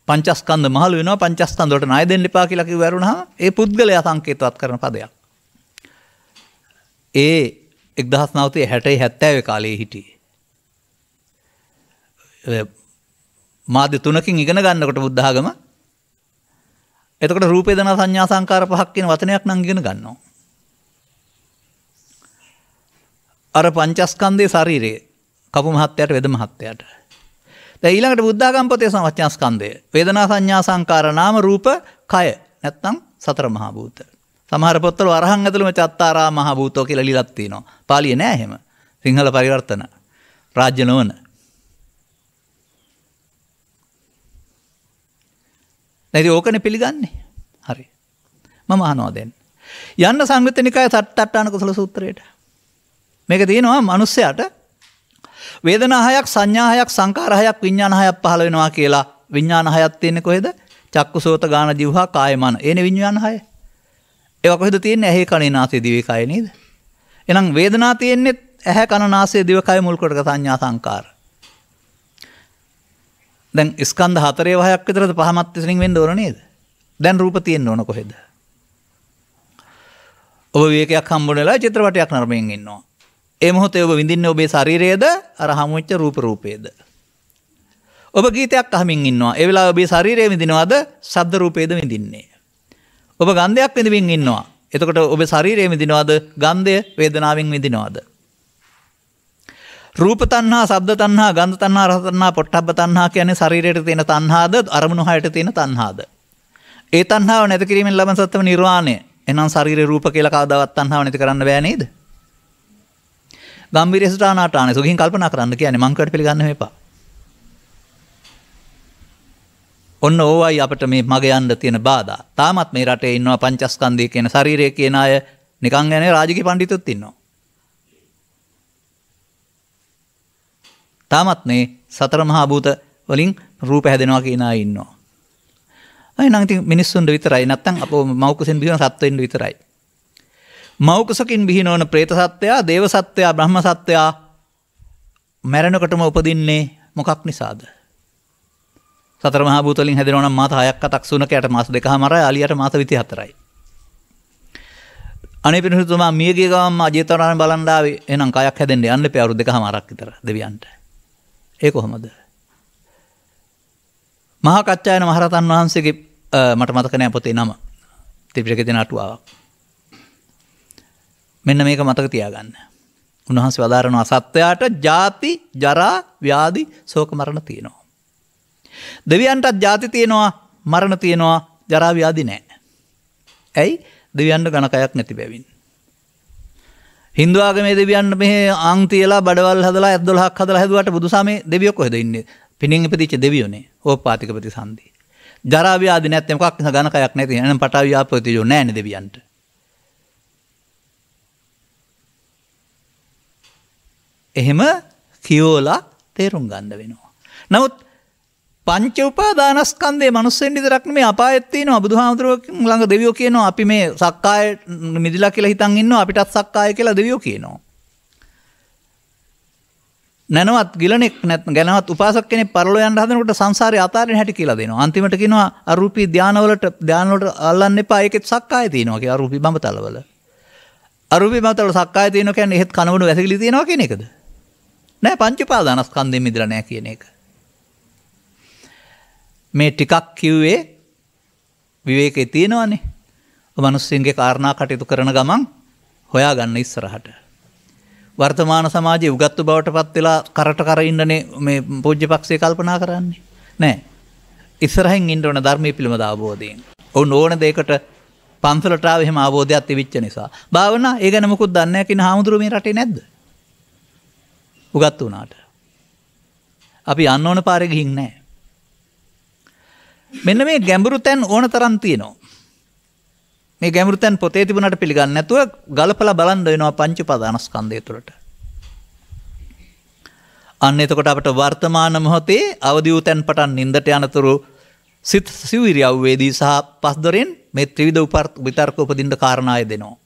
Speaker 2: පංචස්කන්ධ මහලු වෙනවා, පංචස්කන්ධ වලට ණය දෙන්න එපා කියලා කිව්ව වරුණාම ඒ පුද්ගලයා සංකේතවත් කරන පදයක්. ඒ 1960 70 කාලේ හිටියේ. මාධ්‍ය තුනකින් ඉගෙන ගන්නකොට බුද්ධ ආගම, එතකොට රූප වේදනා සංඥා සංකාර පහක් කියන වචනයක් නම් ඉගෙන ගන්නවා. අර පංචස්කන්ධයේ ශරීරයේ කපු මහත්තයාට, වෙද මහත්තයාට දැන් ඊළඟට බුද්ධාගම පොතේ වචනස්කන්ධය. වේදනා සංඥා සංකාර නාම රූප කය. නැත්තම් සතර මහා භූත. සමහර පොත්වල වරහන් ඇතුළෙම චත්තාරා මහා භූතෝ කියලා ලියලක් තියෙනවා. පාලියේ නෑ එහෙම. සිංහල පරිවර්තන. රාජ්‍ය නොවන. දැන් ඕකනේ පිළිගන්නේ. හරි. මම අහනවා දැන්. යන්න සංයුත්ත නිකාය සට්ඨාන කුසල සූත්‍රයට. මේක තියෙනවා මිනිස්සයාට වේදනා හයක් සංඥා හයක් සංකාර හයක් විඥාන හයක් පහළ වෙනවා කියලා. විඥාන හයක් තියෙන්නේ කොහෙද? චක්කු සෝත ගාන જીවහා කාය මන. ඒනේ විඥාන හය. ඒවා කොහෙද තියෙන්නේ? ඇහි කනේ නාසය දිවේ කය නේද? එහෙනම් වේදනා තියෙන්නේ ඇහැ කන නාසය දිව කය මුල් කොටක සංඥා සංකාර. දැන් ස්කන්ධ හතරේ වහයක් විතරද පහමත් විසින් වෙන්න ඕන නේද? දැන් රූප තියෙන්න ඕන කොහෙද? ඔබ විවේකයක් හම්බුනලා චිත්‍රපටයක් නරඹමින් ඉන්නවා. ඒ මොහොතේ ඔබ විඳින්නේ ඔබේ ශරීරයේද අර හමු වෙච්ච රූපේද? ඔබ ගීතයක් අහමින් ඉන්නවා. ඒ වෙලාවේ ඔබේ ශරීරය විඳිනවද? ශබ්ද රූපේද විඳින්නේ? ඔබ ගන්ධයක් විඳින්න ඉන්නවා. එතකොට ඔබේ ශරීරය විඳිනවද? ගන්ධය වේදනාවෙන් විඳිනවද? රූප තණ්හා, ශබ්ද තණ්හා, ගන්ධ තණ්හා, රස තණ්හා, පොට්ටබ්බ තණ්හා කියන්නේ ශරීරයට තියෙන තණ්හාද, අරමුණු හයට තියෙන තණ්හාද? ඒ තණ්හාව නැති කිරීමෙන් ලබන සත්‍යම නිර්වාණය. එහෙනම් ශරීරේ රූප කියලා කවදාවත් තණ්හාව නැති කරන්න බෑ නේද? ගම්බීර සුඨානාඨානේ සුඛින් කල්පනා කරන්න කියන්නේ මං කවට පිළිගන්න මේපා. ඔන්න ඕවයි අපිට මේ මග යන්න තියෙන බාධා. තාමත් මේ රටේ ඉන්නවා පංචස්කන්ධය කියන ශරීරය කියන අය නිකන් යන්නේ රාජකීය පඬිතුත් ඉන්නවා. තාමත් මේ සතර මහා භූත වලින් රූප හැදෙනවා කියන අය ඉන්නවා. අය නම් ඉතින් මිනිස්සුන්ට විතරයි නැත්තම් අපෝ මෞකසෙන් බිහිවන සත්වෙන්න විතරයි. මෞකසකින් බිහිනවන പ്രേත සත්වයා, දේව සත්වයා, බ්‍රහ්ම සත්වයා මැරෙනකොටම උපදින්නේ මොකක් නිසාද? සතර මහා භූත වලින් හැදෙනවා නම් මාස 6ක් 7ක් සුනකයට මාස 2කමාරයි, අලියට මාස 24යි. අනේ පිටුතුමා මියගිය ගමන් අජේතවරණ බලන් ආවේ. එහෙනම් කයක් හැදෙන්න යන්න එපා අවුරුදු 2කමාරක් විතර දෙවියන්ට. ඒ කොහොමද? මහා කච්චායන මහරහතන් වහන්සේගේ මට මතක නෑ පොතේ නම. ත්‍රිපිටකයේ තියෙන අටුවාවක්. මෙන්න මේක මතක තියාගන්න. උන්වහන්සේ වදාරනවා සත්වයාට ජාති, ජරා, ව්‍යාධි, ශෝක මරණ තියෙනවා. දෙවියන්ටත් ජාති තියෙනවා, මරණ තියෙනවා, ජරා ව්‍යාධි නෑ. ඇයි? දෙවියන්ට ගණකයක් නැති බැවින්. හින්දු ආගමේ දෙවියන් මෙහෙ අං තියලා බඩවල් හදලා 12ක් හදලා හැදුවට බුදුසමේ දෙවියෝ කොහෙද ඉන්නේ? පිණින් ඉපදිච්ච දෙවියෝනේ. ඕපාතික ප්‍රතිසන්දි. ජරා ව්‍යාධි නැත්නම් මොකක් නිසා ගණකයක් නැති. එහෙනම් පටාවි ආපෝ තියෝ නෑනේ දෙවියන්ට. එහෙම කියෝලා තේරුම් ගන්න වෙනවා. නමුත් පංච උපාදානස්කන්ධයේ මනුස්සෙන් විතරක් නෙමෙයි අපායෙත් තියෙනවා. බුදුහාමුදුරුවෝ ළඟ දෙවියෝ කියනවා අපි මේ සක්කාය මිදිලා කියලා හිතන් ඉන්නවා, අපිටත් සක්කාය කියලා දෙවියෝ කියනවා. නැනවත් ගිලණෙක් නැත්නම් ගැනවත් උපාසක කෙනෙක් පරලෝ යන්න හදනකොට සංසාරේ අතාරින හැටි කියලා දෙනවා. අන්තිමට කියනවා අරූපී ධානවලට අල්ලන්න එපා, ඒකෙත් සක්කාය තියෙනවා කියලා. අරූපී බඹතලවල. අරූපී බඹතල සක්කාය තියෙනවා කියන්නේ එහෙත් කනවණු වැසිකිලි තියෙනවා කියන එකද? නෑ, පංච උපාදානස්කන්ධයෙන් මිදලා නෑ කියන එක. මේ ටිකක් කිව්වේ විවේකේ තියෙනවනේ. මිනිස්සුන්ගේ කාරණා කටයුතු කරන ගමන් හොයාගන්න ඉස්සරහට. වර්තමාන සමාජයේ උගත්තු බවට පත් වෙලා කරට කර ඉන්නනේ මේ පූජ්‍ය පක්ෂේ කල්පනා කරන්නේ. නෑ. ඉස්සරහින් ඉන්න ඕන ධර්මයේ පිළිමද අවබෝධයෙන්. ඕන දෙයකට පන්සලට ආව එහෙම අවබෝධයක් තිබිච්ච නිසා. භාවනා ඒ ගැන මොකුත් දන්නේ නැහැ කියන හාමුදුරුවෝ මේ රටේ නැද්ද? උගත්තු වුණාට. අපි යන්න ඕන පාරේ ගිහින් නැහැ. මෙන්න මේ ගැඹුරු තැන් ඕන තරම් තියෙනවා. මේ ගැඹුරු තැන් පොතේ තිබුණාට පිළිගන්නේ නැතුව ගලපලා බලන් වෙනවා පංච උපාදානස්කන්ධය තුළට. අන්න එතකොට අපිට වර්තමාන මොහොතේ අවදි වූ තැන් පටන් නින්දට යනතුරු සිත සිවිරියව්වේදී සහ පස්දොරෙන් මේ ත්‍රිවිධ විතර්ක උපදින්න කාරණාය දෙනවා.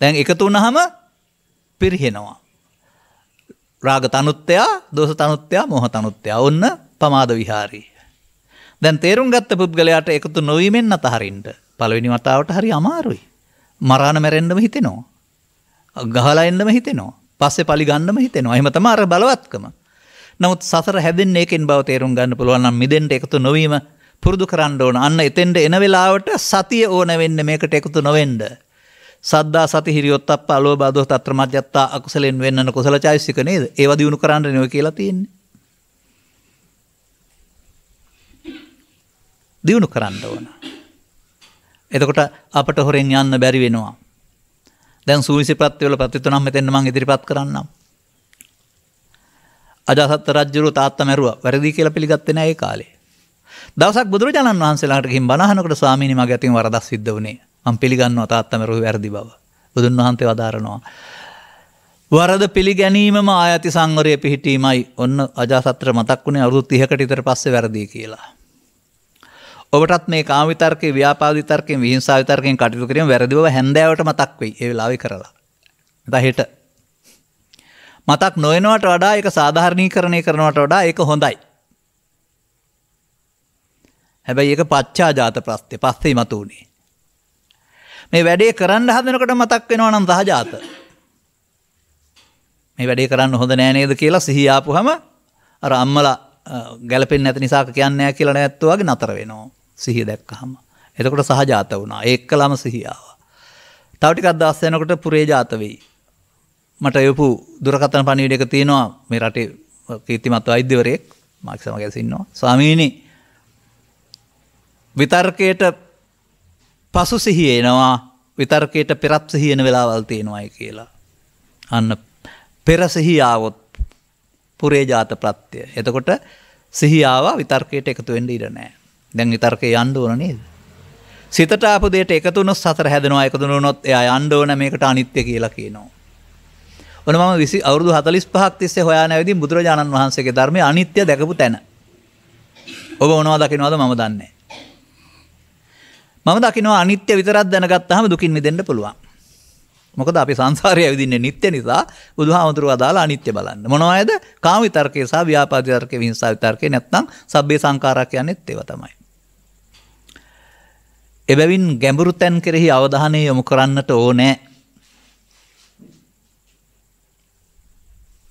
Speaker 2: දැන් එකතු වුණාම පිරිහෙනවා. රාග තනුත්ත්‍ය, දෝෂ තනුත්ත්‍ය, මෝහ තනුත්ත්‍ය. ඔන්න පමාද විහාරී. දැන් තේරුම් ගත්ත පුද්ගලයාට එකතු නොවීමෙන් අතහරින්න පළවෙනි වතාවට හරි අමාරුයි. මරාන මැරෙන්නම හිතෙනවා. ගහලා එන්නම හිතෙනවා. පස්සේ පලි ගන්නම හිතෙනවා. එහෙම තමයි අර බලවත්කම. නමුත් සසර හැදෙන්නේ ඒකෙන් බව තේරුම් ගන්න පුළුවන් නම් මිදෙන්න එකතු නොවීම පුරුදු කරන්න ඕන. අන්න එතෙන්ට එන වෙලාවට සතිය ඕන වෙන්නේ මේකට එකතු නොවෙන්න. සද්දා සති හිරියොත්ප්ප අලෝභ අදෝස තත්‍ර මජ්ජත්තා අකුසලෙන් වෙන්නන කුසල චෛසික නේද? ඒවා දිනු කරන්න නෙවෙයි කියලා තියෙන්නේ. දියුණු කරන්න ඕන. එතකොට අපට හොරෙන් යන්න බැරි වෙනවා. දැන් සූවිසි ප්‍රත්‍යවල ප්‍රතිතුනම් මෙතෙන්න මම ඉදිරිපත් කරන්නම්. අජාසත් රජුරු තාත්තා මැරුවා. වැරදි කියලා පිළිගත්තේ නැහැ ඒ කාලේ. දවසක් බුදුරජාණන් වහන්සේ ළඟට ගිහින් බණ අහනකොට ස්වාමීනි මගේ අතින් වරදක් සිද්ධ වුණේ. මම පිළිගන්නවා තාත්තා මැරුවේ වැරදි බව. බුදුන් වහන්සේ වදාරනවා. වරද පිළිගැනීමම ආයති සංවරය පිහිටීමයි. ඔන්න අජාසත්ට මතක් වුණේ අවුරුදු 30කට විතර පස්සේ වැරදි කියලා. ඔබටත් මේ කාම විතර්කේ, ව්‍යාපාද විතර්කේ, විහිංසා විතර්කෙන් කටයුතු කිරීම වැරදි බව හැන්දෑවට මතක් වෙයි. ඒ වෙලාවේ කරලා. නැත්නම් හෙට. මතක් නොවෙනවට වඩා ඒක සාධාරණීකරණය කරනවට වඩා ඒක හොඳයි. හැබැයි ඒක පච්චාජාත ප්‍රත්‍ය පස්සේ මතුනේ. මේ වැඩේ කරන්න හදනකොට මතක් වෙනවා නම් සහජාත. මේ වැඩේ කරන්න හොඳ නෑ නේද කියලා සිහිය ආපුවම අර අම්මලා ගැලපෙන්නේ නැති නිසා කියන්නේ නැහැ කියලා නැත්තෝ වගේ නතර වෙනවා. සිහිය දැක්කහම. එතකොට සහජාත වුණා. ඒකලම සිහිය ආවා. තව ටිකක් දවස් යනකොට පුරේජාත වෙයි. මට යපු දුරකථන පණිවිඩයක තියෙනවා මේ රටේ කීර්තිමත් වෛද්‍යවරයෙක් මාක් සමග ඉන්නවා. ස්වාමීනි විතර්කයට පසු සිහිය එනවා. විතර්කයට පෙරත් සිහිය එන වෙලාවල් තියෙනවායි කියලා. අන්න පෙර සිහිය ආවොත් පුරේජාත ප්‍රත්‍ය. එතකොට සිහිය ආවා විතර්කයට එකතු වෙන්න ඉඩ නැහැ. දැන් විතර්කේ යන්න ඕන නේද? සිතට ආපු දෙයට එකතු වුණොත් සතර හැදෙනවා. එකතු වුණොත් එයා යන්න ඕන මේකට අනිත්‍ය කියලා කියනවා. ඔන්න මම අවුරුදු 45ක් තිස්සේ හොයාන ඇවිදින් බුදුරජාණන් වහන්සේගේ ධර්මයේ අනිත්‍ය දැකපු තැන. ඔබ මොනවද දකින්නවද මම දන්නේ. මම දකින්නවා අනිත්‍ය විතරක් දැනගත්තාම දුකින් මිදෙන්න පුළුවන්. මොකද අපි සංසාරයේ ඇවිදින්නේ නිට්ටය නිසා බුදුහාමුදුරුවෝ අදාලා අනිත්‍ය බලන්න. මොනවද? කාම විතර්කේ සහ ව්‍යාපාද විතර්කේ, විහිංසා විතර්කේ නැත්නම් සබ්බේ සංඛාරා කියන්නේත් ඒවා තමයි. එබැවින් ගැඹුරු තැන් කෙරෙහි අවධානය යොමු කරන්නට ඕනේ.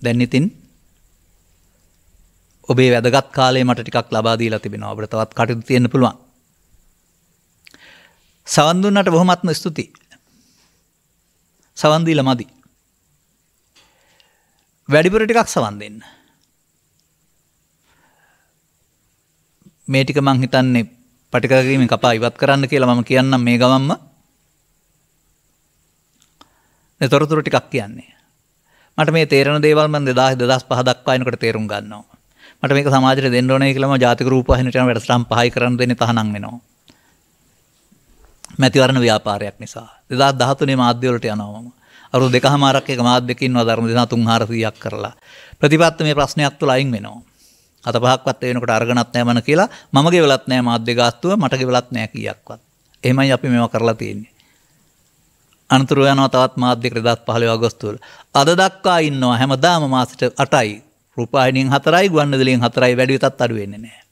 Speaker 2: දැන් ඉතින් ඔබේ වැදගත් කාලය මට ටිකක් ලබා දීලා තිබෙනවා. ඔබට තවත් කටයුතු තියෙන්න පුළුවන්. සවන් දුන්නට බොහොමත්ම ස්තුතියි. සවන් දීලා මදි. වැඩිපුර ටිකක් සවන් දෙන්න. මේ ටික මං හිතන්නේ පටිඝාගීමෙන් කපා ඉවත් කරන්න කියලා මම කියන්නම් මේ ගමම්ම. මේ තොරතුරු ටිකක් කියන්නේ. මට මේ තේරෙන දේවල් මම 2005 දක්වා එනකොට තේරුම් ගන්නවා. මට මේක සමාජයට දෙන්න ඕනේ කියලා මම ජාතික රූපවාහිනියට යන වැඩසටහන් 5යි කරන්න දෙන්නේ තහනම් වෙනවා. මැතිවරණ ව්‍යාපාරයක් නිසා 2013 මාධ්‍ය වලට යනවා මම. අවුරුදු 2කමාරක් එක මාධ්‍යක ඉන්නවා ධර්ම දේශනා 300ක් කරලා. ප්‍රතිපත්ති මේ ප්‍රශ්නයක් තුල අයින් වෙනවා. 7-5ක්වත් වෙනකොට අරගෙනත් නැහැ මන කියලා මම ගෙවලත් නැහැ මාධ්‍ය ගාස්තුව මට ගෙවලත් නැහැ කීයක්වත්. එහෙමයි අපි මේවා කරලා තියෙන්නේ. අනතුරු යනවා තවත් මාධ්‍යක 2015 අගෝස්තු වල. අද දක්වා ඉන්නවා හැමදාම මාසෙට 8යි. රූපවාහිනියෙන් 4යි ගුවන්විදුලියෙන් 4යි වැඩි විතරත් අඩු වෙන්නේ නැහැ.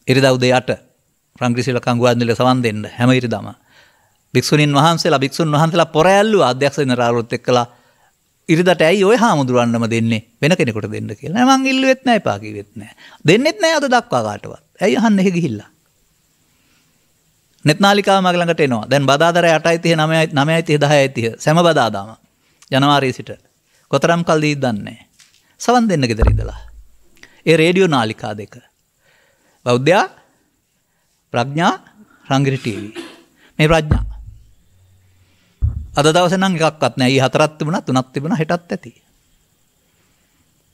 Speaker 2: ඉරිදා උදේ 8 රංගිසිල කංගුවන්විදුලිය සවන් දෙන්න හැම ඉරිදාම. භික්ෂුණීන් වහන්සේලා පොර ඇල්ලුවා අධ්‍යක්ෂ ජනරාලුත් එක්කලා ඉරිදට ඇයි ඔය හාමුදුරන්නම දෙන්නේ වෙන කෙනෙකුට දෙන්න කියලා. නෑ මං ඉල්ලුවෙත් නෑ එපා කිව්වෙත් නෑ. දෙන්නෙත් නෑ අද දක්වා කාටවත්. ඇයි අහන්නේ එහෙ ගිහිල්ලා. net නාලිකාව මගේ ළඟට එනවා. දැන් බදාදර 8:30 9:30 10:30 සෑම බදාදාම ජනවාරි සිට කොතරම් කල් දීද දන්නේ නෑ. සවන් දෙන්න ගෙදර ඉඳලා. ඒ රේඩියෝ නාලිකා දෙක. බෞද්ධයා ප්‍රඥා රංගිරි ටීවී. මේ ප්‍රඥා අද දවසේ නම් එකක්වත් නැහැ. ඊ 4ක් තිබුණා 3ක් තිබුණා හෙටත් ඇති.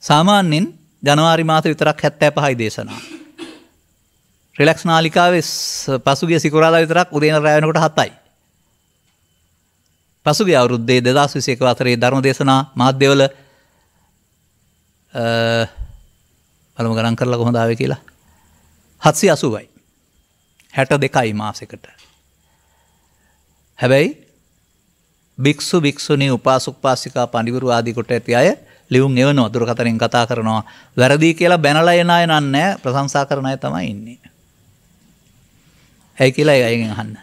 Speaker 2: සාමාන්‍යයෙන් ජනවාරි මාසේ විතරක් 75යි දේශනා. රිලැක්ස් නාලිකාවේ පසුගිය සිකුරාදා විතරක් උදේ ඉඳලා රැ වෙනකොට 7යි. පසුගිය අවුරුද්දේ 2021 වසරේ ධර්ම දේශනා මාධ්‍යවල බලමු ගණන් කරලා කොහොමද ආවේ කියලා 780යි. 62යි මාසෙකට. හැබැයි භික්ෂු භික්ෂුණී උපාසක උපාසිකා පඬිවරු ආදී කොට ඇති අය ලියුම් එවනවා දුරකථනයෙන් කතා කරනවා වැරදි කියලා බැනලා එන අය නෑ ප්‍රශංසා කරන අය තමයි ඉන්නේ. ඇයි කියලා අයගෙන් අහන්න.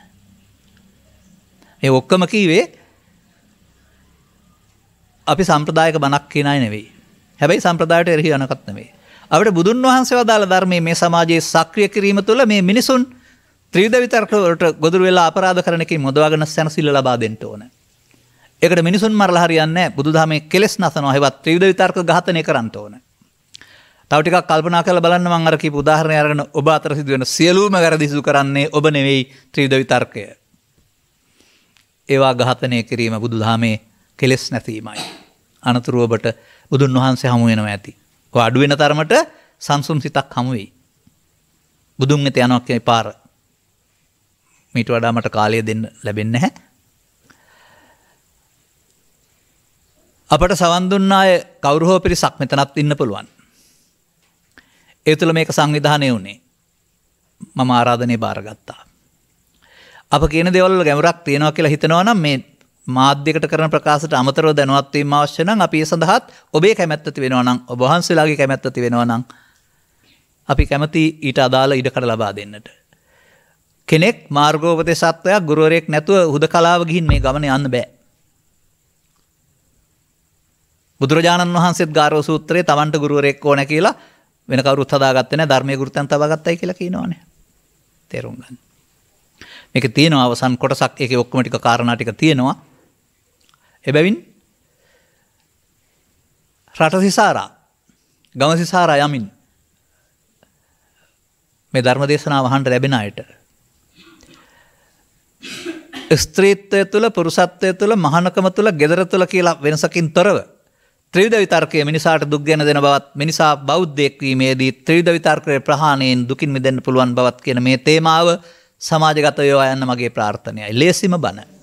Speaker 2: මේ ඔක්කොම කීවේ අපි සම්ප්‍රදායික බණක් කියන අය නෙවෙයි. හැබැයි සම්ප්‍රදායට එරෙහි යනකත් නෙවෙයි. අපිට බුදුන් වහන්සේ වදාළ ධර්මයේ මේ සමාජයේ සක්‍රිය කිරීම තුළ මේ මිනිසුන් ත්‍රිවිධ විතර්ක වලට ගොදුරු වෙලා අපරාධ කරන එකකින් මොදවාගෙන සැනසෙල්ල ලබා දෙන්න ඕන. ඒකට මිනිසුන් මරලා හරියන්නේ නැහැ. බුදුදහමේ කෙලෙස් නැසනවා. ඒවත් ත්‍රිවිධ විතර්ක ඝාතනය කරන්න ඕන. තව ටිකක් කල්පනා කරලා බලන්න මම අර කියපු උදාහරණය අරගෙන ඔබ අතර සිදුවෙන සියලුම වැරදි සිදු කරන්නේ ඔබ නෙවෙයි ත්‍රිවිධ විතර්කය. ඒවා ඝාතනය කිරීම බුදුදහමේ කෙලෙස් නැතිවීමයි. අනතුරු ඔබට බුදුන් වහන්සේ හමු වෙනවා ඇති. ඔය අඩු වෙන තරමට සංසුම් සිතක් හමු වෙයි. බුදුන් වෙත යනවා කියන පාර. මීට වඩා මට කාලය දෙන්න ලැබෙන්නේ නැහැ. අපට සවන් දුන්න අය කවුරු හෝ පිරිසක් මෙතනත් ඉන්න පුළුවන්. ඒ තුළ මේක සංවිධානය වුණේ. මම ආරාධනය බාරගත්තා. අප කියන දේවල් වල ගැඹුරක් තියෙනවා කියලා හිතනවා නම් මේ මාධ්‍යයකට කරන ප්‍රකාශයට අමතරව දැනුවත් වීම අවශ්‍ය නම් අපි ඒ සඳහාත් ඔබේ කැමැත්ත තිබෙනවා නම් ඔබ වහන්සේලාගේ කැමැත්ත තිබෙනවා නම් අපි කැමති ඊට අදාළ ඉඩකඩ ලබා දෙන්නට. කෙනෙක් මාර්ගෝපදේශාත්වයක් ගුරුවරයෙක් නැතුව හුදකලාව ගිහින් මේ ගමන යන්න බෑ. බුදුරජාණන් වහන්සේත් ගාරව සූත්‍රයේ තමන්ට ගුරුවරයෙක් ඕන කියලා වෙන කවුරුත් හදාගත්තේ නැහැ ධර්මයේ ගුරුතෙන් තබා ගත්තයි කියලා කියනවනේ. තේරුම් ගන්න. මේකේ තියෙනවා අවසන් කොටසක් ඒකේ ඔක්කොම ටික කාරණා ටික තියෙනවා. එබැවින් රට සිසාරා ගම සිසාරා යමින් මේ ධර්ම දේශනාව අහන්න ලැබෙන අයට ස්ත්‍රීත්වය තුළ පුරුෂත්වය තුළ මහානකම තුළ gedara තුළ කියලා වෙනසකින් තොරව ත්‍රිවිධ විතර්කය මිනිසාට දුක් ගෙන දෙන බවත් මිනිසා බෞද්ධයෙක් වීමේදී ත්‍රිවිධ විතර්කයේ ප්‍රහාණයෙන් දුකින් මිදෙන්න පුළුවන් බවත් කියන මේ තේමාව සමාජගත වේවා යන්න මගේ ප්‍රාර්ථනයයි. ලේසිම බණ.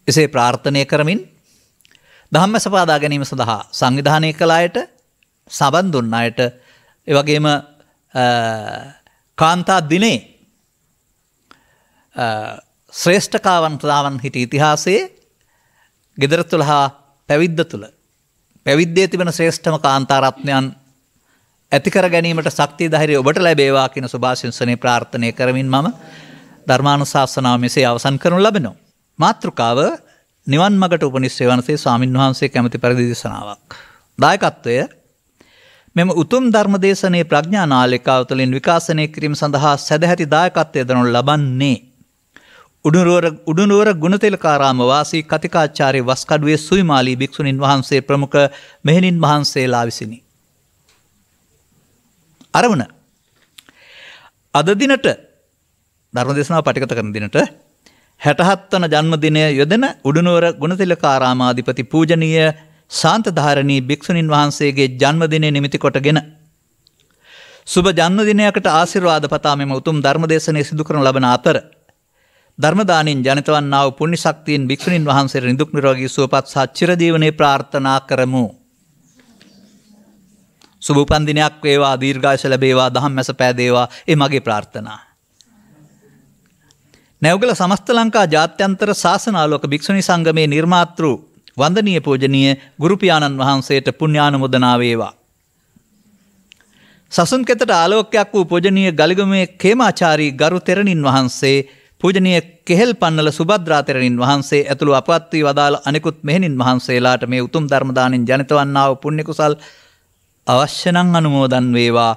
Speaker 2: එසේ ප්‍රාර්ථනය කරමින් ධම්ම සපාදා ගැනීම සඳහා සංවිධානය කළ අයට සබන් දුන්න අයට ඒ වගේම කාන්තා දිනේ ශ්‍රේෂ්ඨකාවන්තාවන් හිටි ඉතිහාසයේ ගෙදර තුළ හා පැවිද්ද තුළ පැවිද්දේ තිබෙන ශ්‍රේෂ්ඨම කාන්තාරත්නයන් ඇතිකර ගැනීමට ශක්තිය ධෛර්යය ඔබට ලැබේවා කියන සුභාශිංසනයේ ප්‍රාර්ථනය කරමින් මම ධර්මානුශාසනාව මෙසේ අවසන් කරනු ලබනවා. මාතෘකාව නිවන් මගට උපනිශ්‍රේ වනසේ ස්වාමින් වහන්සේ කැමැති පරිදි දේශනාවක්. දායකත්වය මෙම උතුම් ධර්ම දේශනයේ ප්‍රඥා නාලිකාව තුළින් විකාශනය කිරීම සඳහා සදැහැති දායකත්වය දරනු ලබන්නේ උඩුනුවර ගුණතිලකාරාම වාසී කතිකාචාර්ය වස්කඩුවේ සුයිමාලී භික්ෂුණීන් වහන්සේ ප්‍රමුඛ මෙහෙණින් වහන්සේලා විසිනි. අරමුණ අද දිනට ධර්ම දේශනාව පටිගත කරන දිනට 67 වන ජන්මදිනය යොදන උඩුනුවර ගුණතිලකාරාමාධිපති පූජනීය ශාන්තධාරණී භික්ෂුණීන් වහන්සේගේ ජන්මදිනය නිමිති කොටගෙන සුබ ජන්මදිනයකට ආශිර්වාද පතා මෙම උතුම් ධර්ම දේශනය සිදු කරන ලබන අතර ධර්ම දානින් ජනිත වන්නා වූ පුණ්‍ය ශක්තියින් භික්ෂුණීන් වහන්සේට නිදුක් නිරෝගී සුවපත් සහ චිරජීවනයේ ප්‍රාර්ථනා කරමු. සුබ උපන් දිනයක් වේවා, දීර්ඝායුෂ ලැබේවා, දහම් මැස පෑදේවා. ඒ මගේ ප්‍රාර්ථනා. නැවගල සමස්ත ලංකා ජාත්‍යන්තර ශාසනාලෝක භික්ෂුණී සංගමේ නිර්මාතෘ වන්දනීය පූජනීය ගුරු පියාණන් වහන්සේට පුණ්‍යානුමෝදනා වේවා. සසුන් කෙතට ආලෝකයක් වූ පූජනීය ගලිගමේ කේමාචාරී ගරු තෙරණින් වහන්සේ, පූජනීය කෙහෙල් පන්නල සුභද්‍රා තෙරණින් වහන්සේ ඇතුළු අපවත් වී වදාළ අනෙකුත් මෙහෙණින් වහන්සේලාට මේ උතුම් ධර්ම දාණයෙන් ජනිත වන්නා වූ පුණ්‍ය කුසල් අවශ්‍ය නම් අනුමෝදන් වේවා.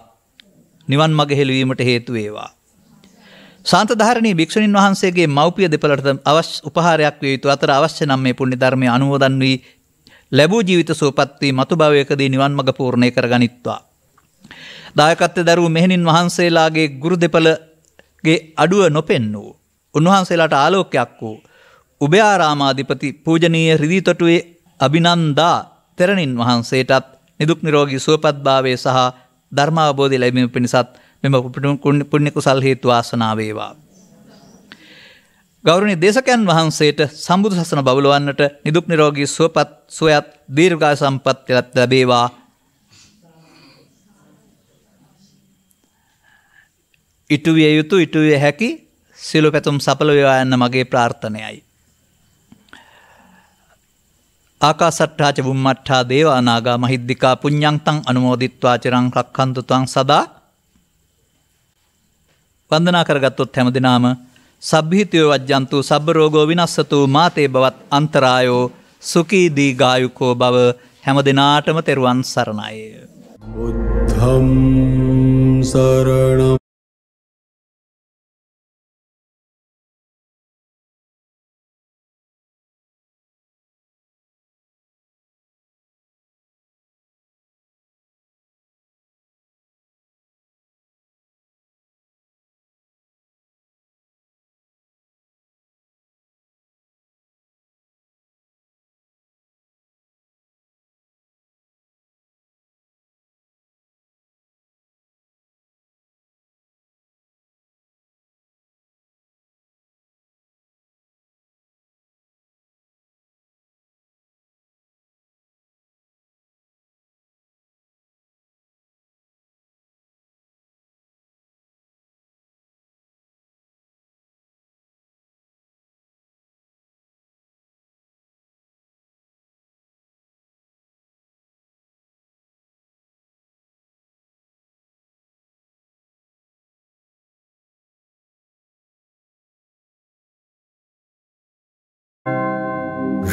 Speaker 2: නිවන් මඟ හෙළවීමට හේතු වේවා. ශාන්තධාරණී භික්ෂුණීන් වහන්සේගේ මව්පිය දෙපළට අවශ්‍ය උපහාරයක් විය යුතු අතර අවශ්‍ය නම් මේ පුණ්‍ය ධර්මයේ අනුමෝදන් වී ලැබූ ජීවිත සුවපත් වී මතු භවයකදී නිවන් මඟ පූර්ණේ කරගනිත්වා. දායකත්වයේ දරූ මෙහෙණින් වහන්සේලාගේ ගුරු දෙපළගේ අඩුව නොපෙන්නූ උන්වහන්සේලාට ආලෝකයක් වූ උභයාරාමාධිපති පූජනීය රිදී තොටුවේ අභිනන්දා තෙරණින් වහන්සේටත් නිදුක් නිරෝගී සුවපත් භාවයේ සහ ධර්ම අවබෝධය ලැබීම පිණිසත් මෙම පුණ්‍ය කුසල් හේතු වාසනා වේවා. ගෞරවනීය දේශකයන් වහන්සේට සම්බුදු සසුන බබලවන්නට නිදුක් නිරෝගී සුවපත් සොයත් දීර්ඝායු සම්පන්නියත් ලැබේවා. ඉටු විය යුතු ඉටු විය හැකි සියලු පැතුම් සඵල වේවා යන්න මගේ ප්‍රාර්ථනයයි. ආකාසට්ඨා ච බුම්මට්ඨා දේවා නාග මහිද්దికා පුඤ්ඤන්තං අනුමෝදිත්වා චිරං රක්ඛන්තු ත්වං සදා. වන්දනා කරගත්තොත් හැමදිනාම සබ්බීතියෝ වජ්ජන්තු සබ්බ රෝගෝ විනස්සතු මාතේ බවත් අන්තරායෝ සුඛී දීඝායුකෝ භව. හැමදිනාටම තෙරුවන් සරණයි.
Speaker 3: බුද්ධං සරණං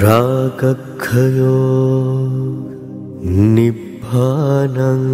Speaker 3: रागक्षयो निब्बानम्